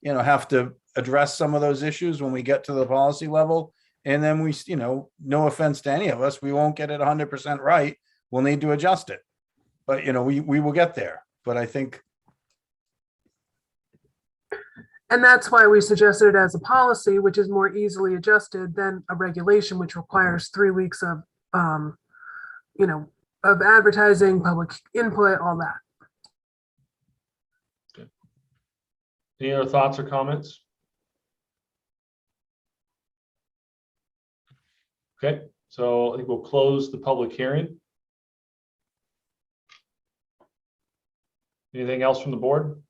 have to address some of those issues when we get to the policy level. And then we, no offense to any of us, we won't get it 100% right. We'll need to adjust it. But, we will get there. But I think. And that's why we suggested it as a policy, which is more easily adjusted than a regulation, which requires 3 weeks of, of advertising, public input, all that. Any other thoughts or comments? Okay, so I think we'll close the public hearing. Anything else from the board?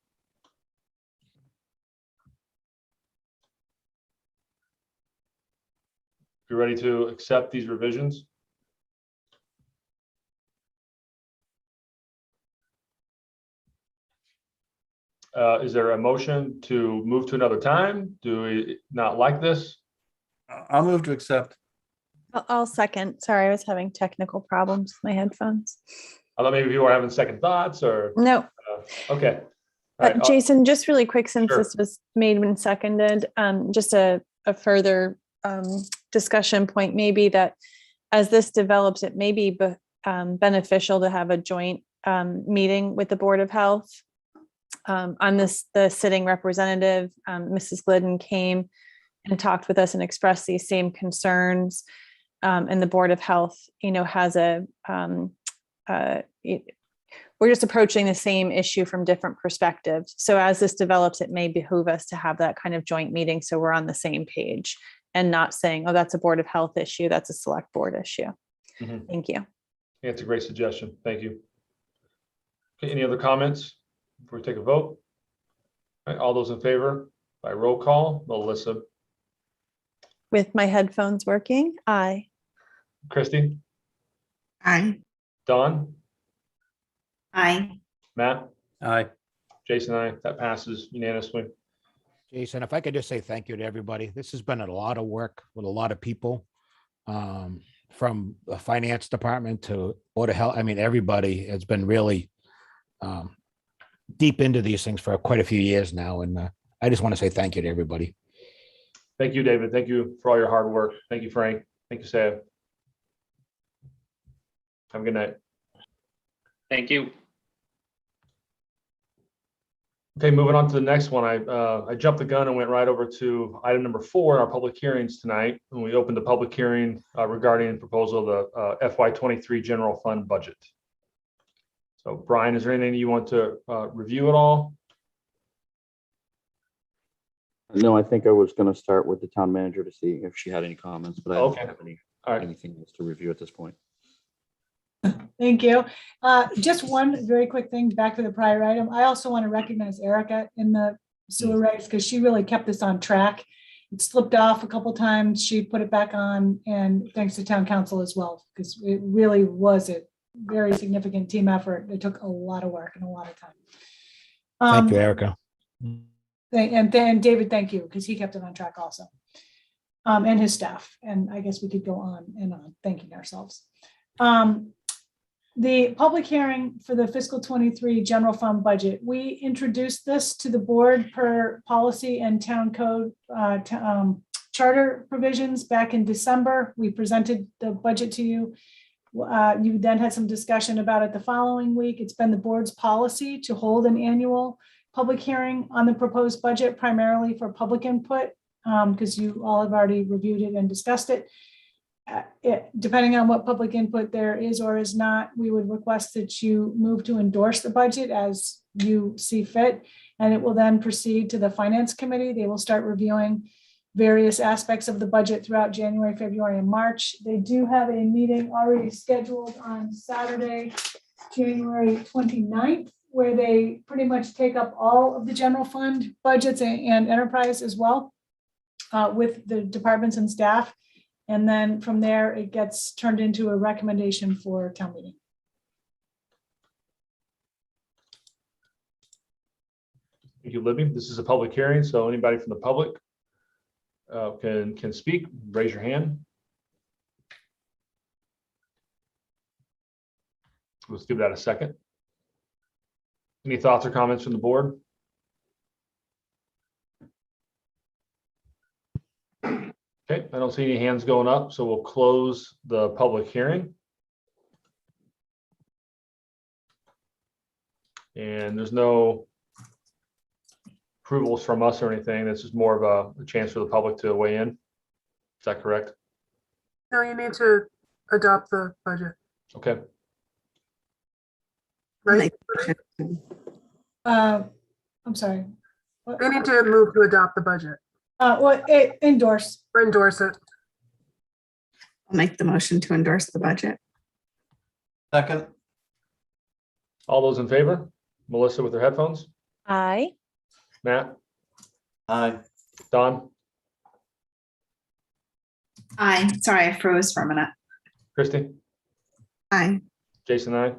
You ready to accept these revisions? Is there a motion to move to another time? Do we not like this? I'll move to accept. I'll second. Sorry, I was having technical problems with my headphones. I thought maybe you were having second thoughts or. No. Okay. All right, Jason, just really quick, since Sure. this was made and seconded, just a further discussion point, maybe that as this develops, it may be beneficial to have a joint meeting with the Board of Health. On this, the sitting representative, Mrs. Glidden, came and talked with us and expressed these same concerns. And the Board of Health, has we're just approaching the same issue from different perspectives. So as this develops, it may behoove us to have that kind of joint meeting so we're on the same page and not saying, oh, that's a Board of Health issue, that's a Select Board issue. Mhm. Thank you. Yeah, it's a great suggestion. Thank you. Okay, any other comments before we take a vote? All right, all those in favor by roll call, Melissa, With my headphones working, aye. Christy, Aye. Don, Aye. Matt, Aye. Jason, aye. That passes unanimously. Jason, if I could just say thank you to everybody. This has been a lot of work with a lot of people, from the finance department to Board of Health. I mean, everybody has been really deep into these things for quite a few years now. And I just want to say thank you to everybody. Thank you, David. Thank you for all your hard work. Thank you, Frank. Thank you, Sam. Have a good night. Thank you. Okay, moving on to the next one. I jumped the gun and went right over to item number 4 in our public hearings tonight. When we opened the public hearing regarding the proposal of the FY23 general fund budget. So Brian, is there anything you want to review at all? No, I think I was going to start with the town manager to see if she had any comments, but I don't have anything else to review at this point. Thank you. Just one very quick thing back to the prior item. I also want to recognize Erica in the sewer regs because she really kept this on track. It slipped off a couple times. She put it back on, and thanks to town council as well, because it really was a very significant team effort. It took a lot of work and a lot of time. Thank you, Erica. And then David, thank you, because he kept it on track also. And his staff. And I guess we could go on and on thanking ourselves. The public hearing for the fiscal 23 general fund budget, we introduced this to the board per policy and town code charter provisions back in December. We presented the budget to you. You then had some discussion about it the following week. It's been the board's policy to hold an annual public hearing on the proposed budget, primarily for public input, because you all have already reviewed it and discussed it. Depending on what public input there is or is not, we would request that you move to endorse the budget as you see fit, and it will then proceed to the finance committee. They will start reviewing various aspects of the budget throughout January, February, and March. They do have a meeting already scheduled on Saturday, January 29th, where they pretty much take up all of the general fund budgets and enterprise as well with the departments and staff. And then from there, it gets turned into a recommendation for town meeting. Thank you, Libby. This is a public hearing, so anybody from the public can speak. Raise your hand. Let's give that a second. Any thoughts or comments from the board? Okay, I don't see any hands going up, so we'll close the public hearing. And there's no approvals from us or anything. This is more of a chance for the public to weigh in. Is that correct? No, you need to adopt the budget, Okay. right? I'm sorry. They need to move to adopt the budget Endorse. or endorse it. I'll make the motion to endorse the budget. Second. All those in favor? Melissa with her headphones? Aye. Matt? Aye. Don? Aye. Sorry, I froze for a minute. Christie? Aye. Jason, aye.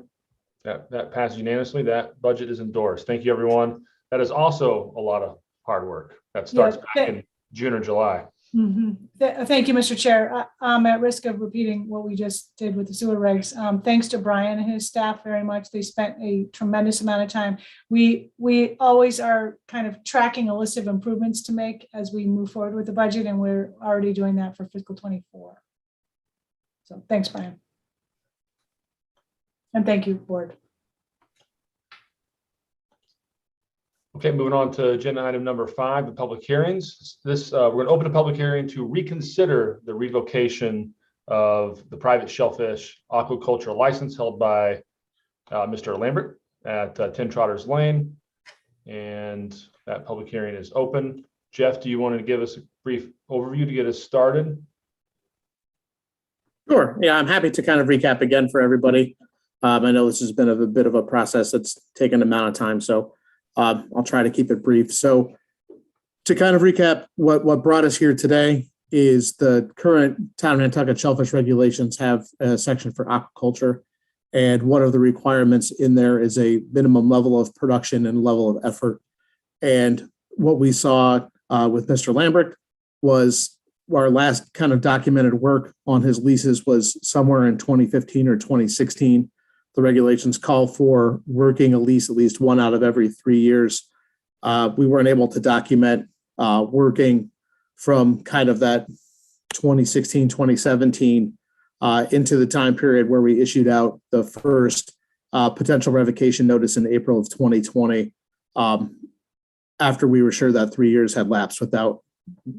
That passes unanimously. That budget is endorsed. Thank you, everyone. That is also a lot of hard work. That starts back in June or July. Thank you, Mr. Chair. I'm at risk of repeating what we just did with the sewer regs. Thanks to Brian and his staff very much. They spent a tremendous amount of time. We always are kind of tracking a list of improvements to make as we move forward with the budget, and we're already doing that for fiscal 24. So thanks, Brian. And thank you, board. Okay, moving on to agenda item number 5, the public hearings. This we're going to open a public hearing to reconsider the revocation of the private shellfish aquaculture license held by Mr. Lambert at 10 Trotters Lane. And that public hearing is open. Jeff, do you want to give us a brief overview to get us started? Sure. Yeah, I'm happy to kind of recap again for everybody. I know this has been a bit of a process that's taken an amount of time, so I'll try to keep it brief. So to kind of recap, what brought us here today is the current town of Nantucket shellfish regulations have a section for aquaculture. And one of the requirements in there is a minimum level of production and level of effort. And what we saw with Mr. Lambert was our last kind of documented work on his leases was somewhere in 2015 or 2016. The regulations call for working a lease at least 1 out of every 3 years. We weren't able to document working from kind of that 2016, 2017 into the time period where we issued out the first potential revocation notice in April of 2020, after we were sure that 3 years had lapsed without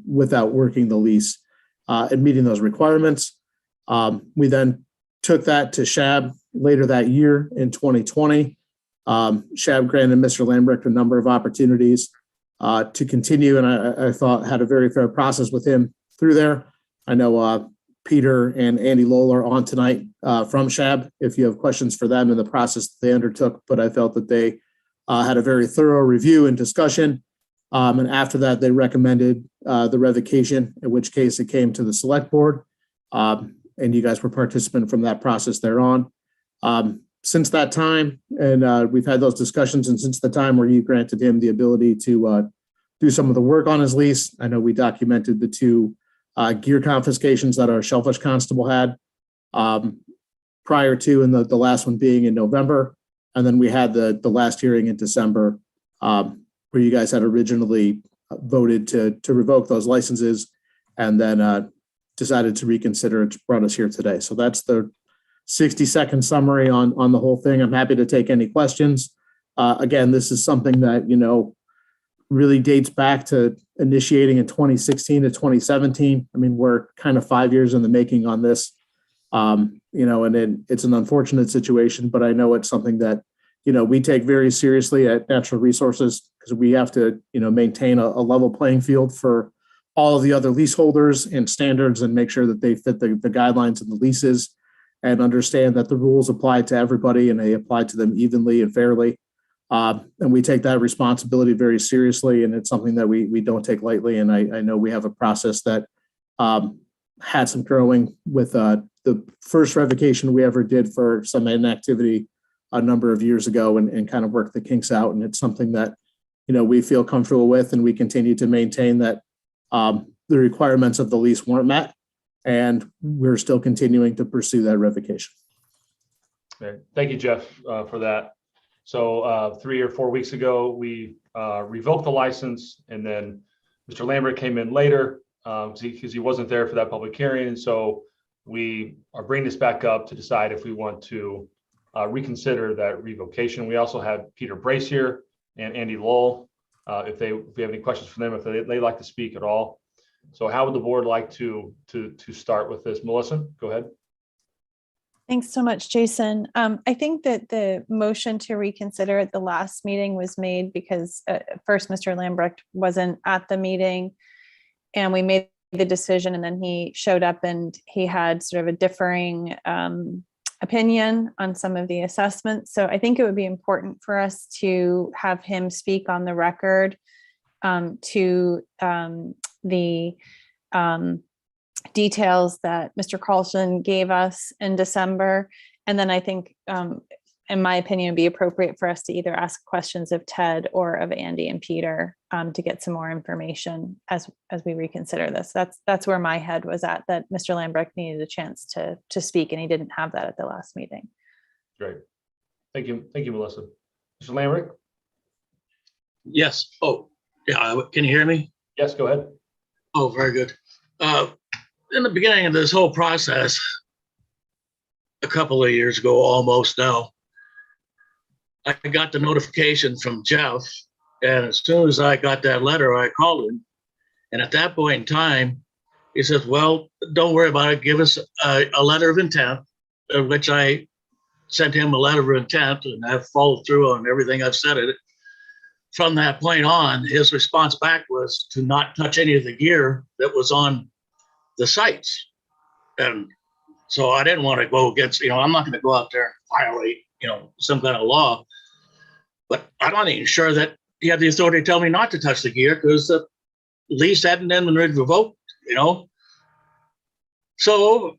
working the lease and meeting those requirements. We then took that to SHAB later that year in 2020. SHAB granted Mr. Lambert a number of opportunities to continue, and I thought had a very fair process with him through there. I know Peter and Andy Lowell are on tonight from SHAB if you have questions for them in the process that they undertook, but I felt that they had a very thorough review and discussion. And after that, they recommended the revocation, in which case it came to the select board. And you guys were participant from that process thereon. Since that time, and we've had those discussions, and since the time where you granted him the ability to do some of the work on his lease, I know we documented the 2 gear confiscations that our shellfish constable had prior to, and the last one being in November. And then we had the last hearing in December, where you guys had originally voted to revoke those licenses and then decided to reconsider it, brought us here today. So that's the 60-second summary on the whole thing. I'm happy to take any questions. Again, this is something that, really dates back to initiating in 2016 to 2017. I mean, we're kind of 5 years in the making on this, and it's an unfortunate situation, but I know it's something that, we take very seriously at Natural Resources because we have to, maintain a level playing field for all of the other leaseholders and standards and make sure that they fit the guidelines and the leases and understand that the rules apply to everybody and they apply to them evenly and fairly. And we take that responsibility very seriously, and it's something that we don't take lightly. And I know we have a process that had some growing with the first revocation we ever did for some inactivity a number of years ago and kind of worked the kinks out. And it's something that, we feel comfortable with, and we continue to maintain that the requirements of the lease weren't met, and we're still continuing to pursue that revocation. Okay. Thank you, Jeff, for that. So 3 or 4 weeks ago, we revoked the license, and then Mr. Lambert came in later because he wasn't there for that public hearing. And so we are bringing this back up to decide if we want to reconsider that revocation. We also have Peter Brace here and Andy Lowell. If we have any questions for them, if they'd like to speak at all. So how would the board like to start with this? Melissa, go ahead. Thanks so much, Jason. I think that the motion to reconsider at the last meeting was made because first Mr. Lambrecht wasn't at the meeting and we made the decision, and then he showed up and he had sort of a differing opinion on some of the assessments. So I think it would be important for us to have him speak on the record to the details that Mr. Carlson gave us in December. And then I think, in my opinion, it'd be appropriate for us to either ask questions of Ted or of Andy and Peter to get some more information as we reconsider this. That's where my head was at, that Mr. Lambrecht needed a chance to speak, and he didn't have that at the last meeting. Great. Thank you. Thank you, Melissa. Mr. Lambrecht? Yes. Oh, yeah. Can you hear me? Yes, go ahead. Oh, very good. In the beginning of this whole process, a couple of years ago, almost now, I got the notification from Jeff. And as soon as I got that letter, I called him. And at that point in time, he says, well, don't worry about it. Give us a letter of intent, which I sent him a letter of intent, and I've followed through on everything I've said it. From that point on, his response back was to not touch any of the gear that was on the sites. And so I didn't want to go against, I'm not going to go out there and violate, some kind of law. But I'm not even sure that he had the authority to tell me not to touch the gear because the lease hadn't been revoked, So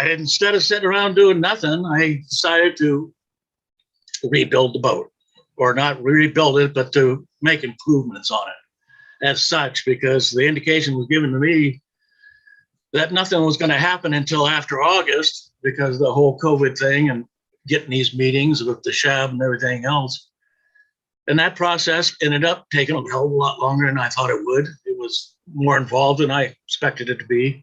instead of sitting around doing nothing, I decided to rebuild the boat. Or not rebuild it, but to make improvements on it as such, because the indication was given to me that nothing was going to happen until after August because of the whole COVID thing and getting these meetings with the SHAB and everything else. And that process ended up taking a hell of a lot longer than I thought it would. It was more involved than I expected it to be.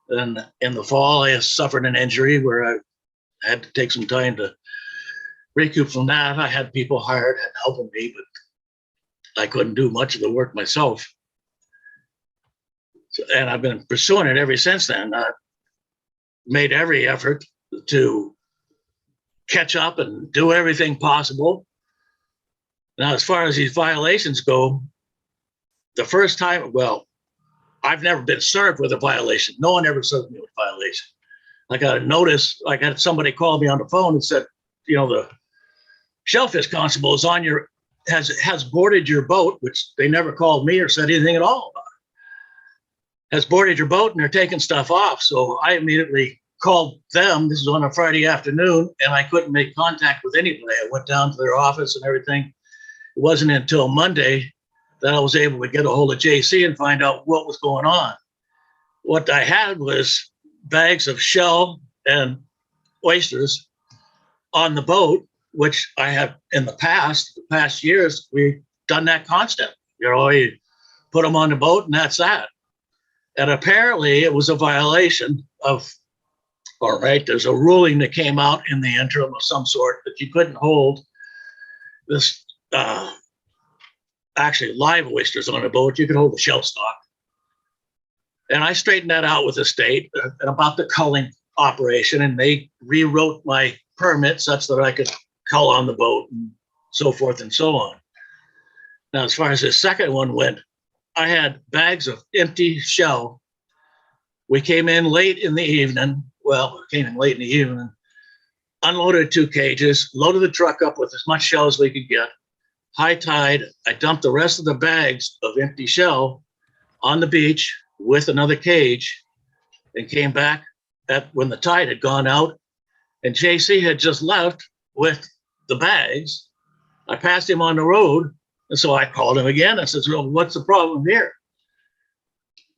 And in the fall, I suffered an injury where I had to take some time to recoup from that. I had people hired and helping me, but I couldn't do much of the work myself. And I've been pursuing it ever since then. I made every effort to catch up and do everything possible. Now, as far as these violations go, the first time, well, I've never been served with a violation. No one ever served me with a violation. I got a notice, I got somebody called me on the phone and said, the shellfish constable is on has boarded your boat, which they never called me or said anything at all about it. Has boarded your boat and they're taking stuff off. So I immediately called them. This is on a Friday afternoon, and I couldn't make contact with anybody. I went down to their office and everything. It wasn't until Monday that I was able to get a hold of JC and find out what was going on. What I had was bags of shell and oysters on the boat, which I have in the past years, we've done that constant. You put them on the boat and that's that. And apparently it was a violation of, all right, there's a ruling that came out in the interim of some sort that you couldn't hold this, actually live oysters on a boat. You could hold the shell stock. And I straightened that out with the state about the culling operation, and they rewrote my permit such that I could cull on the boat and so forth and so on. Now, as far as the second one went, I had bags of empty shell. We came in late in the evening. Well, we came in late in the evening, unloaded 2 cages, loaded the truck up with as much shell as we could get. High tide, I dumped the rest of the bags of empty shell on the beach with another cage and came back when the tide had gone out, and JC had just left with the bags. I passed him on the road, and so I called him again. I said, well, what's the problem here?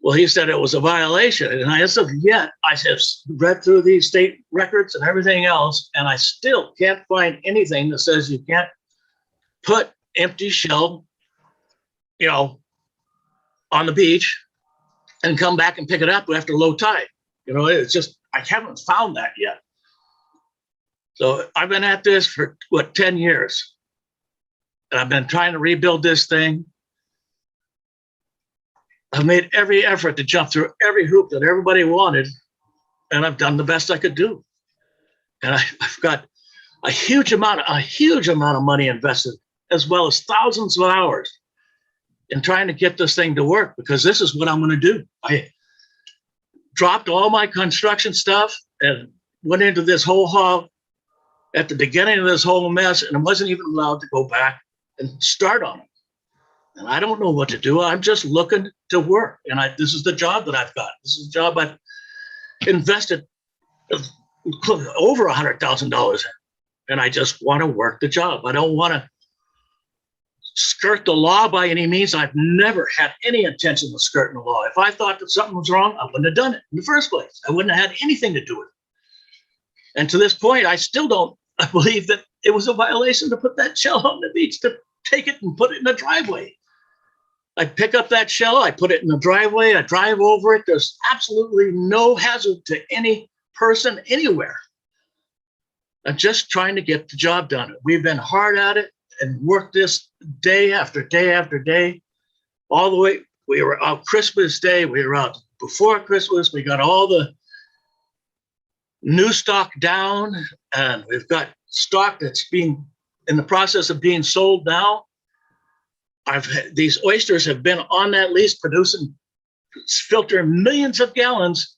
Well, he said it was a violation. And I said, yeah, I have read through these state records and everything else, and I still can't find anything that says you can't put empty shell, on the beach and come back and pick it up after low tide. You know, it's just, I haven't found that yet. So I've been at this for 10 years. And I've been trying to rebuild this thing. I've made every effort to jump through every hoop that everybody wanted, and I've done the best I could do. And I've got a huge amount of money invested, as well as thousands of hours in trying to get this thing to work, because this is what I'm going to do. I dropped all my construction stuff and went into this whole hall at the beginning of this whole mess, and I wasn't even allowed to go back and start on it. And I don't know what to do. I'm just looking to work. And this is the job that I've got. This is a job I've invested over $100,000 in. And I just want to work the job. I don't want to skirt the law by any means. I've never had any intention of skirting the law. If I thought that something was wrong, I wouldn't have done it in the first place. I wouldn't have had anything to do with it. And to this point, I still don't believe that it was a violation to put that shell on the beach, to take it and put it in the driveway. I pick up that shell, I put it in the driveway, I drive over it. There's absolutely no hazard to any person anywhere. I'm just trying to get the job done. We've been hard at it and worked this day after day after day, all the way. We were out Christmas Day, we were out before Christmas, we got all the new stock down, and we've got stock that's being in the process of being sold now. These oysters have been on that lease producing, filtering millions of gallons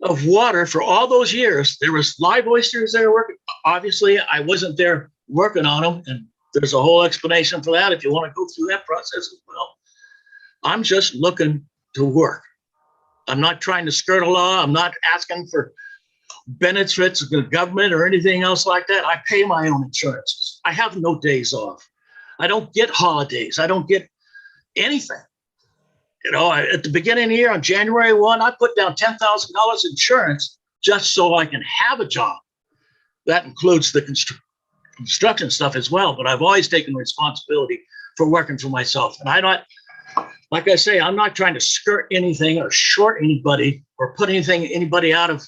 of water for all those years. There was live oysters there working. Obviously, I wasn't there working on them, and there's a whole explanation for that if you want to go through that process as well. I'm just looking to work. I'm not trying to skirt a law. I'm not asking for benefits of the government or anything else like that. I pay my own insurances. I have no days off. I don't get holidays. I don't get anything. You know, at the beginning of the year on January 1, I put down $10,000 insurance just so I can have a job. That includes the construction stuff as well, but I've always taken responsibility for working for myself. And like I say, I'm not trying to skirt anything or short anybody or put anybody out of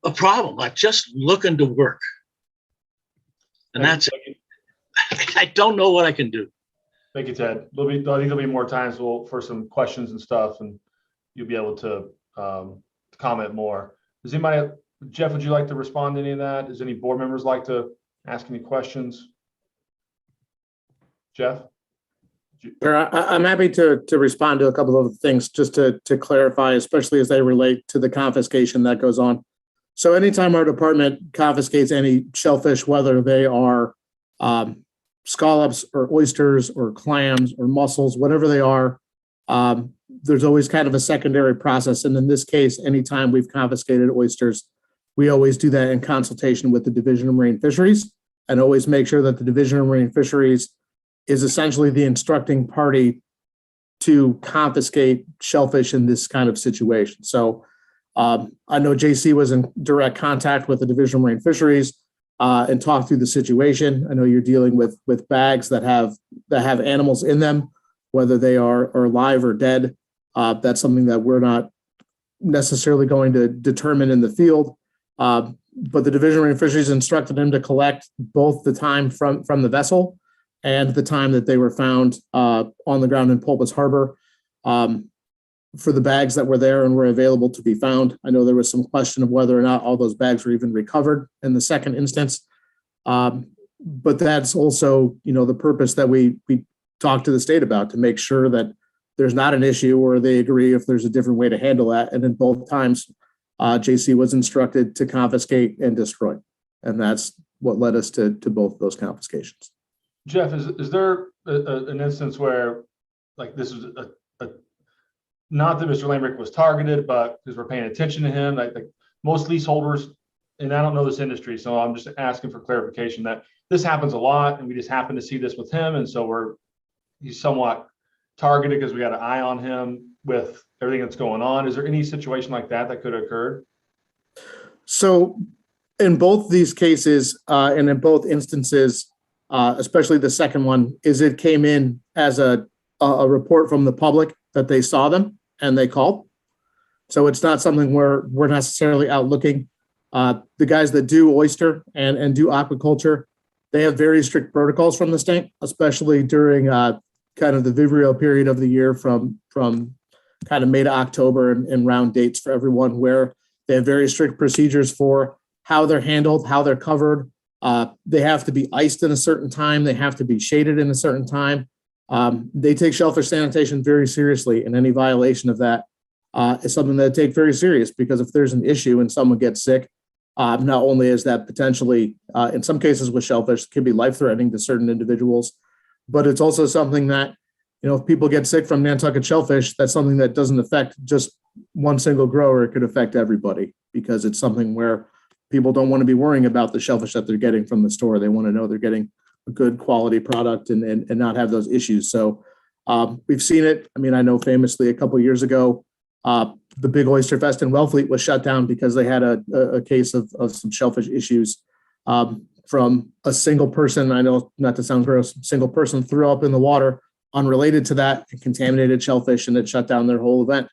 a problem. I'm just looking to work. And that's it. I don't know what I can do. Thank you, Ted. I think there'll be more times for some questions and stuff, and you'll be able to comment more. Does anybody, Jeff, would you like to respond to any of that? Does any board members like to ask any questions? Jeff? Sure, I'm happy to respond to a couple of things just to clarify, especially as they relate to the confiscation that goes on. So anytime our department confiscates any shellfish, whether they are scallops or oysters or clams or mussels, whatever they are, there's always kind of a secondary process. And in this case, anytime we've confiscated oysters, we always do that in consultation with the Division of Marine Fisheries, and always make sure that the Division of Marine Fisheries is essentially the instructing party to confiscate shellfish in this kind of situation. So I know JC was in direct contact with the Division of Marine Fisheries and talked through the situation. I know you're dealing with bags that have animals in them, whether they are live or dead. That's something that we're not necessarily going to determine in the field. But the Division of Marine Fisheries instructed him to collect both the time from the vessel and the time that they were found on the ground in Pulpus Harbor for the bags that were there and were available to be found. I know there was some question of whether or not all those bags were even recovered in the second instance. But that's also, the purpose that we talk to the state about, to make sure that there's not an issue or they agree if there's a different way to handle that. And in both times, JC was instructed to confiscate and destroy. And that's what led us to both of those confiscations. Jeff, is there an instance where, like, this is not that Mr. Lambrick was targeted, but because we're paying attention to him, like most leaseholders, and I don't know this industry, so I'm just asking for clarification that this happens a lot, and we just happen to see this with him, and so he's somewhat targeted because we got an eye on him with everything that's going on. Is there any situation like that could have occurred? So in both these cases, and in both instances, especially the second one, is it came in as a report from the public that they saw them. and they call. So it's not something where we're necessarily out looking. The guys that do oyster and do aquaculture, they have very strict protocols from the state, especially during kind of the Vibrio period of the year from kind of May to October and round dates for everyone, where they have very strict procedures for how they're handled, how they're covered. They have to be iced in a certain time. They have to be shaded in a certain time. They take shellfish sanitation very seriously, and any violation of that is something that they take very serious, because if there's an issue and someone gets sick, not only is that potentially, in some cases with shellfish, can be life-threatening to certain individuals, but it's also something that, if people get sick from Nantucket shellfish, that's something that doesn't affect just one single grower. It could affect everybody, because it's something where people don't want to be worrying about the shellfish that they're getting from the store. They want to know they're getting a good quality product and not have those issues. So we've seen it. I mean, I know famously a couple of years ago, the big oyster fest in Wellfleet was shut down because they had a case of some shellfish issues from a single person. I know, not to sound gross, single person threw up in the water unrelated to that and contaminated shellfish, and it shut down their whole event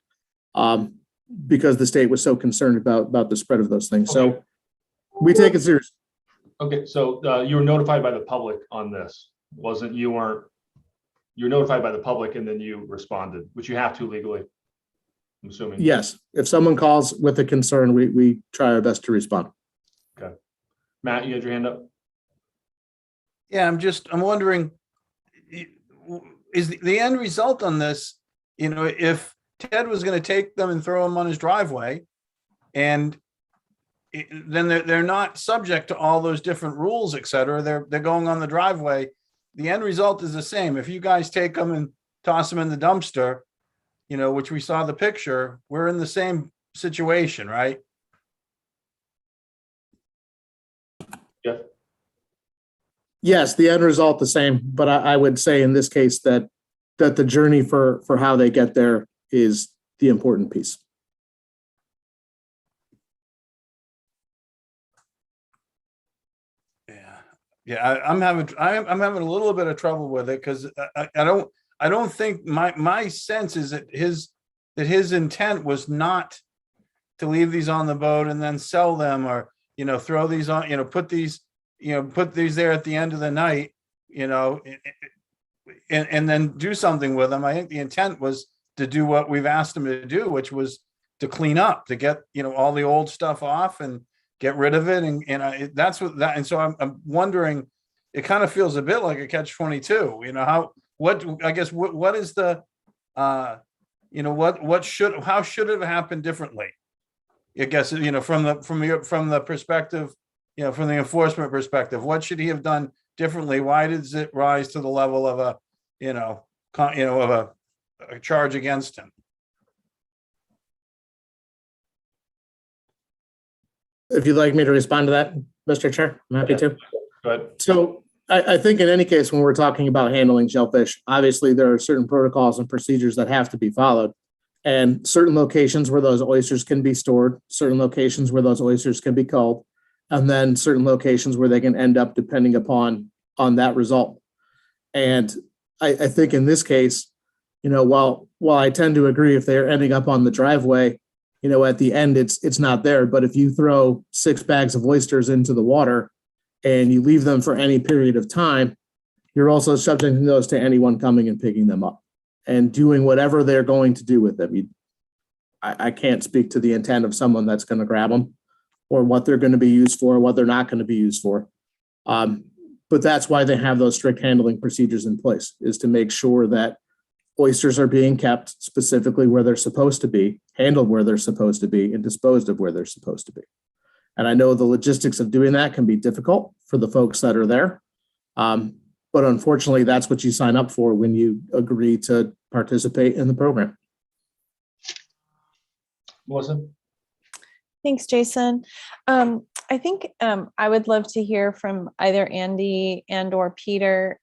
because the state was so concerned about the spread of those things. So we take it seriously. Okay, so you were notified by the public on this, wasn't you? Weren't you were notified by the public and then you responded, which you have to legally, I'm assuming. Yes, if someone calls with a concern, we try our best to respond. Okay, Matt, you had your hand up. Yeah, I'm wondering, is the end result on this, if Ted was going to take them and throw them on his driveway, and then they're not subject to all those different rules, et cetera. They're going on the driveway. The end result is the same. If you guys take them and toss them in the dumpster, which we saw the picture, we're in the same situation, right? Yeah. Yes, the end result the same, but I would say in this case that the journey for how they get there is the important piece. Yeah, I'm having a little bit of trouble with it, because I don't think my sense is that his intent was not to leave these on the boat and then sell them, or throw these on, put these there at the end of the night, and then do something with them. I think the intent was to do what we've asked him to do, which was to clean up, to get all the old stuff off and get rid of it, and that's what that. And so I'm wondering, it kind of feels a bit like a catch-22. What is the how should it have happened differently? I guess from the perspective, from the enforcement perspective, what should he have done differently? Why does it rise to the level of a charge against him? If you'd like me to respond to that, Mr. Chair, I'm happy to. Go ahead. So I think in any case, when we're talking about handling shellfish, obviously there are certain protocols and procedures that have to be followed, and certain locations where those oysters can be stored, certain locations where those oysters can be culled, and then certain locations where they can end up depending upon that result. And I think in this case, while I tend to agree if they're ending up on the driveway, at the end, it's not there. But if you throw 6 bags of oysters into the water and you leave them for any period of time, you're also subjecting those to anyone coming and picking them up and doing whatever they're going to do with them. I can't speak to the intent of someone that's going to grab them, or what they're going to be used for, or what they're not going to be used for. But that's why they have those strict handling procedures in place, is to make sure that oysters are being kept specifically where they're supposed to be, handled where they're supposed to be, and disposed of where they're supposed to be. And I know the logistics of doing that can be difficult for the folks that are there. But unfortunately, that's what you sign up for when you agree to participate in the program. Melissa? Thanks, Jason. I think I would love to hear from either Andy and or Peter,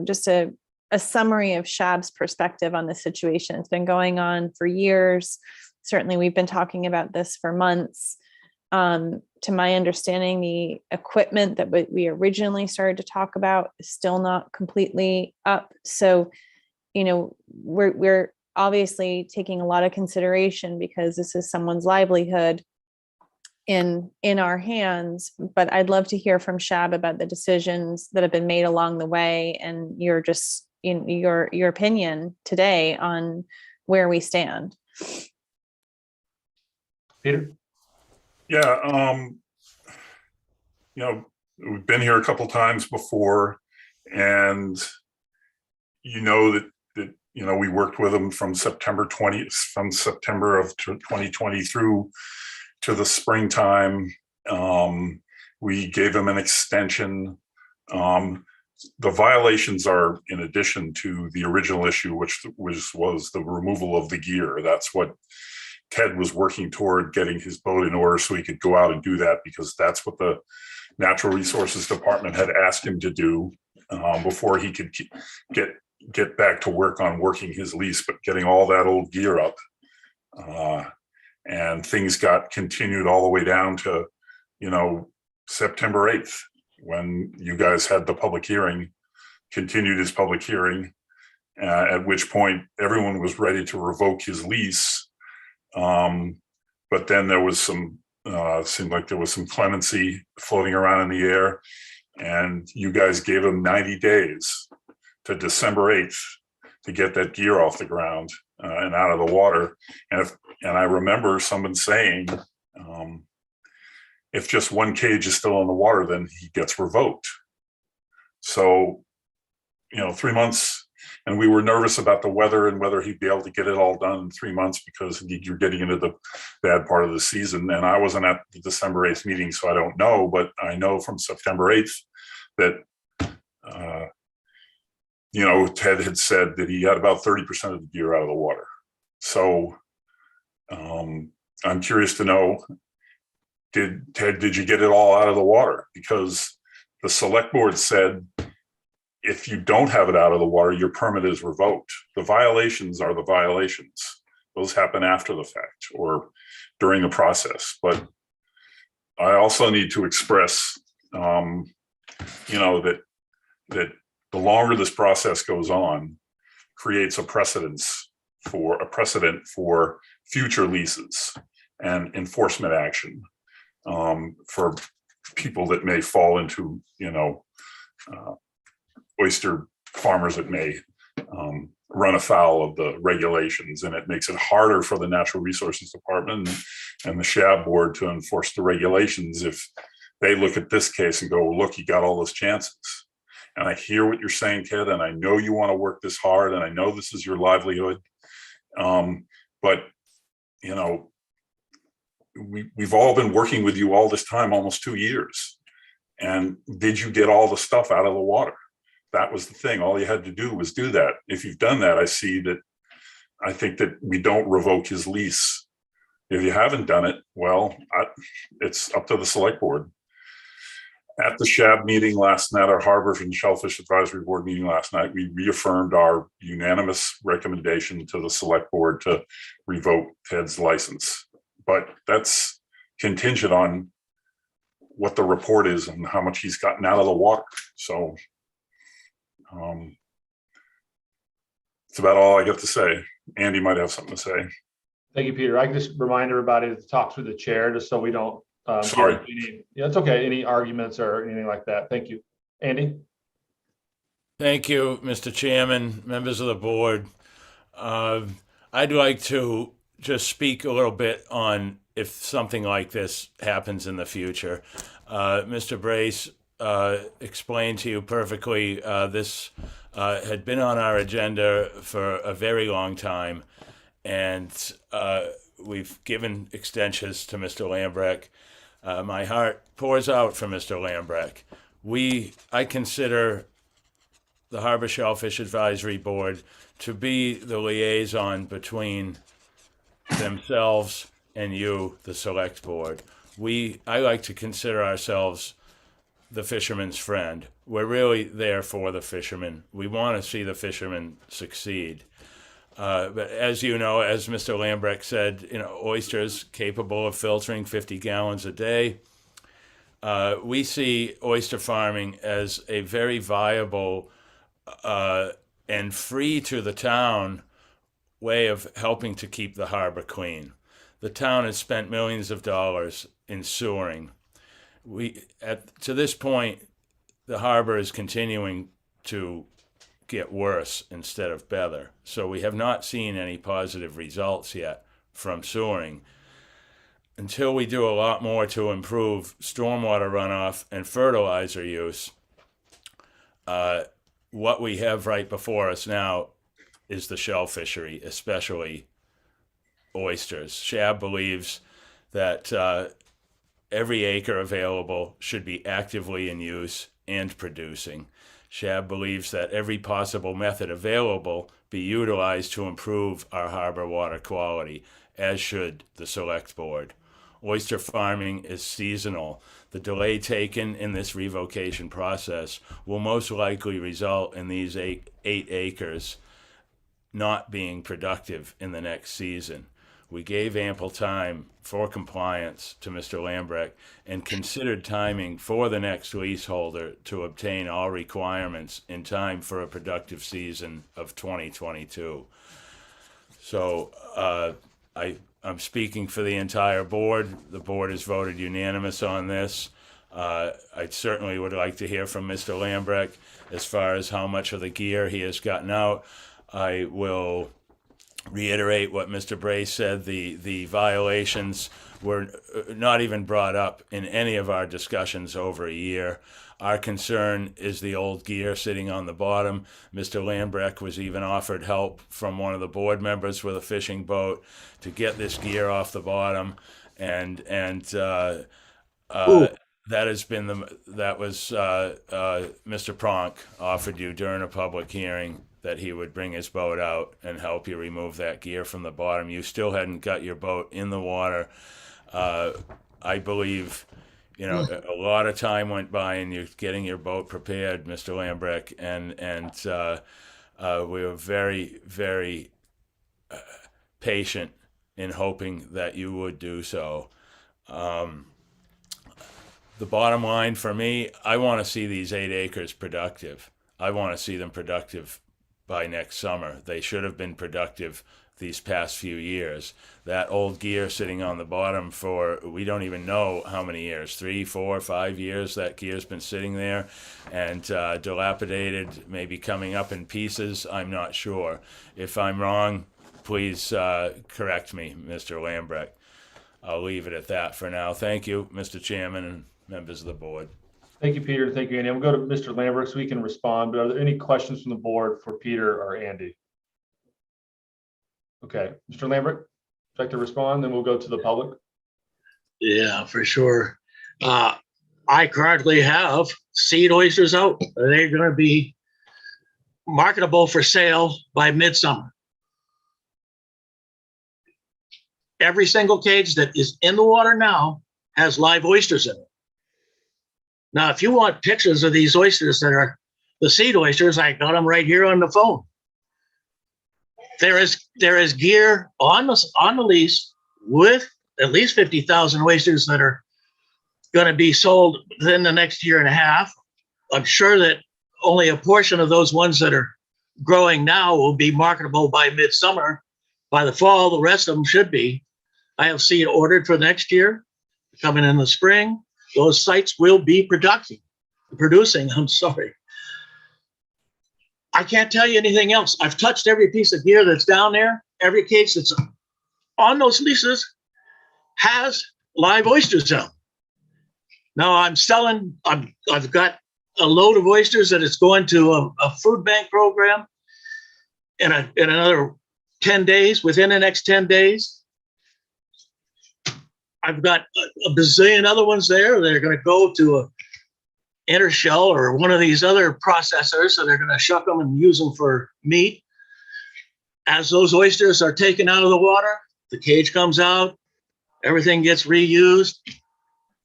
just a summary of SHAB's perspective on the situation. It's been going on for years. Certainly, we've been talking about this for months. To my understanding, the equipment that we originally started to talk about is still not completely up. So, we're obviously taking a lot of consideration because this is someone's livelihood in our hands. But I'd love to hear from Shab about the decisions that have been made along the way and your opinion today on where we stand. Peter? Yeah, we've been here a couple times before, and that we worked with them from September of 2020 through to the springtime. We gave them an extension. The violations are in addition to the original issue, which was the removal of the gear. That's what Ted was working toward, getting his boat in order so he could go out and do that, because that's what the Natural Resources Department had asked him to do before he could get back to work on working his lease, but getting all that old gear up. And things got continued all the way down to, September 8th, when you guys had the public hearing, continued his public hearing, at which point everyone was ready to revoke his lease. But then there was seemed like there was some clemency floating around in the air, and you guys gave him 90 days to December 8th to get that gear off the ground and out of the water. And I remember someone saying, if just one cage is still in the water, then he gets revoked. So, 3 months. And we were nervous about the weather and whether he'd be able to get it all done in 3 months, because you're getting into the bad part of the season. And I wasn't at the December 8th meeting, so I don't know, but I know from September 8th that, Ted had said that he had about 30% of the gear out of the water. So I'm curious to know, did you get it all out of the water? Because the select board said, if you don't have it out of the water, your permit is revoked. The violations are the violations. Those happen after the fact or during the process. But I also need to express, that the longer this process goes on, creates a precedent for future leases and enforcement action for people that may fall into, oyster farmers that may run afoul of the regulations, and it makes it harder for the Natural Resources Department and the SHAB board to enforce the regulations if they look at this case and go, look, you got all those chances. And I hear what you're saying, Ted, and I know you want to work this hard, and I know this is your livelihood. But we've all been working with you all this time, almost 2 years. And did you get all the stuff out of the water? That was the thing. All you had to do was do that. If you've done that, I think that we don't revoke his lease. If you haven't done it, well, it's up to the select board. At the SHAB meeting last night, our Harbor and Shellfish Advisory Board meeting last night, we reaffirmed our unanimous recommendation to the select board to revoke Ted's license. But that's contingent on what the report is and how much he's gotten out of the water. So it's about all I get to say. Andy might have something to say. Thank you, Peter. I can just remind everybody to talk through the chair, just so we don't. Sorry. It's okay. Any arguments or anything like that? Thank you. Andy? Thank you, Mr. Chairman, members of the board. I'd like to just speak a little bit on if something like this happens in the future. Mr. Brace explained to you perfectly, this had been on our agenda for a very long time, and we've given extensions to Mr. Lambrecht. My heart pours out for Mr. Lambrecht. I consider the Harbor Shellfish Advisory Board to be the liaison between themselves and you, the Select Board. I like to consider ourselves the fisherman's friend. We're really there for the fishermen. We want to see the fishermen succeed. But as you know, as Mr. Lambrecht said, oysters capable of filtering 50 gallons a day. We see oyster farming as a very viable and free to the town way of helping to keep the harbor clean. The town has spent millions of dollars in sewering. To this point, the harbor is continuing to get worse instead of better. So we have not seen any positive results yet from sewering. Until we do a lot more to improve stormwater runoff and fertilizer use, what we have right before us now is the shell fishery, especially oysters. Shab believes that every acre available should be actively in use and producing. Shab believes that every possible method available be utilized to improve our harbor water quality, as should the Select Board. Oyster farming is seasonal. The delay taken in this revocation process will most likely result in these eight acres not being productive in the next season. We gave ample time for compliance to Mr. Lambrecht and considered timing for the next leaseholder to obtain all requirements in time for a productive season of 2022. So I'm speaking for the entire board. The board has voted unanimous on this. I certainly would like to hear from Mr. Lambrecht as far as how much of the gear he has gotten out. I will reiterate what Mr. Bray said. The violations were not even brought up in any of our discussions over a year. Our concern is the old gear sitting on the bottom. Mr. Lambrecht was even offered help from one of the board members with a fishing boat to get this gear off the bottom, and that has been Mr. Pronk offered you during a public hearing that he would bring his boat out and help you remove that gear from the bottom. You still hadn't got your boat in the water. I believe, a lot of time went by and you're getting your boat prepared, Mr. Lambrecht, and we were very, very patient in hoping that you would do so. The bottom line for me, I want to see these 8 acres productive. I want to see them productive by next summer. They should have been productive these past few years. That old gear sitting on the bottom for, we don't even know how many years, 3, 4, 5 years that gear's been sitting there and dilapidated, maybe coming up in pieces. I'm not sure. If I'm wrong, please correct me, Mr. Lambrecht. I'll leave it at that for now. Thank you, Mr. Chairman and members of the board. Thank you, Peter. Thank you, Andy. We'll go to Mr. Lambrecht so we can respond, but are there any questions from the board for Peter or Andy? Okay, Mr. Lambrecht, would you like to respond? Then we'll go to the public. Yeah, for sure. I currently have seed oysters out. They're going to be marketable for sale by midsummer. Every single cage that is in the water now has live oysters in it. Now, if you want pictures of these oysters that are the seed oysters, I got them right here on the phone. There is gear on the lease with at least 50,000 oysters that are going to be sold within the next year and a half. I'm sure that only a portion of those ones that are growing now will be marketable by midsummer. By the fall, the rest of them should be. I have seed ordered for next year, coming in the spring. Those sites will be producing. I'm sorry. I can't tell you anything else. I've touched every piece of gear that's down there. Every cage that's on those leases has live oysters out. Now I'm selling, I've got a load of oysters that is going to a food bank program in another 10 days, within the next 10 days. I've got a bazillion other ones there. They're going to go to a Intershell or one of these other processors, so they're going to shuck them and use them for meat. As those oysters are taken out of the water, the cage comes out, everything gets reused.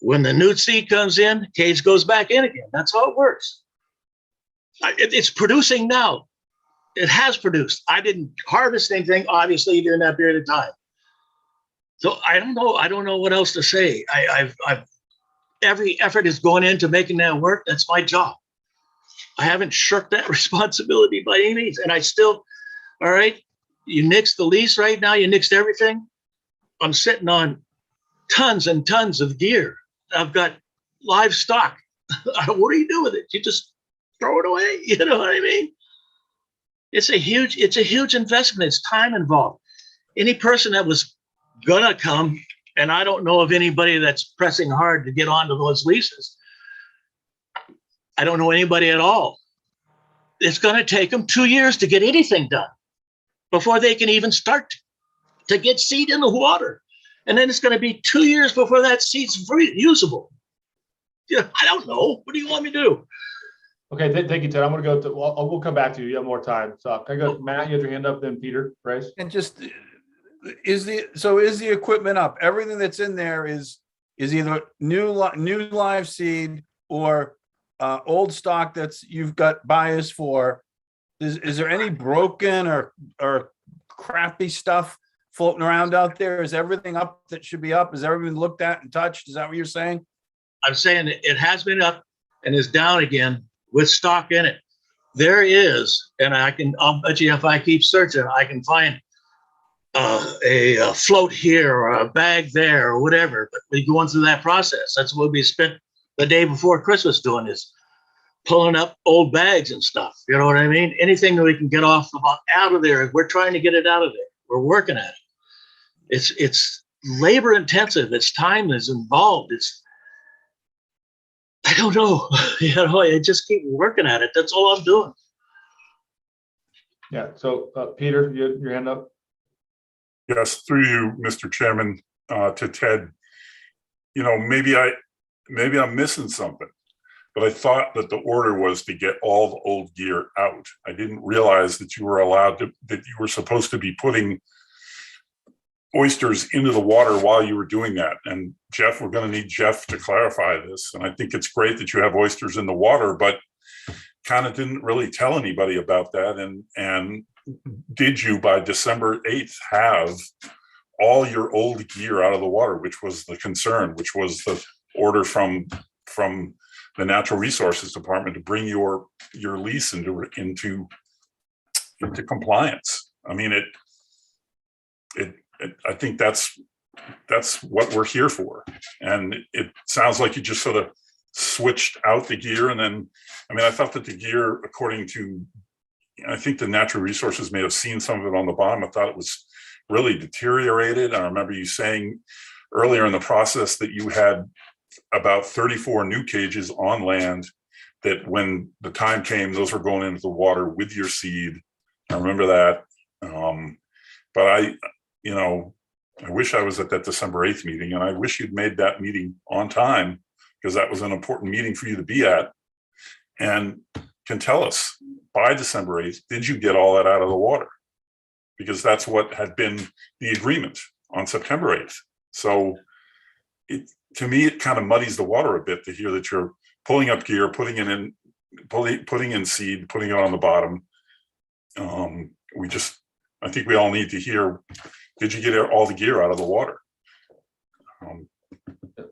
When the new seed comes in, cage goes back in again. That's how it works. It's producing now. It has produced. I didn't harvest anything, obviously, during that period of time. So I don't know. I don't know what else to say. I've every effort is going into making that work. That's my job. I haven't shirked that responsibility by any means. And I still, all right, you nixed the lease right now, you nixed everything. I'm sitting on tons and tons of gear. I've got livestock. What do you do with it? You just throw it away. You know what I mean? It's a huge investment. It's time involved. Any person that was gonna come, and I don't know of anybody that's pressing hard to get onto those leases. I don't know anybody at all. It's gonna take them 2 years to get anything done before they can even start to get seed in the water. And then it's gonna be 2 years before that seed's usable. Yeah, I don't know. What do you want me to do? Okay, thank you, Ted. I'm gonna go to, we'll come back to you. You have more time. So can I go, Matt, you had your hand up, then Peter, Bryce? And just, is the equipment up? Everything that's in there is either new live seed or old stock that's you've got bias for. Is there any broken or crappy stuff floating around out there? Is everything up that should be up? Is everything looked at and touched? Is that what you're saying? I'm saying it has been up and is down again with stock in it. There is, and I'll bet you if I keep searching, I can find a float here or a bag there or whatever. But we're going through that process. That's what we spent the day before Christmas doing, is pulling up old bags and stuff. You know what I mean? Anything that we can get out of there, we're trying to get it out of there. We're working at it. It's labor intensive. It's time is involved. I don't know. You know, I just keep working at it. That's all I'm doing. Yeah. So Peter, your hand up. Yes, through you, Mr. Chairman, to Ted. You know, maybe I'm missing something, but I thought that the order was to get all the old gear out. I didn't realize that you were supposed to be putting oysters into the water while you were doing that. And Jeff, we're going to need Jeff to clarify this. And I think it's great that you have oysters in the water, but kind of didn't really tell anybody about that. And did you by December 8th have all your old gear out of the water, which was the concern, which was the order from the Natural Resources Department to bring your lease into compliance? I mean, I think that's what we're here for. And it sounds like you just sort of switched out the gear. And then, I mean, I thought that the gear, according to, I think the Natural Resources may have seen some of it on the bottom. I thought it was really deteriorated. I remember you saying earlier in the process that you had about 34 new cages on land, that when the time came, those were going into the water with your seed. I remember that. But I wish I was at that December 8th meeting, and I wish you'd made that meeting on time, because that was an important meeting for you to be at, and can tell us by December 8th, did you get all that out of the water? Because that's what had been the agreement on September 8th. So to me, it kind of muddies the water a bit to hear that you're pulling up gear, putting in seed, putting it on the bottom. I think we all need to hear, did you get all the gear out of the water?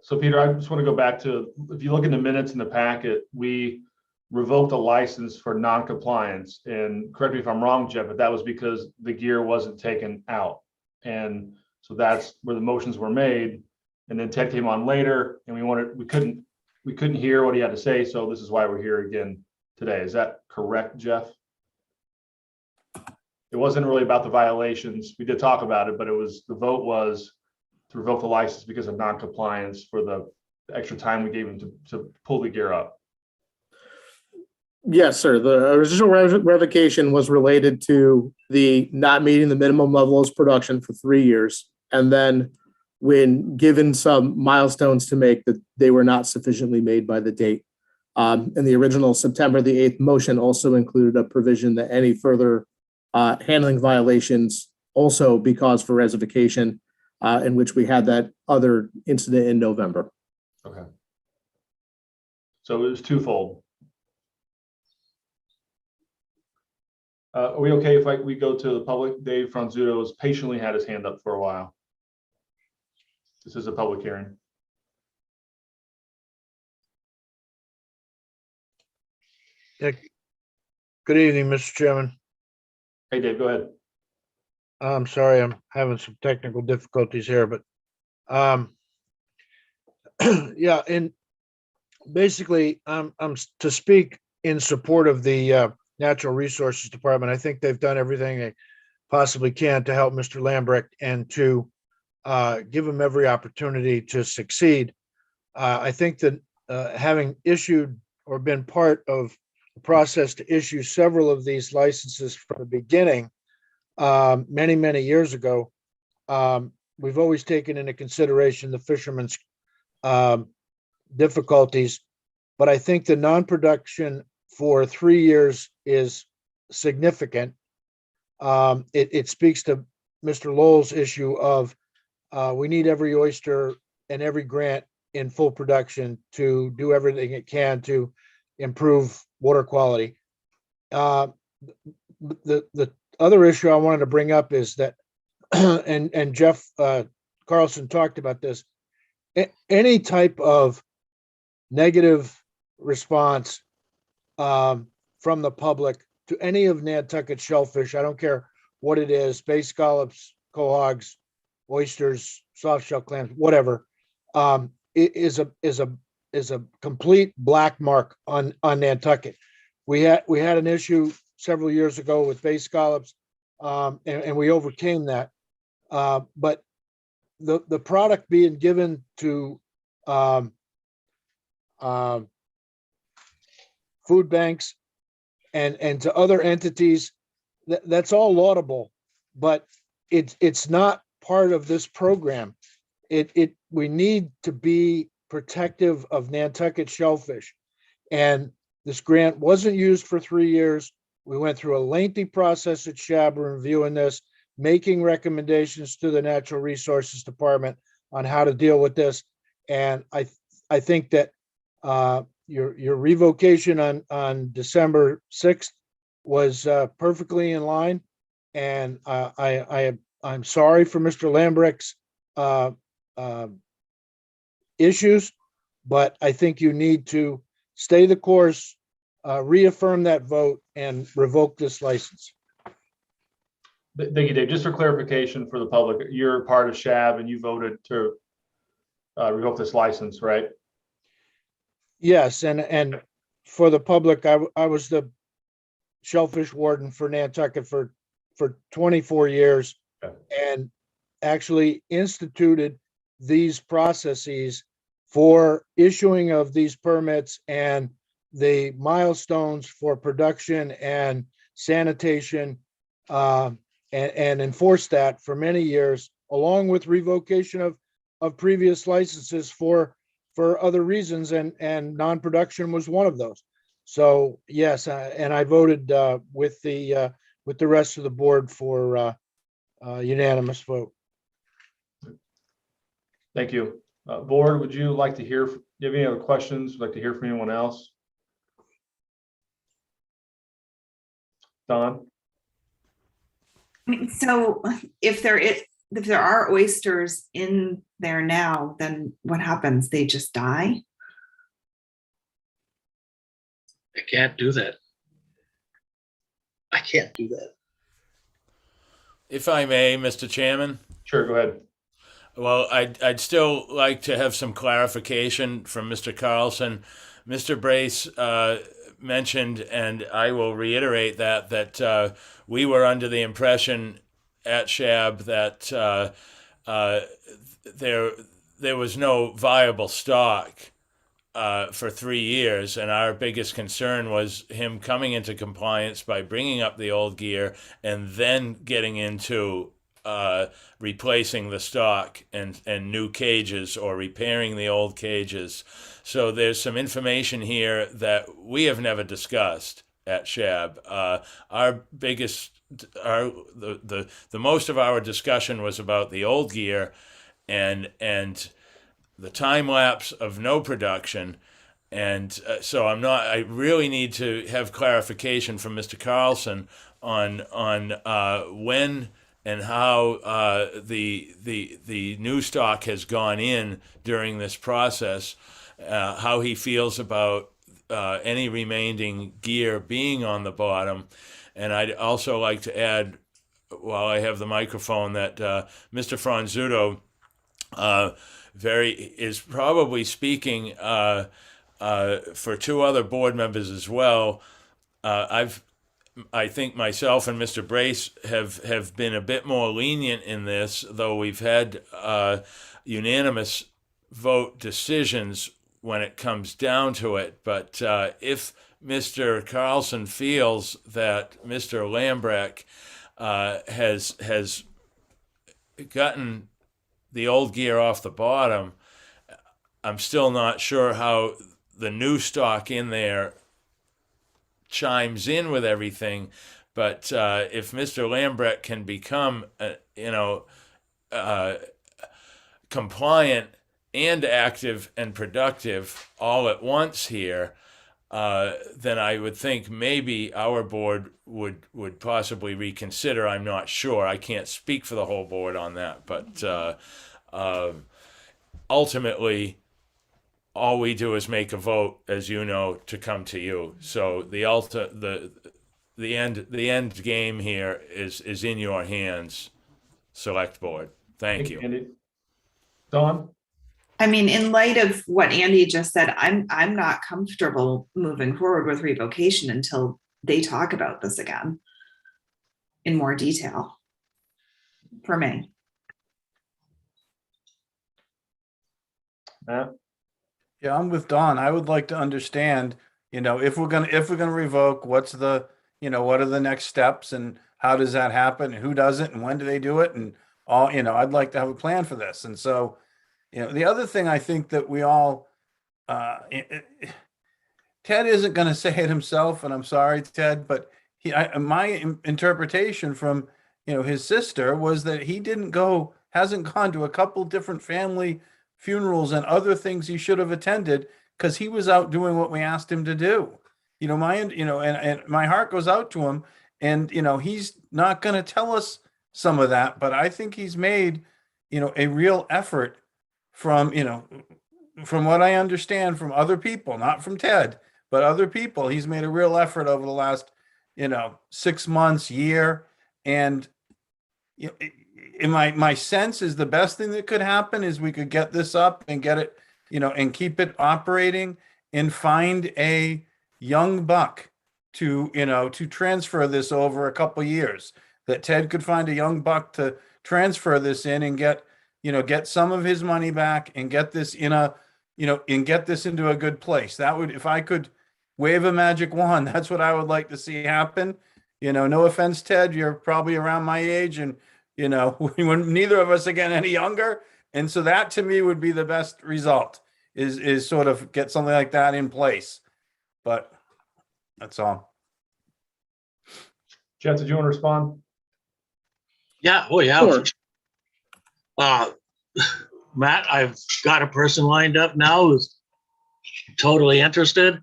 So Peter, I just want to go back to, if you look in the minutes in the packet, we revoked a license for non-compliance. And correct me if I'm wrong, Jeff, but that was because the gear wasn't taken out. And so that's where the motions were made. And then Ted came on later, and we couldn't hear what he had to say. So this is why we're here again today. Is that correct, Jeff? It wasn't really about the violations. We did talk about it, but the vote was to revoke the license because of non-compliance for the extra time we gave him to pull the gear up. Yes, sir. The original revocation was related to the not meeting the minimum levels of production for 3 years. And then when given some milestones to make, that they were not sufficiently made by the date. And the original September the 8th motion also included a provision that any further handling violations also be cause for revocation, in which we had that other incident in November. Okay. So it was twofold. Are we okay if we go to the public? Dave Franzuto has patiently had his hand up for a while. This is a public hearing. Yeah. Good evening, Mr. Chairman. Hey, Dave, go ahead. I'm sorry, I'm having some technical difficulties here, but yeah, and basically, to speak in support of the Natural Resources Department. I think they've done everything they possibly can to help Mr. Lambrecht and to give him every opportunity to succeed. I think that having issued or been part of the process to issue several of these licenses from the beginning, many, many years ago, we've always taken into consideration the fishermen's difficulties, but I think the non-production for 3 years is significant. It speaks to Mr. Lowell's issue of we need every oyster and every grant in full production to do everything it can to improve water quality. The other issue I wanted to bring up is that, and Jeff Carlson talked about this, any type of negative response from the public to any of Nantucket shellfish, I don't care what it is, bay scallops, quahogs, oysters, soft shell clams, whatever, it is a complete black mark on Nantucket. We had an issue several years ago with bay scallops, and we overcame that. But the product being given to food banks and to other entities, that's all laudable, but it's not part of this program. We need to be protective of Nantucket shellfish, and this grant wasn't used for 3 years. We went through a lengthy process at SHAB reviewing this, making recommendations to the Natural Resources Department on how to deal with this. And I think that your revocation on December 6th was perfectly in line. And I'm sorry for Mr. Lambrecht's issues, but I think you need to stay the course, reaffirm that vote, and revoke this license. Thank you, Dave. Just for clarification for the public, you're part of SHAB and you voted to revoke this license, right? Yes, and for the public, I was the shellfish warden for Nantucket for 24 years, and actually instituted these processes for issuing of these permits and the milestones for production and sanitation, and enforced that for many years, along with revocation of previous licenses for other reasons, and non-production was one of those. So yes, and I voted with the rest of the board for unanimous vote. Thank you. Board, would you like to hear, do you have any other questions? Would like to hear from anyone else? Don? So if there are oysters in there now, then what happens? They just die? I can't do that. I can't do that. If I may, Mr. Chairman. Sure, go ahead. Well, I'd still like to have some clarification from Mr. Carlson. Mr. Brace mentioned, and I will reiterate that we were under the impression at SHAB that there was no viable stock for 3 years, and our biggest concern was him coming into compliance by bringing up the old gear and then getting into replacing the stock and new cages or repairing the old cages. So there's some information here that we have never discussed at SHAB. The most of our discussion was about the old gear and the time lapse of no production. And so I really need to have clarification from Mr. Carlson on when and how the new stock has gone in during this process, how he feels about any remaining gear being on the bottom. And I'd also like to add while I have the microphone, that Mr. Franzuto is probably speaking for two other board members as well. I think myself and Mr. Brace have been a bit more lenient in this, though we've had unanimous vote decisions when it comes down to it. But if Mr. Carlson feels that Mr. Lambrecht has gotten the old gear off the bottom, I'm still not sure how the new stock in there chimes in with everything. But if Mr. Lambrecht can become, compliant and active and productive all at once here, then I would think maybe our board would possibly reconsider. I'm not sure. I can't speak for the whole board on that, but ultimately, all we do is make a vote, as you know, to come to you. So the end game here is in your hands, Select Board. Thank you. Andy. Dawn? I mean, in light of what Andy just said, I'm not comfortable moving forward with revocation until they talk about this again in more detail for me. Matt? Yeah, I'm with Don. I would like to understand, if we're gonna revoke, what are the next steps and how does that happen? And who does it and when do they do it? And all, I'd like to have a plan for this. And so, the other thing I think that we all, Ted isn't going to say it himself, and I'm sorry, Ted, but my interpretation from, his sister was that he hasn't gone to a couple different family funerals and other things he should have attended because he was out doing what we asked him to do. And my heart goes out to him, and, he's not going to tell us some of that, but I think he's made, a real effort from what I understand from other people, not from Ted, but other people. He's made a real effort over the last, 6 months, year. And in my sense is the best thing that could happen is we could get this up and get it, and keep it operating and find a young buck to transfer this over a couple years, that Ted could find a young buck to transfer this in and get some of his money back and get this into a good place. That would, if I could wave a magic wand, that's what I would like to see happen. No offense, Ted, you're probably around my age, and when neither of us are getting any younger. And so that to me would be the best result is sort of get something like that in place. But that's all. Jeff, did you want to respond? Yeah. Oh, yeah. Sure. Matt, I've got a person lined up now who's totally interested.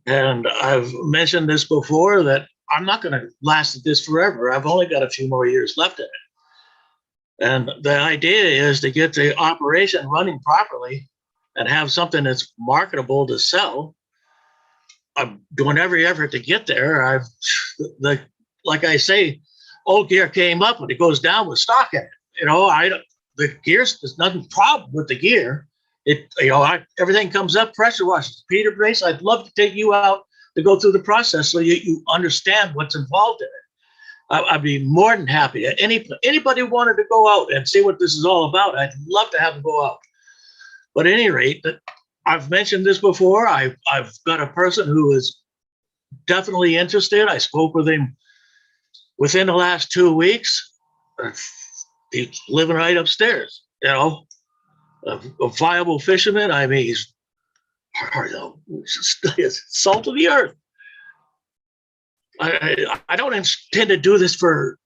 And I've mentioned this before that I'm not going to last at this forever. I've only got a few more years left in it. And the idea is to get the operation running properly and have something that's marketable to sell. I'm doing every effort to get there. Like I say, old gear came up and it goes down with stock in it. The gears, there's nothing problem with the gear. Everything comes up, pressure washes. Peter Brace, I'd love to take you out to go through the process so you understand what's involved in it. I'd be more than happy. Anybody wanted to go out and see what this is all about, I'd love to have them go out. But at any rate, I've mentioned this before. I've got a person who is definitely interested. I spoke with him within the last 2 weeks. He's living right upstairs, a viable fisherman. I mean, he's salt of the earth. I don't intend to do this for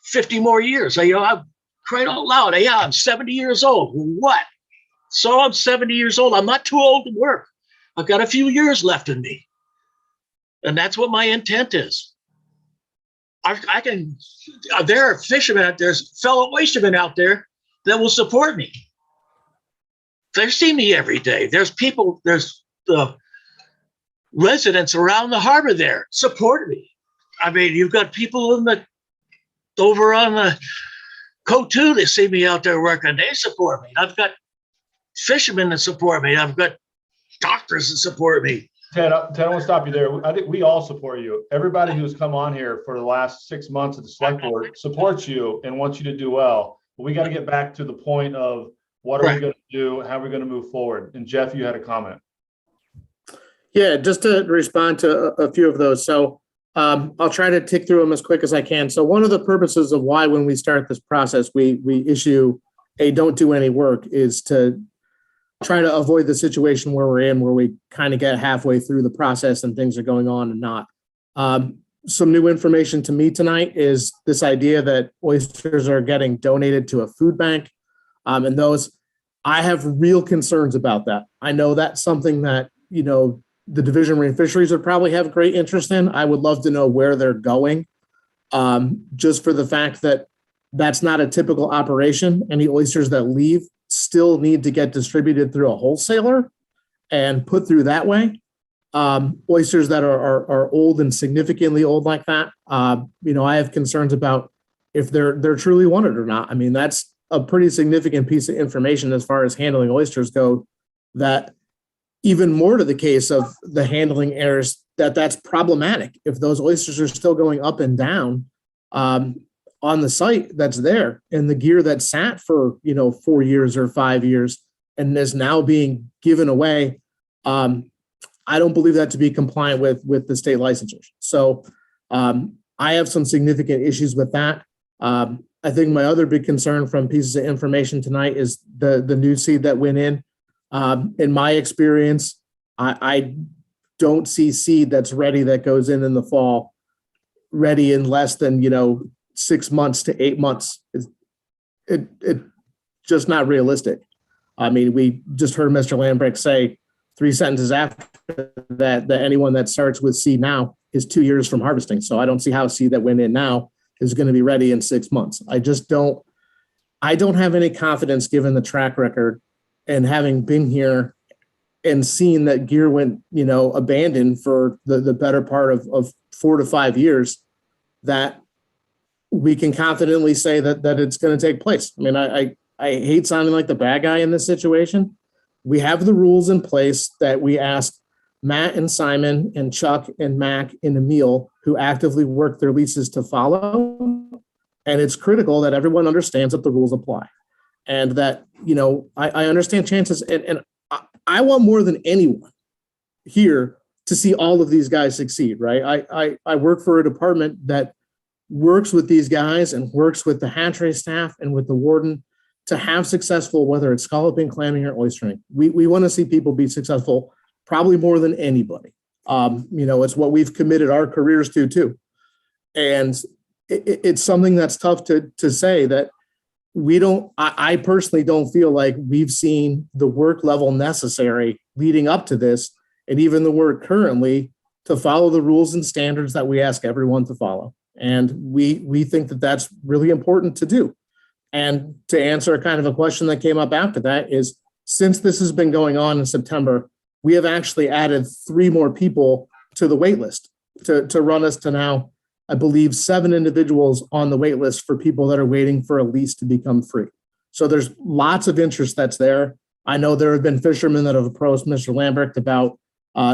50 more years. I've cried out loud. Yeah, I'm 70 years old. What? So I'm 70 years old. I'm not too old to work. I've got a few years left in me. And that's what my intent is. There are fishermen, there's fellow oystermen out there that will support me. They see me every day. There's people, there's the residents around the harbor there support me. I mean, you've got people in the over on the coast too. They see me out there working. They support me. I've got fishermen that support me. I've got doctors that support me. Ted, I want to stop you there. I think we all support you. Everybody who's come on here for the last 6 months at the select board supports you and wants you to do well. But we got to get back to the point of what are we going to do? How are we going to move forward? And Jeff, you had a comment. Yeah, just to respond to a few of those. So I'll try to tick through them as quick as I can. So one of the purposes of why when we start this process, we issue a don't do any work is to try to avoid the situation where we're in, where we kind of get halfway through the process and things are going on and not. Some new information to me tonight is this idea that oysters are getting donated to a food bank. And those, I have real concerns about that. I know that's something that, you know, the Division of Marine Fisheries would probably have great interest in. I would love to know where they're going, just for the fact that that's not a typical operation. Any oysters that leave still need to get distributed through a wholesaler and put through that way. Oysters that are old and significantly old like that, you know, I have concerns about if they're truly wanted or not. I mean, that's a pretty significant piece of information as far as handling oysters go, that even more to the case of the handling errors, that's problematic. If those oysters are still going up and down on the site that's there, and the gear that sat for, you know, 4 years or 5 years and is now being given away, I don't believe that to be compliant with the state licensures. So I have some significant issues with that. I think my other big concern from pieces of information tonight is the new seed that went in. In my experience, I don't see seed that's ready that goes in the fall, ready in less than, you know, 6 months to 8 months. It's just not realistic. I mean, we just heard Mr. Lambrecht say 3 sentences after that anyone that starts with seed now is 2 years from harvesting. So I don't see how seed that went in now is going to be ready in 6 months. I don't have any confidence given the track record and having been here and seen that gear went, you know, abandoned for the better part of 4 to 5 years, that we can confidently say that it's going to take place. I mean, I hate sounding like the bad guy in this situation. We have the rules in place that we asked Matt and Simon and Chuck and Mac and Emil, who actively work their leases, to follow. And it's critical that everyone understands that the rules apply. And that, you know, I understand chances, and I want more than anyone here to see all of these guys succeed, right? I work for a department that works with these guys and works with the hatchery staff and with the warden to have successful, whether it's scalloping, clamming, or oystering. We want to see people be successful, probably more than anybody. You know, it's what we've committed our careers to too. And it's something that's tough to say that I personally don't feel like we've seen the work level necessary leading up to this, and even the work currently, to follow the rules and standards that we ask everyone to follow. And we think that that's really important to do. And to answer a kind of a question that came up after that is, since this has been going on in September, we have actually added 3 more people to the wait list to run us to now, I believe, 7 individuals on the wait list for people that are waiting for a lease to become free. So there's lots of interest that's there. I know there have been fishermen that have approached Mr. Lambrecht about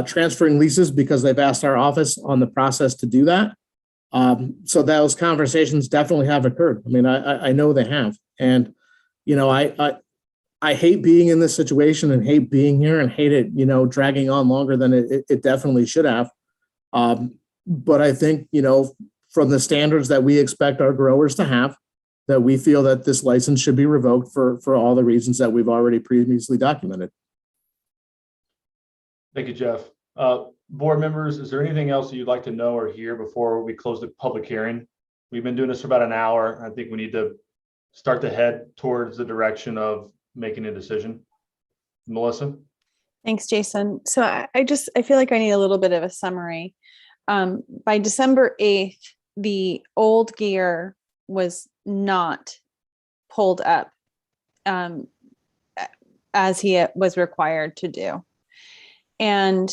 transferring leases because they've asked our office on the process to do that. So those conversations definitely have occurred. I mean, I know they have. And, you know, I hate being in this situation and hate being here and hate it, you know, dragging on longer than it definitely should have. But I think, you know, from the standards that we expect our growers to have, that we feel that this license should be revoked for all the reasons that we've already previously documented. Thank you, Jeff. Board members, is there anything else that you'd like to know or hear before we close the public hearing? We've been doing this for about an hour. I think we need to start to head towards the direction of making a decision. Melissa? Thanks, Jason. So I feel like I need a little bit of a summary. By December 8th, the old gear was not pulled up as he was required to do. And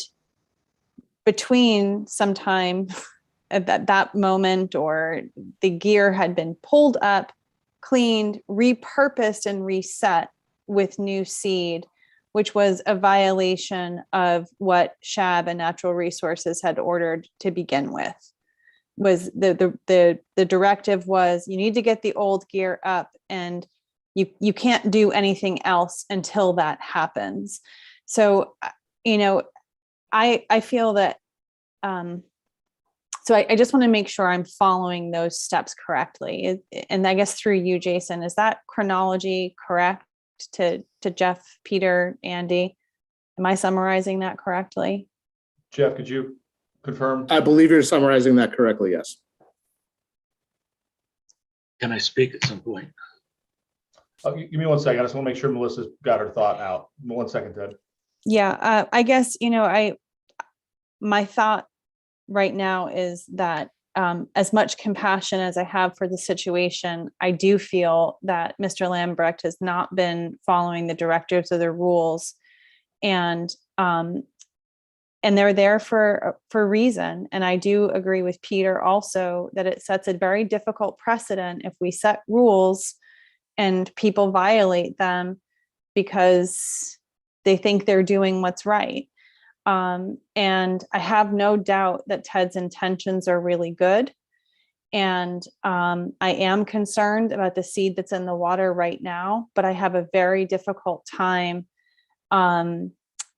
between sometime at that moment, or the gear had been pulled up, cleaned, repurposed, and reset with new seed, which was a violation of what SHAB and Natural Resources had ordered to begin with. Was the directive was, you need to get the old gear up, and you can't do anything else until that happens. So, you know, I feel that, so I just want to make sure I'm following those steps correctly. And I guess through you, Jason, is that chronology correct to Jeff, Peter, Andy? Am I summarizing that correctly? Jeff, could you confirm? I believe you're summarizing that correctly, yes. Can I speak at some point? Oh, give me 1 second. I just want to make sure Melissa's got her thought out. 1 second, Ted. Yeah, I guess, you know, my thought right now is that as much compassion as I have for the situation, I do feel that Mr. Lambrecht has not been following the directives of the rules, and they're there for a reason. And I do agree with Peter also that it sets a very difficult precedent if we set rules and people violate them because they think they're doing what's right. And I have no doubt that Ted's intentions are really good. And I am concerned about the seed that's in the water right now, but I have a very difficult time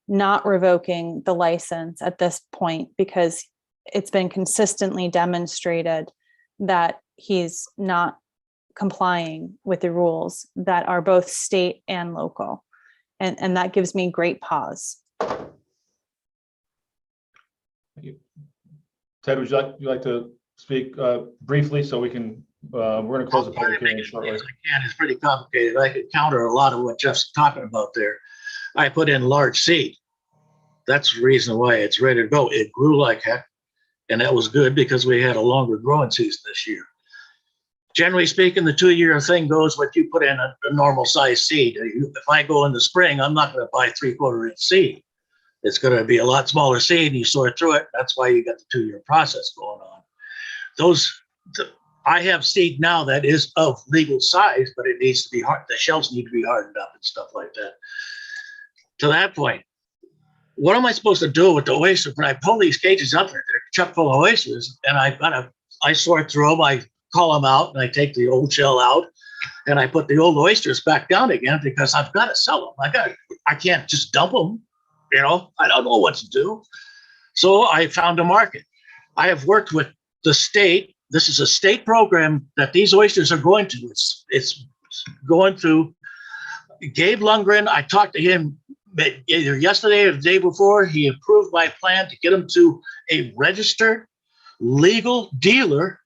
not revoking the license at this point, because it's been consistently demonstrated that he's not complying with the rules that are both state and local. And that gives me great pause. Ted, would you like to speak briefly so we can, we're going to close the public hearing shortly. Yes, I can. It's pretty complicated. I could counter a lot of what Jeff's talking about there. I put in large seed. That's the reason why it's ready to go. It grew like heck, and that was good because we had a longer growing season this year. Generally speaking, the 2-year thing goes what you put in a normal size seed. If I go in the spring, I'm not going to buy 3/4 inch seed. It's going to be a lot smaller seed, and you sort through it. That's why you got the 2-year process going on. I have seed now that is of legal size, but it needs to be hard. The shells need to be hardened up and stuff like that. To that point, what am I supposed to do with the oysters when I pull these cages up there? They're chock full of oysters, and I sort through them. I call them out, and I take the old shell out, and I put the old oysters back down again because I've got to sell them. I can't just dump them. You know, I don't know what to do. So I found a market. I have worked with the state. This is a state program that these oysters are going to. It's going through Gabe Lundgren. I talked to him either yesterday or the day before. He approved my plan to get them to a registered legal dealer.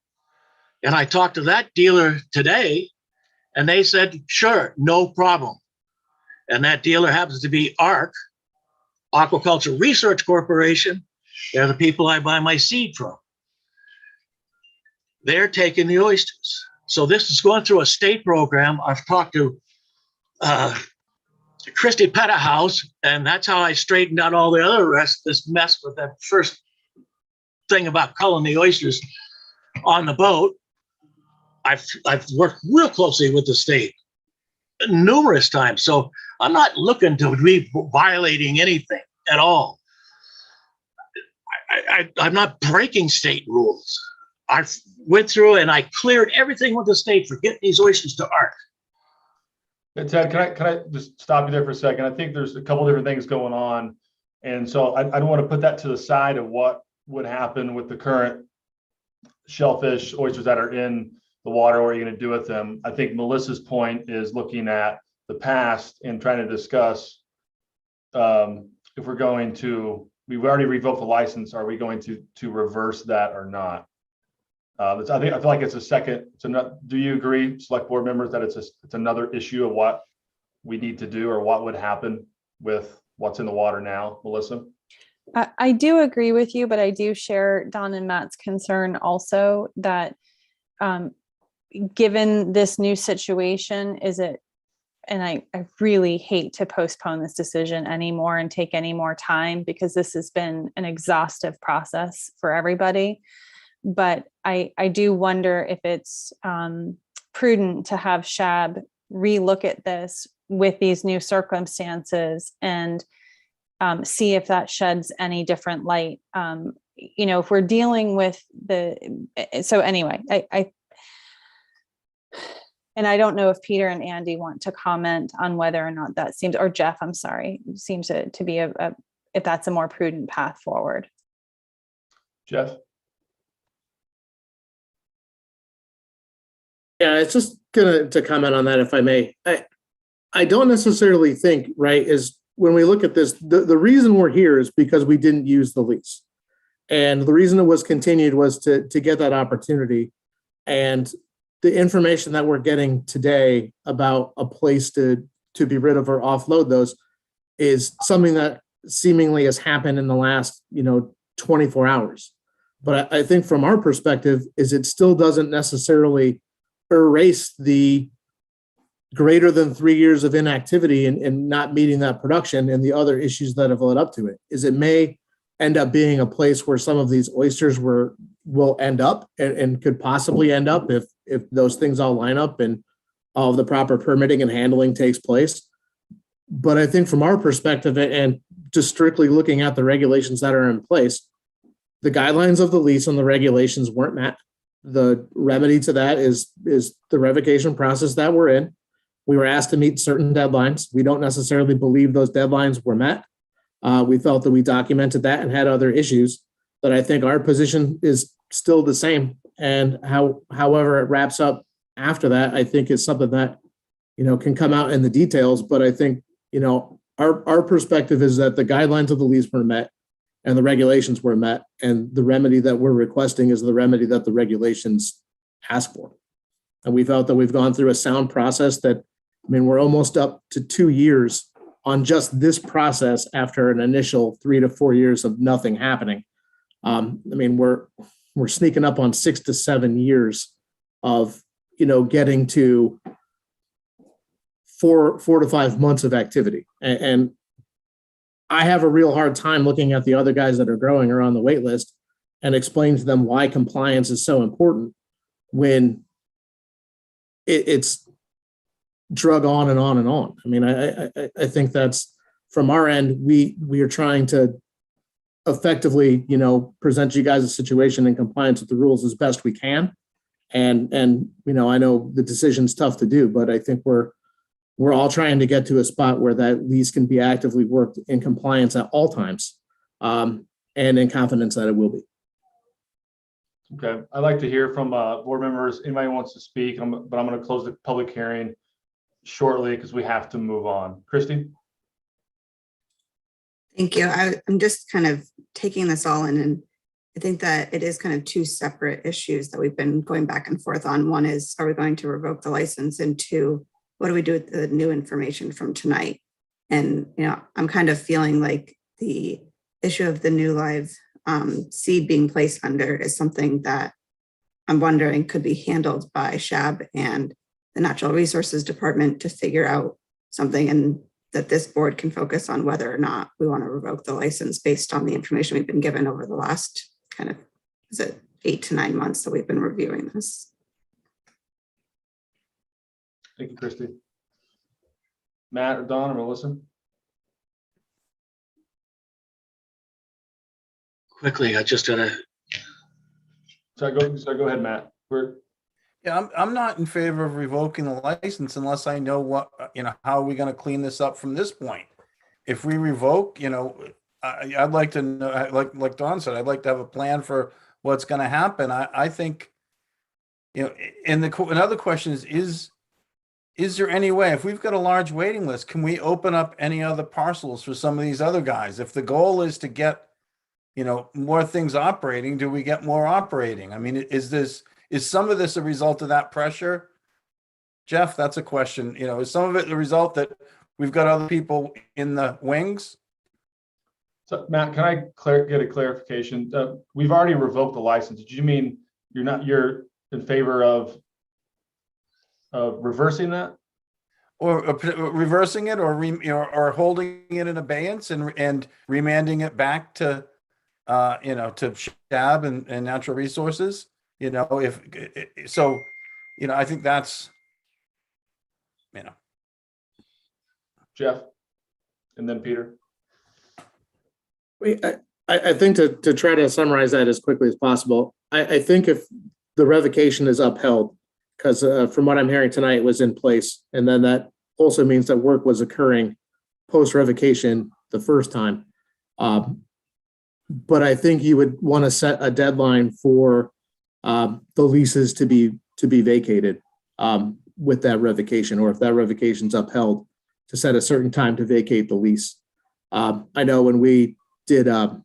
And I talked to that dealer today, and they said, sure, no problem. And that dealer happens to be ARC, Aquaculture Research Corporation. They're the people I buy my seed from. They're taking the oysters. So this is going through a state program. I've talked to Christy Pettahouse, and that's how I straightened out all the other rest, this mess with that first thing about culling the oysters on the boat. I've worked real closely with the state numerous times. So I'm not looking to be violating anything at all. I'm not breaking state rules. I went through and I cleared everything with the state for getting these oysters to ARC. Hey, Ted, can I just stop you there for a second? I think there's a couple different things going on. And so I don't want to put that to the side of what would happen with the current shellfish, oysters that are in the water. What are you going to do with them? I think Melissa's point is looking at the past and trying to discuss if we're going to, we've already revoked the license. Are we going to reverse that or not? I feel like it's a second. Do you agree, select board members, that it's another issue of what we need to do or what would happen with what's in the water now, Melissa? I do agree with you, but I do share Don and Matt's concern also that given this new situation, and I really hate to postpone this decision anymore and take any more time because this has been an exhaustive process for everybody. But I do wonder if it's prudent to have SHAB relook at this with these new circumstances and see if that sheds any different light. If we're dealing with so anyway, and I don't know if Peter and Andy want to comment on whether or not that seems, or Jeff, I'm sorry, seems to be if that's a more prudent path forward. Jeff? Yeah, it's just to comment on that, if I may. I don't necessarily think, right, is when we look at this, the reason we're here is because we didn't use the lease. And the reason it was continued was to get that opportunity. And the information that we're getting today about a place to be rid of or offload those is something that seemingly has happened in the last, 24 hours. But I think from our perspective is it still doesn't necessarily erase the greater than 3 years of inactivity and not meeting that production and the other issues that have led up to it. Is it may end up being a place where some of these oysters will end up and could possibly end up if those things all line up and all of the proper permitting and handling takes place. But I think from our perspective and just strictly looking at the regulations that are in place, the guidelines of the lease and the regulations weren't met. The remedy to that is the revocation process that we're in. We were asked to meet certain deadlines. We don't necessarily believe those deadlines were met. We felt that we documented that and had other issues, but I think our position is still the same. And however it wraps up after that, I think is something that, can come out in the details. But I think, our perspective is that the guidelines of the lease were met and the regulations were met. And the remedy that we're requesting is the remedy that the regulations ask for. And we felt that we've gone through a sound process that, we're almost up to 2 years on just this process after an initial 3 to 4 years of nothing happening. We're sneaking up on 6 to 7 years of, getting to 4 to 5 months of activity. And I have a real hard time looking at the other guys that are growing or on the wait list and explain to them why compliance is so important when it's drug on and on and on. I think that's from our end, we are trying to effectively, present you guys a situation in compliance with the rules as best we can. And I know the decision's tough to do, but I think we're all trying to get to a spot where that lease can be actively worked in compliance at all times, and in confidence that it will be. Okay, I'd like to hear from board members. Anybody wants to speak, but I'm going to close the public hearing shortly because we have to move on. Christy? Thank you. I'm just kind of taking this all in, and I think that it is kind of two separate issues that we've been going back and forth on. One is, are we going to revoke the license? And two, what do we do with the new information from tonight? And, I'm kind of feeling like the issue of the new live seed being placed under is something that I'm wondering could be handled by SHAB and the Natural Resources Department to figure out something, and that this board can focus on whether or not we want to revoke the license based on the information we've been given over the last 8 to 9 months that we've been reviewing this. Thank you, Christy. Matt or Don or Melissa? Quickly, I just gotta. Sorry, go ahead, Matt. Yeah, I'm not in favor of revoking the license unless I know how are we going to clean this up from this point. If we revoke, I'd like to know, like Don said, I'd like to have a plan for what's going to happen. I think, and another question is there any way, if we've got a large waiting list, can we open up any other parcels for some of these other guys? If the goal is to get, more things operating, do we get more operating? Is some of this a result of that pressure? Jeff, that's a question. Is some of it the result that we've got other people in the wings? So Matt, can I get a clarification? We've already revoked the license. Did you mean you're in favor of reversing that? Or reversing it or holding it in abeyance and remanding it back to to Shab and Natural Resources, if, so, I think that's, Jeff, and then Peter. I think to try to summarize that as quickly as possible, I think if the revocation is upheld, because from what I'm hearing tonight, it was in place, and then that also means that work was occurring post-revocation the first time. But I think you would want to set a deadline for the leases to be vacated with that revocation, or if that revocation is upheld, to set a certain time to vacate the lease. I know when we did the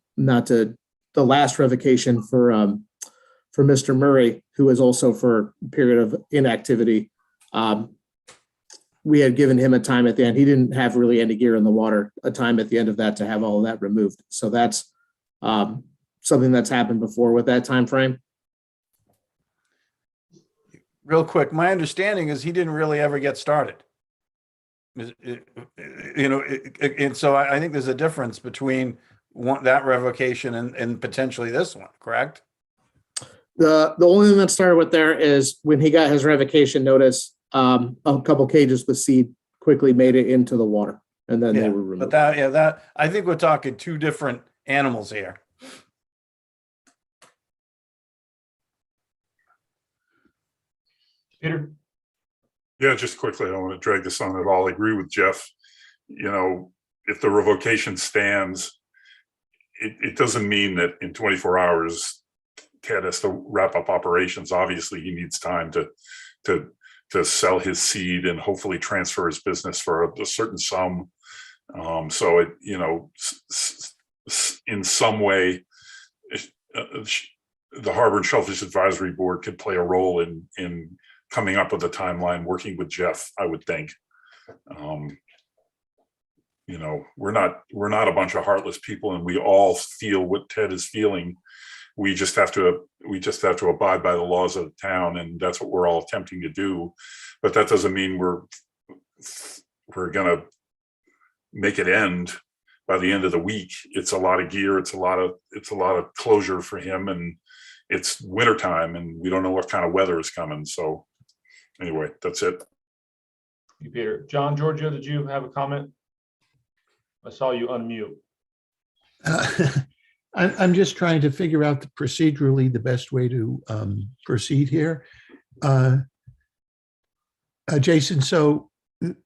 last revocation for Mr. Murray, who was also for a period of inactivity, we had given him a time at the end. He didn't have really any gear in the water, a time at the end of that to have all of that removed. So that's something that's happened before with that time frame. real quick, my understanding is he didn't really ever get started. And so I think there's a difference between that revocation and potentially this one, correct? The only thing that started with there is when he got his revocation notice, a couple cages with seed quickly made it into the water, and then they were removed. But that I think we're talking two different animals here. Peter? Yeah, just quickly, I don't want to drag this on at all. I agree with Jeff. If the revocation stands, it doesn't mean that in 24 hours, Ted has to wrap up operations. Obviously, he needs time to sell his seed and hopefully transfer his business for a certain sum. So in some way, the Harbor and Shellfish Advisory Board could play a role in coming up with a timeline, working with Jeff, I would think. We're not a bunch of heartless people, and we all feel what Ted is feeling. We just have to abide by the laws of the town, and that's what we're all attempting to do. But that doesn't mean we're gonna make it end by the end of the week. It's a lot of gear. It's a lot of closure for him, and it's wintertime, and we don't know what kind of weather is coming. So anyway, that's it. Thank you, Peter. John, Giorgio, did you have a comment? I saw you unmute. I'm just trying to figure out procedurally the best way to proceed here. Jason, so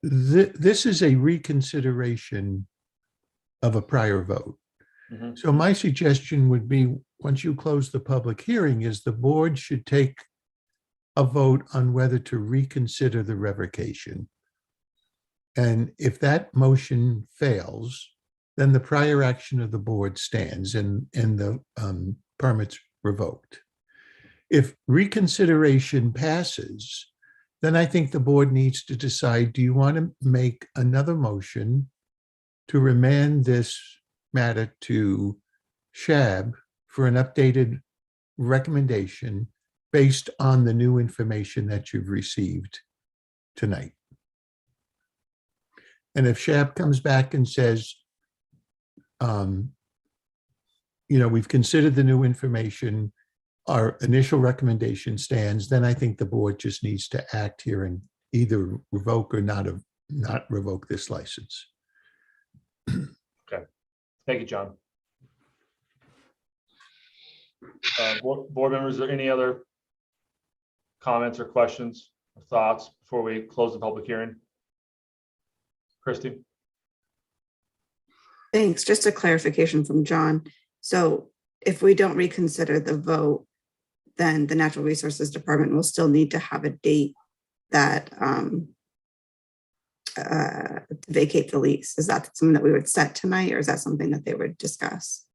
this is a reconsideration of a prior vote. Mm-hmm. So my suggestion would be, once you close the public hearing, is the board should take a vote on whether to reconsider the revocation. And if that motion fails, then the prior action of the board stands and the permit's revoked. If reconsideration passes, then I think the board needs to decide, do you want to make another motion to remand this matter to SHAB for an updated recommendation based on the new information that you've received tonight? And if SHAB comes back and says, we've considered the new information, our initial recommendation stands, then I think the board just needs to act here and either revoke or not revoke this license. Okay. Thank you, John. Board members, are there any other comments or questions or thoughts before we close the public hearing? Christy? Thanks. Just a clarification from John. So if we don't reconsider the vote, then the Natural Resources Department will still need to have a date that vacate the lease. Is that something that we would set tonight, or is that something that they would discuss?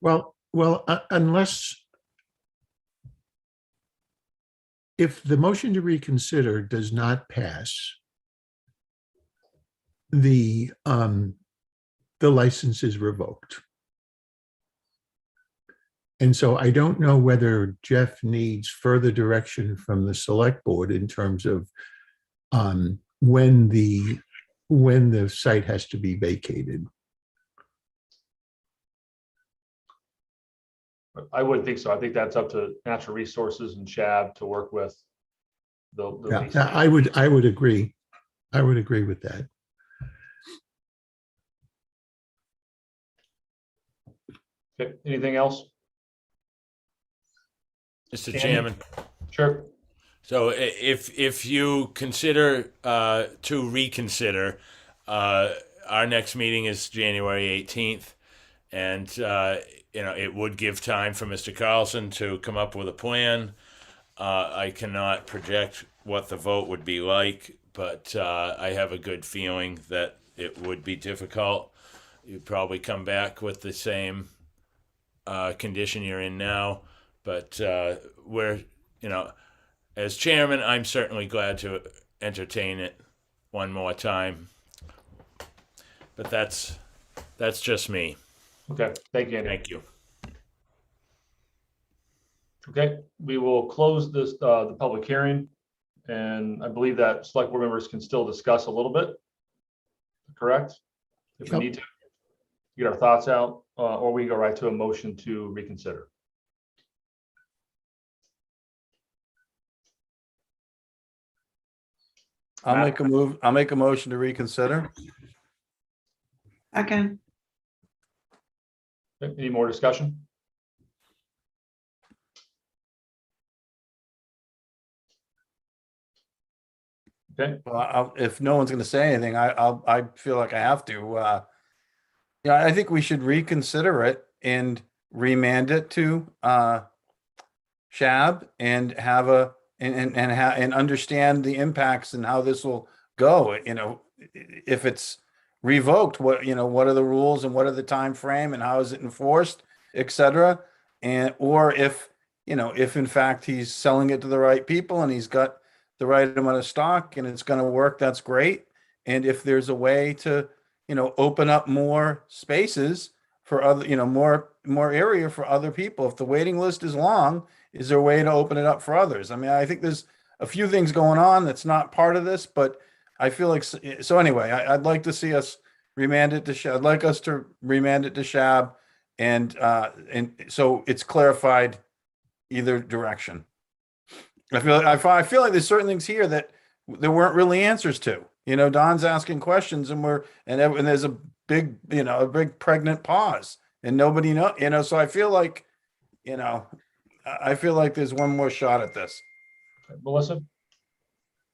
Well, unless, if the motion to reconsider does not pass, the license is revoked. And so I don't know whether Jeff needs further direction from the select board in terms of when the when the site has to be vacated. I wouldn't think so. I think that's up to Natural Resources and SHAB to work with the Yeah, lease. I would agree. I would agree with that. Okay, anything else? Mr. Andy? Chairman. Sure. So if you consider to reconsider, our next meeting is January 18th, and it would give time for Mr. Carlson to come up with a plan. I cannot project what the vote would be like, but I have a good feeling that it would be difficult. You'd probably come back with the same condition you're in now, but as chairman, I'm certainly glad to entertain it one more time. But that's just me. Okay, thank you, Andy. Thank you. Okay, we will close this the public hearing, and I believe that select board members can still discuss a little bit. Correct? If we Yep. need to get our thoughts out, or we go right to a motion to reconsider. I'll make a move. I'll make a motion to reconsider. Okay. Okay, any more discussion? Okay. Well, if no one's going to say anything, I feel like I have to. I think we should reconsider it and remand it to SHAB and have and understand the impacts and how this will go. If it's revoked, what are the rules and what are the time frame and how is it enforced, et cetera. And or if in fact he's selling it to the right people and he's got the right amount of stock and it's going to work, that's great. And if there's a way to open up more spaces for other, more area for other people. If the waiting list is long, is there a way to open it up for others? I mean, I think there's a few things going on that's not part of this, but I feel like, so anyway, I'd like to see us remand it to SHAB. I'd like us to remand it to SHAB and so it's clarified either direction. I feel like there's certain things here that there weren't really answers to. Don's asking questions and there's a big, a big pregnant pause and nobody so I feel like, there's one more shot at this. Melissa?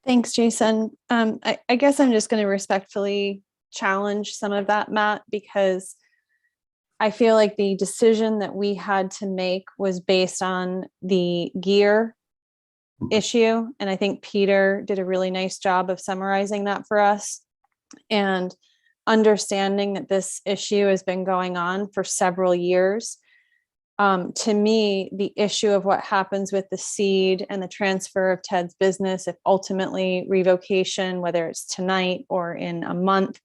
Thanks, Jason. I guess I'm just going to respectfully challenge some of that, Matt, because I feel like the decision that we had to make was based on the gear issue. And I think Peter did a really nice job of summarizing that for us. And understanding that this issue has been going on for several years. To me, the issue of what happens with the seed and the transfer of Ted's business, if ultimately revocation, whether it's tonight or in a month,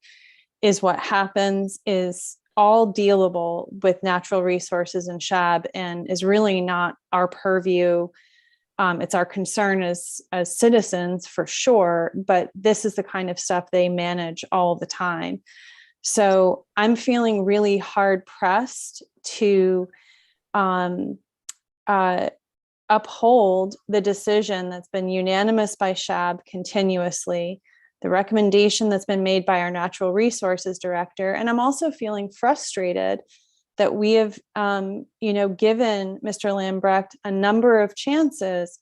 is what happens, is all dealable with Natural Resources and SHAB and is really not our purview. It's our concern as citizens for sure, but this is the kind of stuff they manage all the time. So I'm feeling really hard pressed to uphold the decision that's been unanimous by SHAB continuously, the recommendation that's been made by our Natural Resources Director. And I'm also feeling frustrated that we have, given Mr. Lambrecht a number of chances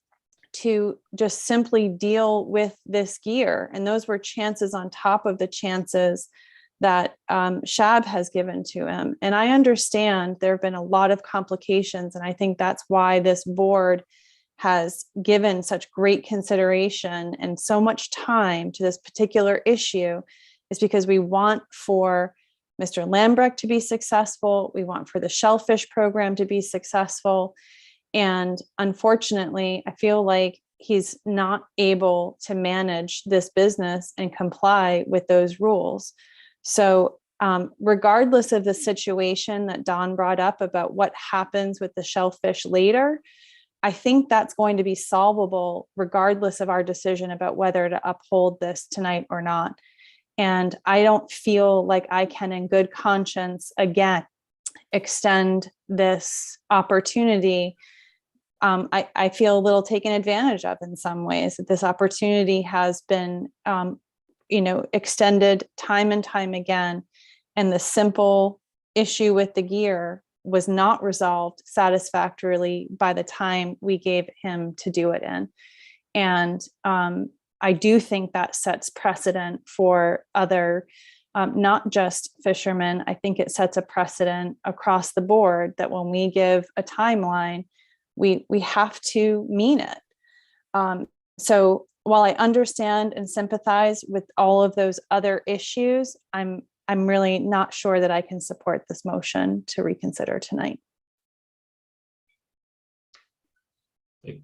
to just simply deal with this gear. And those were chances on top of the chances that SHAB has given to him. And I understand there have been a lot of complications. And I think that's why this board has given such great consideration and so much time to this particular issue, is because we want for Mr. Lambrecht to be successful. We want for the shellfish program to be successful. And unfortunately, I feel like he's not able to manage this business and comply with those rules. So regardless of the situation that Don brought up about what happens with the shellfish later, I think that's going to be solvable regardless of our decision about whether to uphold this tonight or not. And I don't feel like I can in good conscience, again, extend this opportunity. I feel a little taken advantage of in some ways, that this opportunity has been, extended time and time again. And the simple issue with the gear was not resolved satisfactorily by the time we gave him to do it in. And I do think that sets precedent for other, not just fishermen. I think it sets a precedent across the board that when we give a timeline, we have to mean it. So while I understand and sympathize with all of those other issues, I'm really not sure that I can support this motion to reconsider tonight.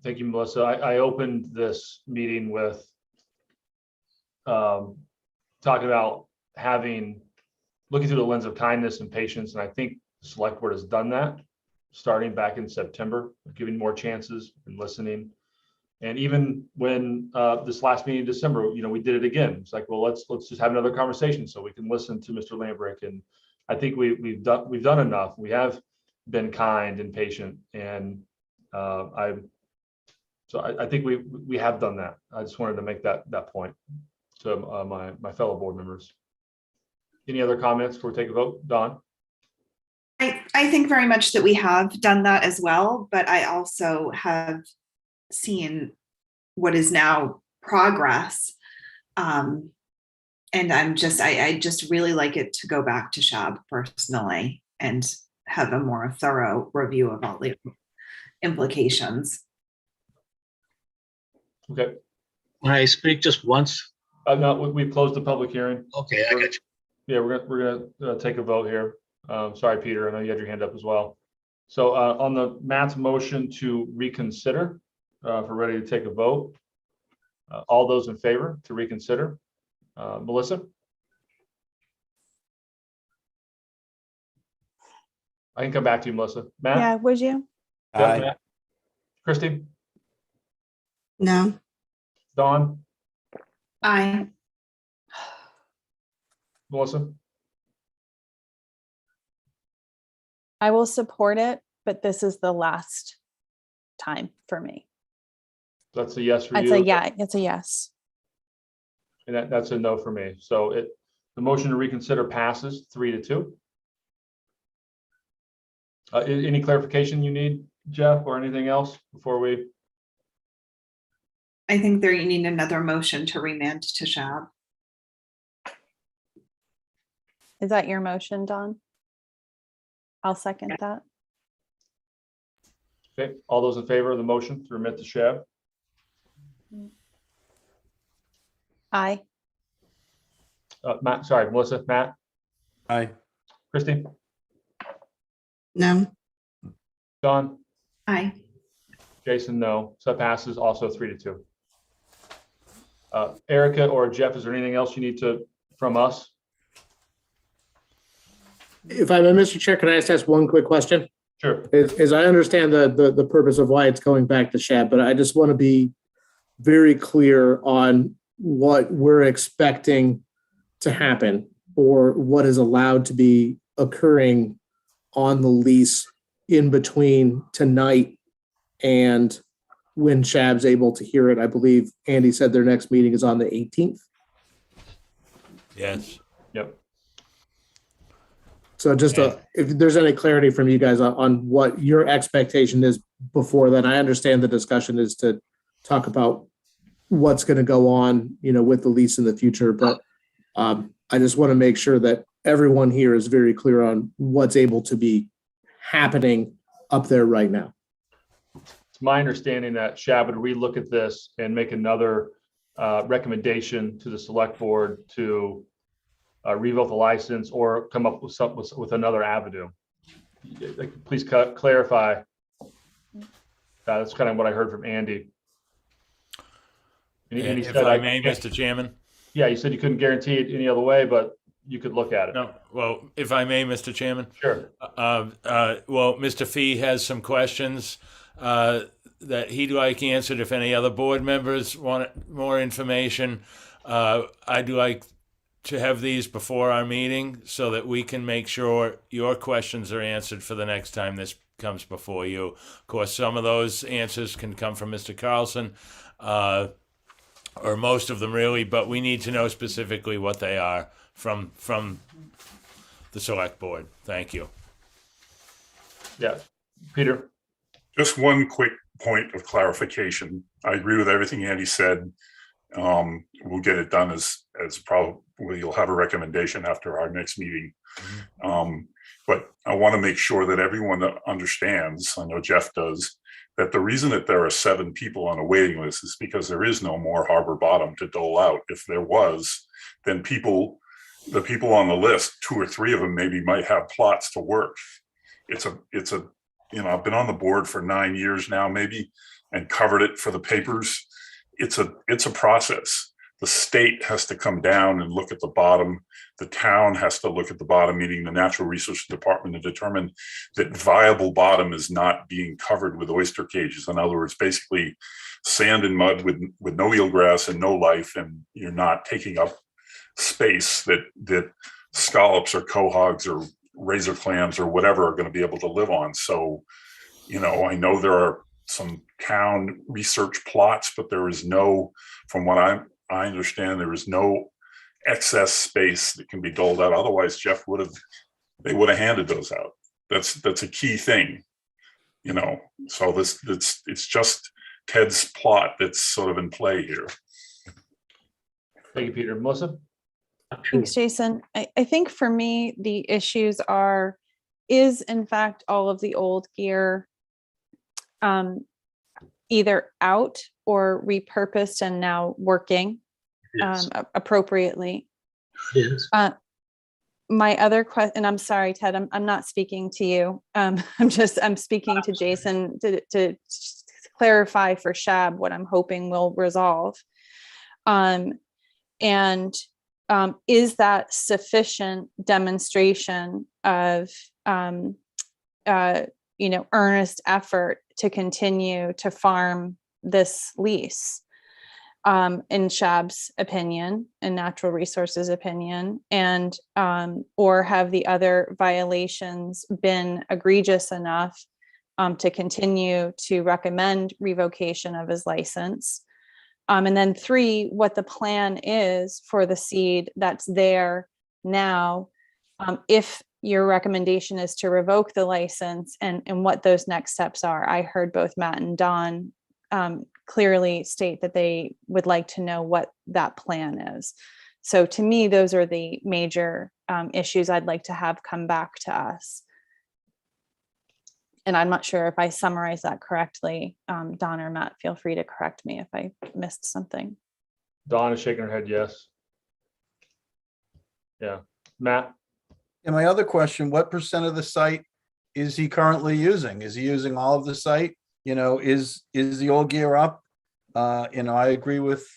Thank you, Melissa. I opened this meeting with talking about looking through the lens of kindness and patience. And I think the select board has done that starting back in September, giving more chances and listening. And even when this last meeting in December, we did it again. It's like, well, let's just have another conversation so we can listen to Mr. Lambrick. And I think we've done enough. We have been kind and patient, and I think we have done that. I just wanted to make that point to my fellow board members. Any other comments before we take a vote? Dawn? I think very much that we have done that as well, but I also have seen what is now progress. And I just really like it to go back to SHAB personally and have a more thorough review of all the implications. Okay. Can I speak just once? No, we've closed the public hearing. Okay, I got you. Yeah, we're gonna take a vote here. Sorry, Peter, I know you had your hand up as well. So on the Matt's motion to reconsider, if we're ready to take a vote, all those in favor to reconsider, Melissa? I can come back to you, Melissa. Matt? Yeah, would you? Yeah, Matt? Christy? No. Dawn? Aye. Melissa? I will support it, but this is the last time for me. That's a yes for It's you? it's a yes. And that's a no for me. So the motion to reconsider passes 3-2. Any clarification you need, Jeff, or anything else before we? I think you need another motion to remand to SHAB. Is that your motion, Dawn? I'll second that. Okay, all those in favor of the motion to remit to SHAB? Aye. Melissa, Matt? Aye. Christy? No. Dawn? Aye. Jason, no. So that passes also 3-2. Erica or Jeff, is there anything else you need from us? If I may, Mr. Chair, can I just ask one quick question? Sure. As I understand the purpose of why it's going back to SHAB, but I just want to be very clear on what we're expecting to happen or what is allowed to be occurring on the lease in between tonight and when SHAB's able to hear it. I believe Andy said their next meeting is on the 18th. Yes. Yep. So just if there's any clarity from you guys on what your expectation is before then. I understand the discussion is to talk about what's going to go on, with the lease in the future, but I just want to make sure that everyone here is very clear on what's able to be happening up there right now. It's my understanding that SHAB would relook at this and make another recommendation to the select board to revoke the license or come up with another avenue. Please clarify. That's kind of what I heard from Andy. And he If said, I may, Mr. Chairman? Yeah, you said you couldn't guarantee it any other way, but you could look at it. No, well, if I may, Mr. Chairman? Sure. Well, Mr. Fee has some questions that he'd like answered. If any other board members want more information, I'd like to have these before our meeting so that we can make sure your questions are answered for the next time this comes before you. Of course, some of those answers can come from Mr. Carlson, or most of them really, but we need to know specifically what they are from the select board. Thank you. Yeah, Peter. Just one quick point of clarification. I agree with everything Andy said. We'll get it done as probably you'll have a recommendation after our next meeting. But I want to make sure that everyone understands, I know Jeff does, that the reason that there are 7 people on a waiting list is because there is no more Harbor Bottom to dole out. If there was, then the people on the list, 2 or 3 of them maybe might have plots to work. It's a, you know, I've been on the board for 9 years now, maybe, and covered it for the papers. It's a process. The state has to come down and look at the bottom. The town has to look at the bottom, meaning the Natural Resources Department, to determine that viable bottom is not being covered with oyster cages. In other words, basically sand and mud with no eelgrass and no life, and you're not taking up space that scallops or quahogs or razor clams or whatever are going to be able to live on. So, you know, I know there are some town research plots, but there is no, from what I understand, there is no excess space that can be doled out. Otherwise, Jeff would have handed those out. That's a key thing, you know. So it's just Ted's plot that's sort of in play here. Thank you, Peter. Melissa? Thanks, Jason. I think for me, the issues is in fact all of the old gear either out or repurposed and now working appropriately. Yes. My other question, and I'm sorry, Ted, I'm not speaking to you. I'm speaking to Jason to clarify for Shab what I'm hoping will resolve. Is that sufficient demonstration of earnest effort to continue to farm this lease, in Shab's opinion and Natural Resources opinion, and or have the other violations been egregious enough to continue to recommend revocation of his license? And then 3, what the plan is for the seed that's there now, if your recommendation is to revoke the license, and what those next steps are. I heard both Matt and Don clearly state that they would like to know what that plan is. So to me, those are the major issues I'd like to have come back to us. And I'm not sure if I summarized that correctly. Don or Matt, feel free to correct me if I missed something. Dawn is shaking her head yes. Yeah. Matt? And my other question, what % of the site is he currently using? Is he using all of the site? You know, is the old gear up? You know, I agree with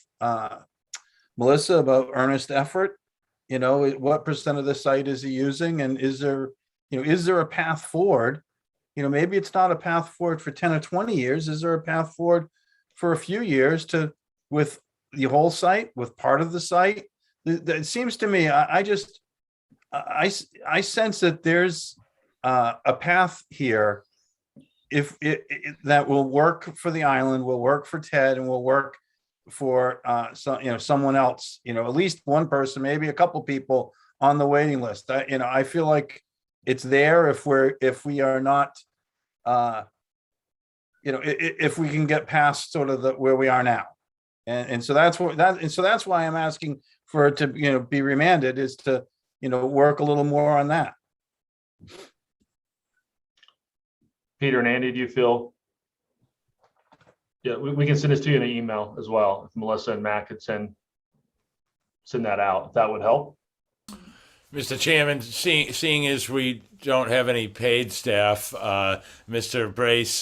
Melissa about earnest effort. You know, what % of the site is he using? And is there a path forward? You know, maybe it's not a path forward for 10 or 20 years. Is there a path forward for a few years with the whole site, with part of the site? It seems to me, I sense that there's a path here that will work for the island, will work for Ted, and will work for someone else. You know, at least one person, maybe a couple people on the waiting list. I feel like it's there if we are not, if we can get past sort of where we are now, and so that's why I'm asking for it to be remanded, is to work a little more on that. Peter and Andy, do you feel? Yeah, we can send this to you in an email as well. If Melissa and Matt could send that out, if that would help. Mr. Chairman, seeing as we don't have any paid staff, Mr. Brace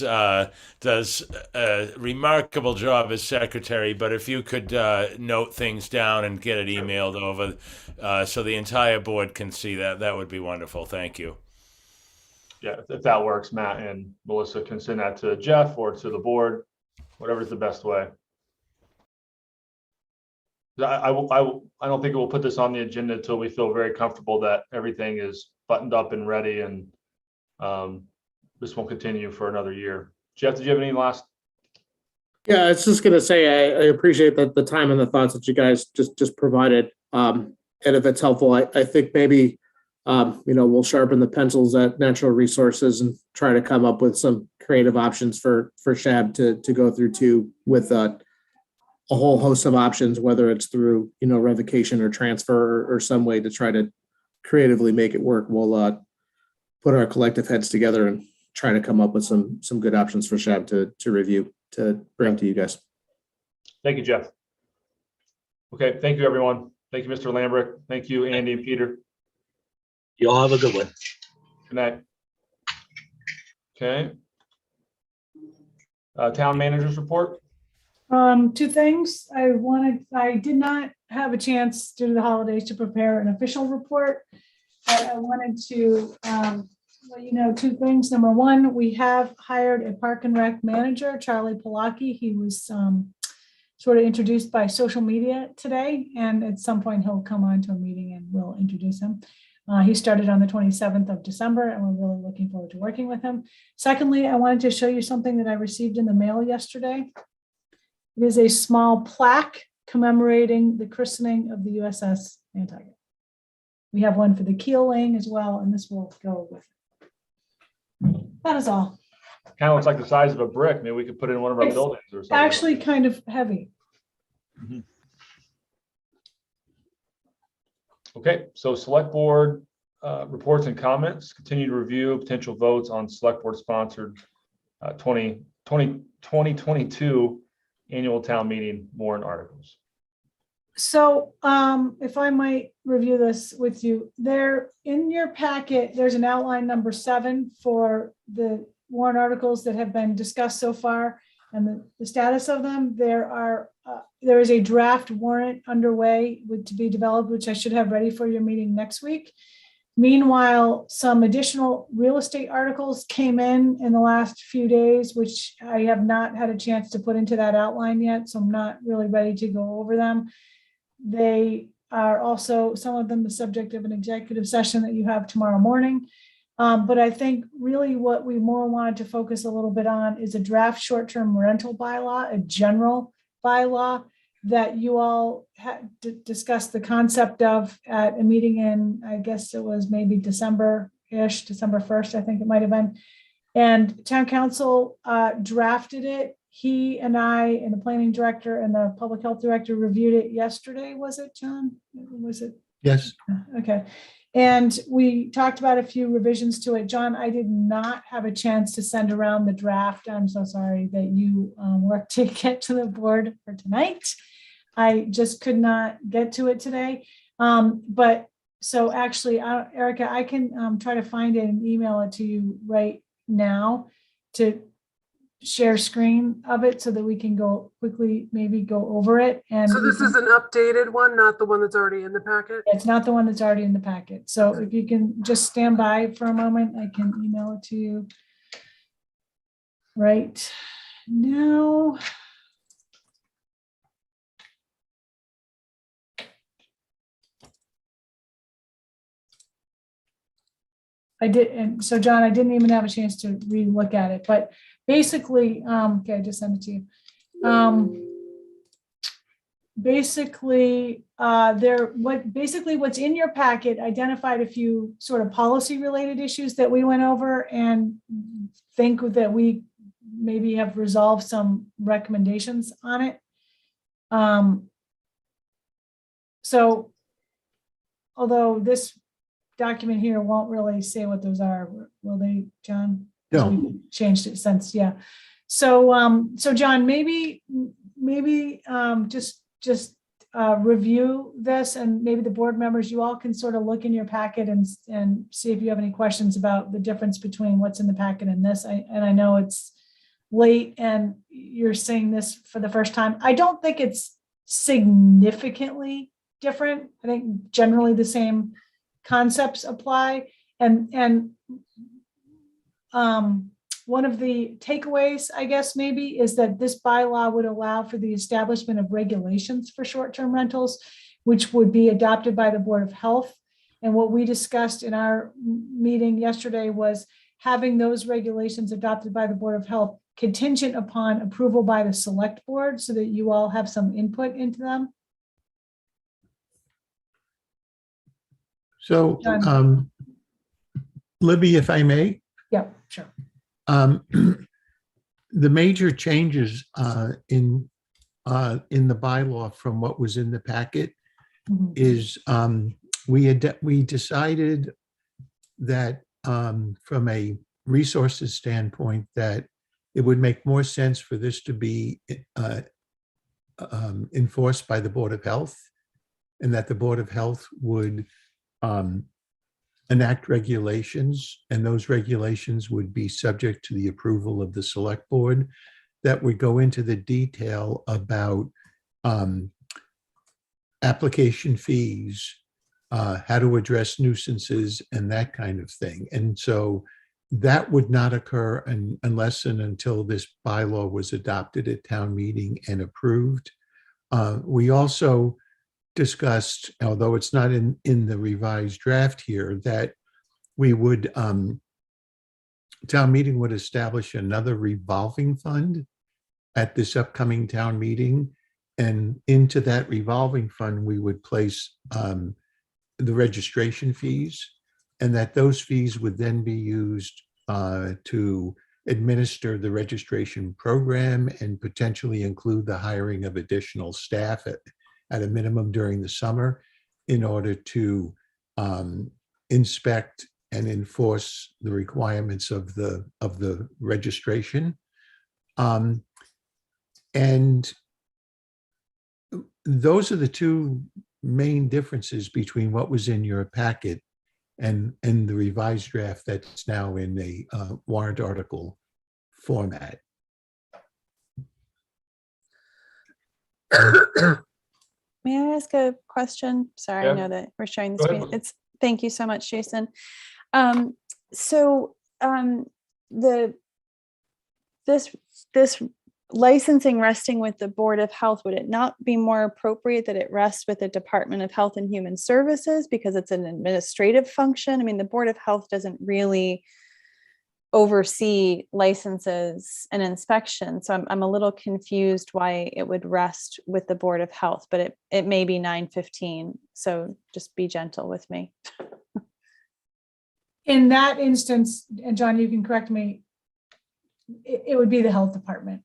does a remarkable job as secretary, but if you could note things down and get it emailed over so the entire board can see that, that would be wonderful. Thank you. Yeah, if that works, Matt and Melissa can send that to Jeff or to the board, whatever's the best way. I don't think we'll put this on the agenda until we feel very comfortable that everything is buttoned up and ready, and this won't continue for another year. Jeff, did you have any last? Yeah, I was just gonna say, I appreciate the time and the thoughts that you guys just provided. And if it's helpful, I think maybe, we'll sharpen the pencils at Natural Resources and try to come up with some creative options for SHAB to go through too, with a whole host of options, whether it's through, revocation or transfer or some way to try to creatively make it work. We'll put our collective heads together and try to come up with some good options for SHAB to review, to bring to you guys. Thank you, Jeff. Okay, thank you, everyone. Thank you, Mr. Lambert. Thank you, Andy and Peter. You all have a good one. Good night. Okay. Town managers report. Two things. I did not have a chance due to the holidays to prepare an official report. I wanted to let you know two things. Number one, we have hired a park and rec manager, Charlie Palaki. He was sort of introduced by social media today, and at some point he'll come on to a meeting and we'll introduce him. He started on the 27th of December, and we're really looking forward to working with him. Secondly, I wanted to show you something that I received in the mail yesterday. It is a small plaque commemorating the christening of the USS Nantucket. We have one for the keel laying as well, and this will go with it. That is all. Kind of looks like the size of a brick. Maybe we could put it in one of our It's buildings or something. actually kind of heavy. Mhm. Okay, so select board reports and comments. Continue to review potential votes on select board sponsored 2022 annual town meeting warrant articles. So if I might review this with you, there in your packet, there's an outline number 7 for the warrant articles that have been discussed so far and the status of them. There is a draft warrant underway to be developed, which I should have ready for your meeting next week. Meanwhile, some additional real estate articles came in the last few days, which I have not had a chance to put into that outline yet, so I'm not really ready to go over them. They are also, some of them, the subject of an executive session that you have tomorrow morning. But I think really what we more wanted to focus a little bit on is a draft short-term rental bylaw, a general bylaw that you all had discussed the concept of at a meeting in, I guess it was maybe December-ish, December 1st, I think it might have been. And town council drafted it. He and I and the planning director and the public health director reviewed it yesterday. Was it, John? Was it? Yes. Okay. And we talked about a few revisions to it. John, I did not have a chance to send around the draft. I'm so sorry that you worked to get to the board for tonight. I just could not get to it today. But so actually, Erica, I can try to find it and email it to you right now to share screen of it so that we can go quickly, maybe go over it. And so this is an updated one, not the one that's already in the packet? It's not the one that's already in the packet. So if you can just stand by for a moment, I can email it to you right now. I did, and so John, I didn't even have a chance to re-look at it, but basically, okay, I just sent it to you. Basically, what's in your packet identified a few sort of policy related issues that we went over and think that we maybe have resolved some recommendations on it. So although this document here won't really say what those are, will they, John? No. We changed it since, yeah. So, so John, maybe just review this, and maybe the board members, you all can sort of look in your packet and see if you have any questions about the difference between what's in the packet and this. And I know it's late and you're seeing this for the first time. I don't think it's significantly different. I think generally the same concepts apply. And one of the takeaways, I guess, maybe, is that this bylaw would allow for the establishment of regulations for short-term rentals, which would be adopted by the Board of Health. And what we discussed in our meeting yesterday was having those regulations adopted by the Board of Health contingent upon approval by the Select Board so that you all have some input into them. So, Libby, if I may, Yeah, sure. the major changes in the bylaw from what was in the packet is we decided that from a resources standpoint that it would make more sense for this to be enforced by the Board of Health, and that the Board of Health would enact regulations, and those regulations would be subject to the approval of the Select Board, that would go into the detail about application fees, how to address nuisances, and that kind of thing. And so that would not occur unless and until this bylaw was adopted at town meeting and approved. We also discussed, although it's not in the revised draft here, that we would, town meeting would establish another revolving fund at this upcoming town meeting. And into that revolving fund, we would place the registration fees, and that those fees would then be used to administer the registration program and potentially include the hiring of additional staff at a minimum during the summer in order to inspect and enforce the requirements of the registration. And those are the two main differences between what was in your packet and the revised draft that's now in a warrant article format. May I ask a question? Sorry, Yeah. I know that we're sharing the Go ahead. screen. Thank you so much, Jason. This licensing resting with the Board of Health, would it not be more appropriate that it rests with the Department of Health and Human Services because it's an administrative function? I mean, the Board of Health doesn't really oversee licenses and inspections. So I'm a little confused why it would rest with the Board of Health, but it may be 9:15. So just be gentle with me. In that instance, and John, you can correct me, it would be the health department.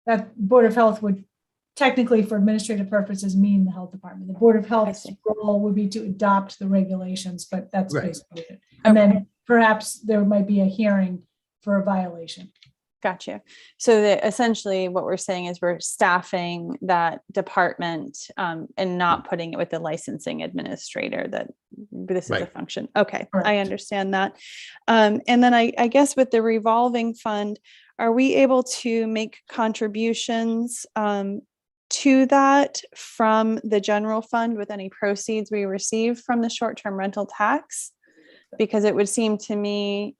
That Board of Health would technically, for administrative purposes, mean the health department. The Board of Health's role would be to adopt the regulations, but that's Right. basically it. And then perhaps there might be a hearing for a violation. Gotcha. So essentially what we're saying is we're staffing that department and not putting it with the licensing administrator, that this is a Right. function. Okay, I Correct. understand that. And then I guess with the revolving fund, are we able to make contributions to that from the general fund with any proceeds we receive from the short-term rental tax? Because it would seem to me,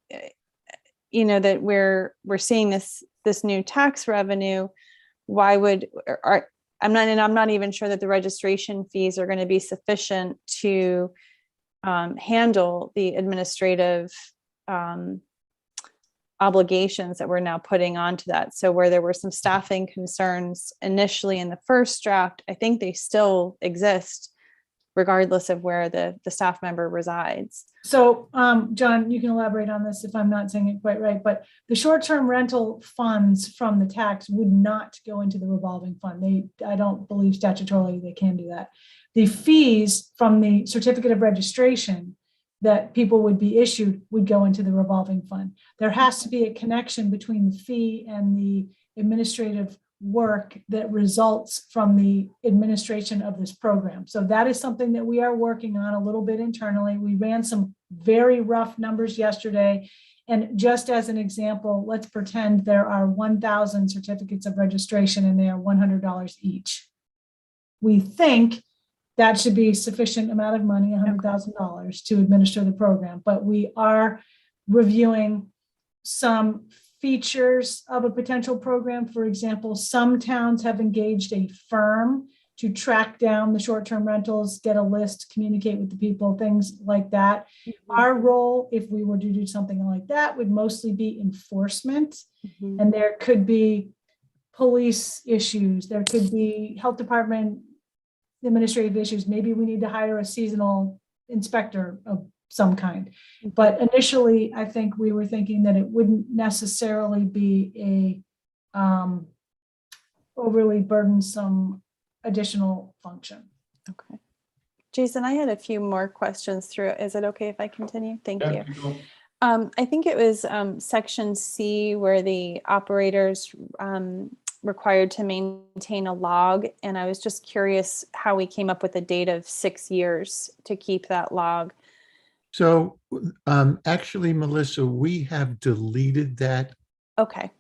that we're seeing this new tax revenue. Why would I'm not even sure that the registration fees are going to be sufficient to handle the administrative obligations that we're now putting onto that. So where there were some staffing concerns initially in the first draft, I think they still exist regardless of where the staff member resides. So, John, you can elaborate on this if I'm not saying it quite right, but the short-term rental funds from the tax would not go into the revolving fund. I don't believe statutorily they can do that. The fees from the certificate of registration that people would be issued would go into the revolving fund. There has to be a connection between the fee and the administrative work that results from the administration of this program. So that is something that we are working on a little bit internally. We ran some very rough numbers yesterday. And just as an example, let's pretend there are 1,000 certificates of registration and they are $100 each. We think that should be sufficient amount of money, $100,000, to administer the program. But we are reviewing some features of a potential program. For example, some towns have engaged a firm to track down the short-term rentals, get a list, communicate with the people, things like that. Our role, if we were to do something like that, would mostly be enforcement. And there could be police issues, there could be health department administrative issues. Maybe we need to hire a seasonal inspector of some kind. But initially, I think we were thinking that it wouldn't necessarily be a overly burdensome additional function. Okay. Jason, I had a few more questions through. Is it okay if I continue? Thank you. I think it was section C where the operators required to maintain a log. And I was just curious how we came up with a date of 6 years to keep that log. So actually, Melissa, we have deleted that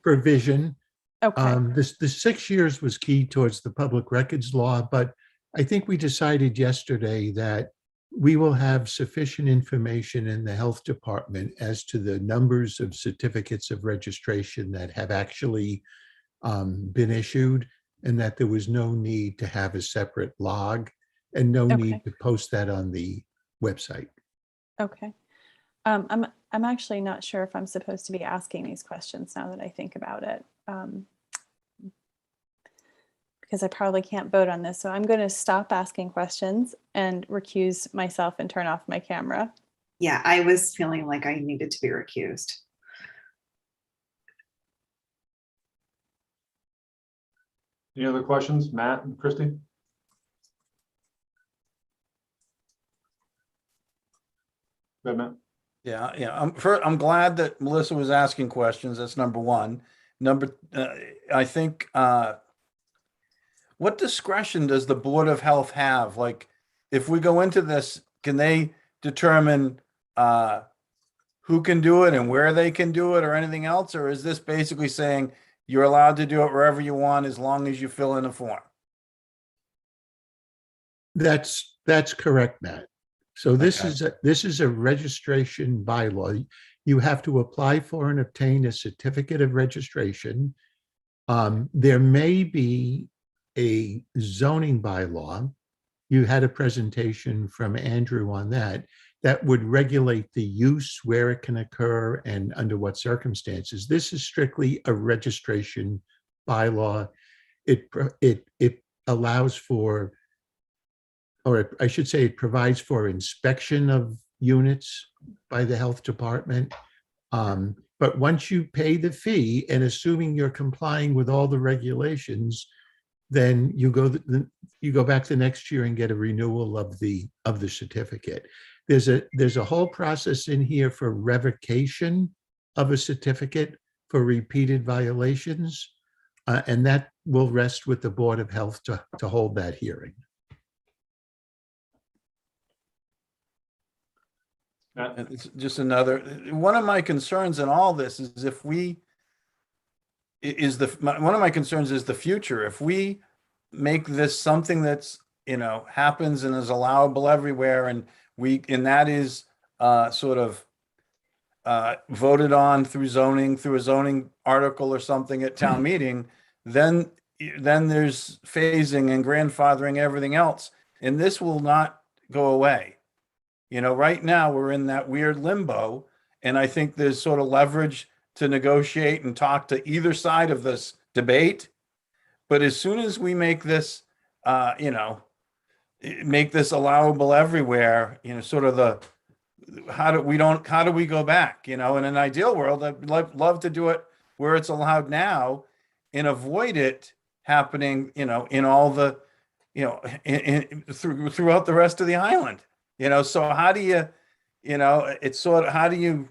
provision. The 6 years was key towards the public records law, but I think we decided yesterday that we will have sufficient information in the health department as to the numbers of certificates of registration that have actually been issued, and that there was no need to have a separate log and no need to post that on the website. Okay. I'm actually not sure if I'm supposed to be asking these questions now that I think about it. Because I probably can't vote on this. So I'm going to stop asking questions and recuse myself and turn off my camera. Yeah, I was feeling like I needed to be recused. Any other questions, Matt and Christy? Go ahead, Matt. Yeah. I'm glad that Melissa was asking questions. That's number one. I think, what discretion does the Board of Health have? Like, if we go into this, can they determine who can do it and where they can do it or anything else? Or is this basically saying you're allowed to do it wherever you want as long as you fill in a form? That's correct, Matt. So this is a registration bylaw. You have to apply for and obtain a certificate of registration. There may be a zoning bylaw. You had a presentation from Andrew on that would regulate the use, where it can occur, and under what circumstances. This is strictly a registration bylaw. It allows for, or I should say, it provides for inspection of units by the health department. But once you pay the fee, and assuming you're complying with all the regulations, then you go back the next year and get a renewal of the certificate. There's a whole process in here for revocation of a certificate for repeated violations, and that will rest with the Board of Health to hold that hearing. It's just another one of my concerns in all this is one of my concerns is the future. If we make this something that's, happens and is allowable everywhere, and that is sort of voted on through a zoning article or something at town meeting, then there's phasing and grandfathering everything else, and this will not go away. Right now we're in that weird limbo, and I think there's sort of leverage to negotiate and talk to either side of this debate. But as soon as we make this, make this allowable everywhere, sort of how do we go back? In an ideal world, I'd love to do it where it's allowed now and avoid it happening, in all the, throughout the rest of the island. So how do you, it's sort of, how do you,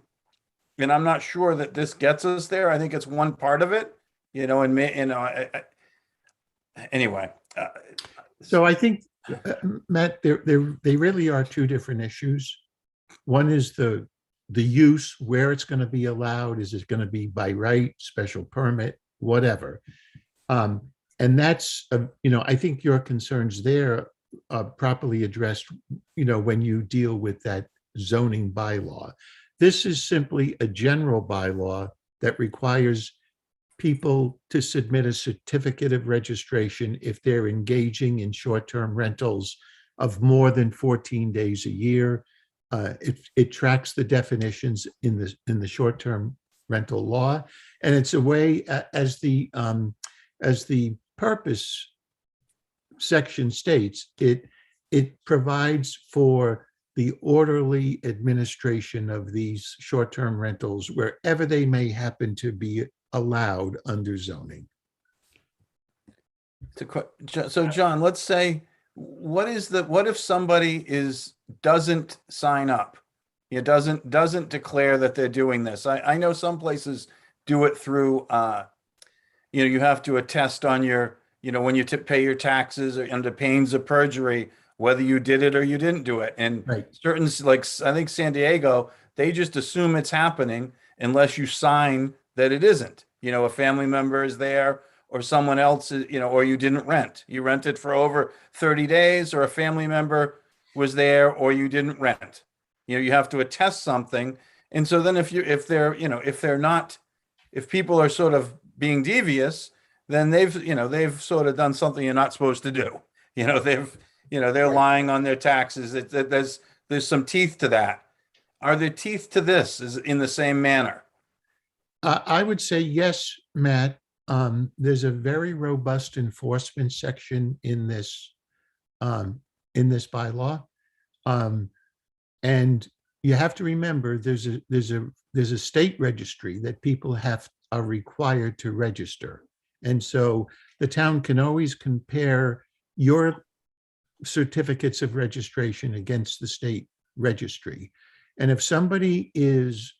and I'm not sure that this gets us there. I think it's one part of it, anyway. So I think, Matt, they really are two different issues. One is the use, where it's going to be allowed. Is it going to be by right, special permit, whatever? And that's, I think your concerns there are properly addressed, when you deal with that zoning bylaw. This is simply a general bylaw that requires people to submit a certificate of registration if they're engaging in short-term rentals of more than 14 days a year. It tracks the definitions in the short-term rental law, and it's a way, as the purpose section states, it provides for the orderly administration of these short-term rentals wherever they may happen to be allowed under zoning. So John, let's say, what if somebody doesn't sign up? It doesn't declare that they're doing this. I know some places do it through, you have to attest on your, when you pay your taxes or under pains of perjury, whether you did it or you didn't do it. And certain, like, I think San Diego, they just assume it's happening unless you sign that it isn't. A family member is there, or someone else, or you didn't rent. You rented for over 30 days, or a family member was there, or you didn't rent. You have to attest something. And so then if people are sort of being devious, then they've sort of done something you're not supposed to do. They're lying on their taxes. There's some teeth to that. Are there teeth to this in the same manner? I would say yes, Matt. There's a very robust enforcement section in this bylaw, and you have to remember there's a state registry that people are required to register, and so the town can always compare your certificates of registration against the state registry, and if somebody is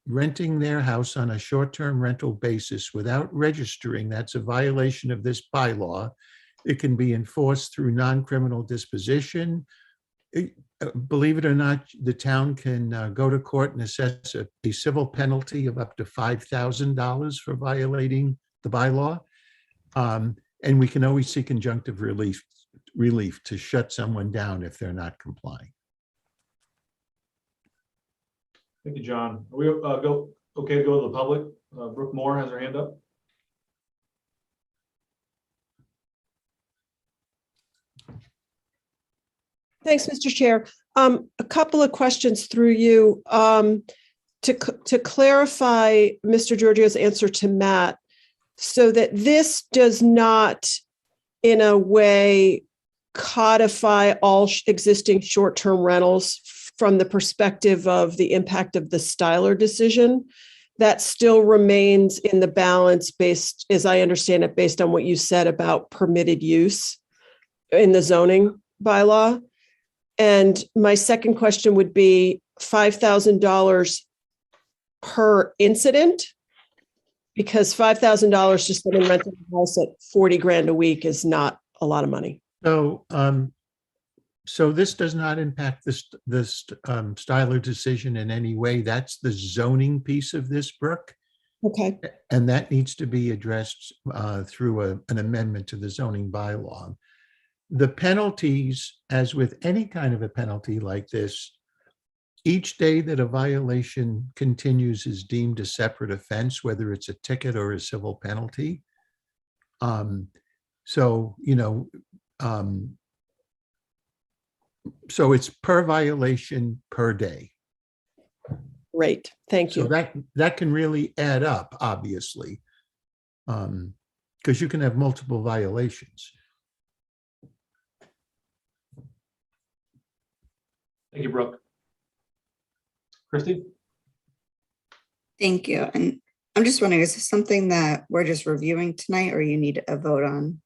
renting their house on a short-term rental basis without registering, that's a violation of this bylaw. It can be enforced through non-criminal disposition. Believe it or not, the town can go to court and assess a civil penalty of up to $5,000 for violating the bylaw. And we can always seek injunctive relief to shut someone down if they're not complying. Thank you, John. Are we okay to go to the public? Brooke Moore has her hand up. Thanks, Mr. Chair. A couple of questions through you. To clarify Mr. Giorgio's answer to Matt, so that this does not in a way codify all existing short-term rentals from the perspective of the impact of the Styler decision, that still remains in the balance based, as I understand it, based on what you said about permitted use in the zoning bylaw. And my second question would be $5,000 per incident, because $5,000 to someone renting a house at 40 grand a week is not a lot of money. So this does not impact this Styler decision in any way. That's the zoning piece of this, Brooke. Okay. And that needs to be addressed through an amendment to the zoning bylaw. The penalties, as with any kind of a penalty like this, each day that a violation continues is deemed a separate offense, whether it's a ticket or a civil penalty. So it's per violation per day. Great, thank you. So that can really add up, obviously, because you can have multiple violations. Thank you, Brooke. Christy? Thank you. And I'm just wondering, is this something that we're just reviewing tonight, or you need a vote on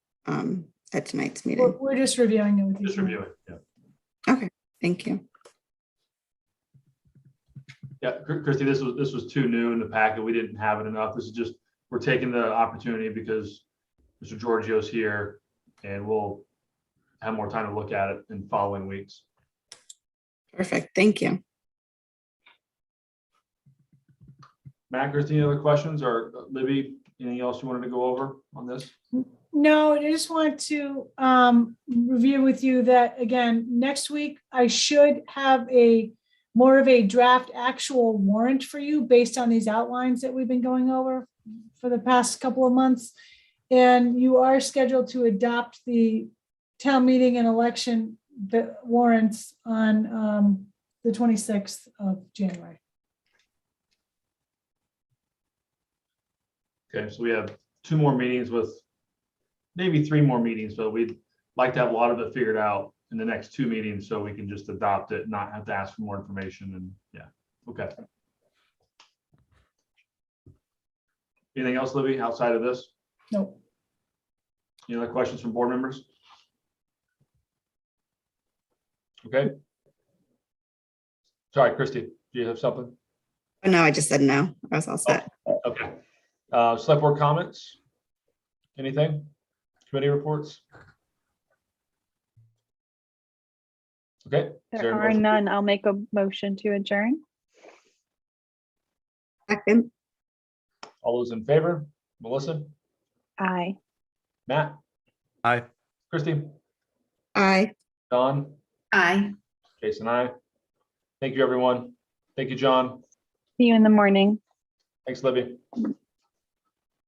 at tonight's meeting? We're just reviewing it with you. Just reviewing, yeah. Okay, thank you. Yeah, Christy, this was too new in the packet. We didn't have it enough. This is just, we're taking the opportunity because Mr. Giorgio's here, and we'll have more time to look at it in following weeks. Perfect, thank you. Matt, Christy, any other questions, or Libby, anything else you wanted to go over on this? No, I just want to review with you that, again, next week I should have a more of a draft actual warrant for you based on these outlines that we've been going over for the past couple of months. And you are scheduled to adopt the town meeting and election warrants on the 26th of January. Okay, so we have 2 more meetings with maybe 3 more meetings, but we'd like to have a lot of it figured out in the next 2 meetings so we can just adopt it, not have to ask for more information. And yeah, okay. Anything else, Libby, outside of this? Nope. Any other questions from board members? Okay. Sorry, Christy, do you have something? Oh, no, I just said no. I was all set. Okay. Select board comments? Anything? Committee reports? Okay. Is There a are motion? none. I'll make a motion to adjourn. Second. All those in favor? Melissa? Aye. Matt? Aye. Christy? Aye. Don? Aye. Jason, aye. Thank you, everyone. Thank you, John. See you in the morning. Thanks, Libby.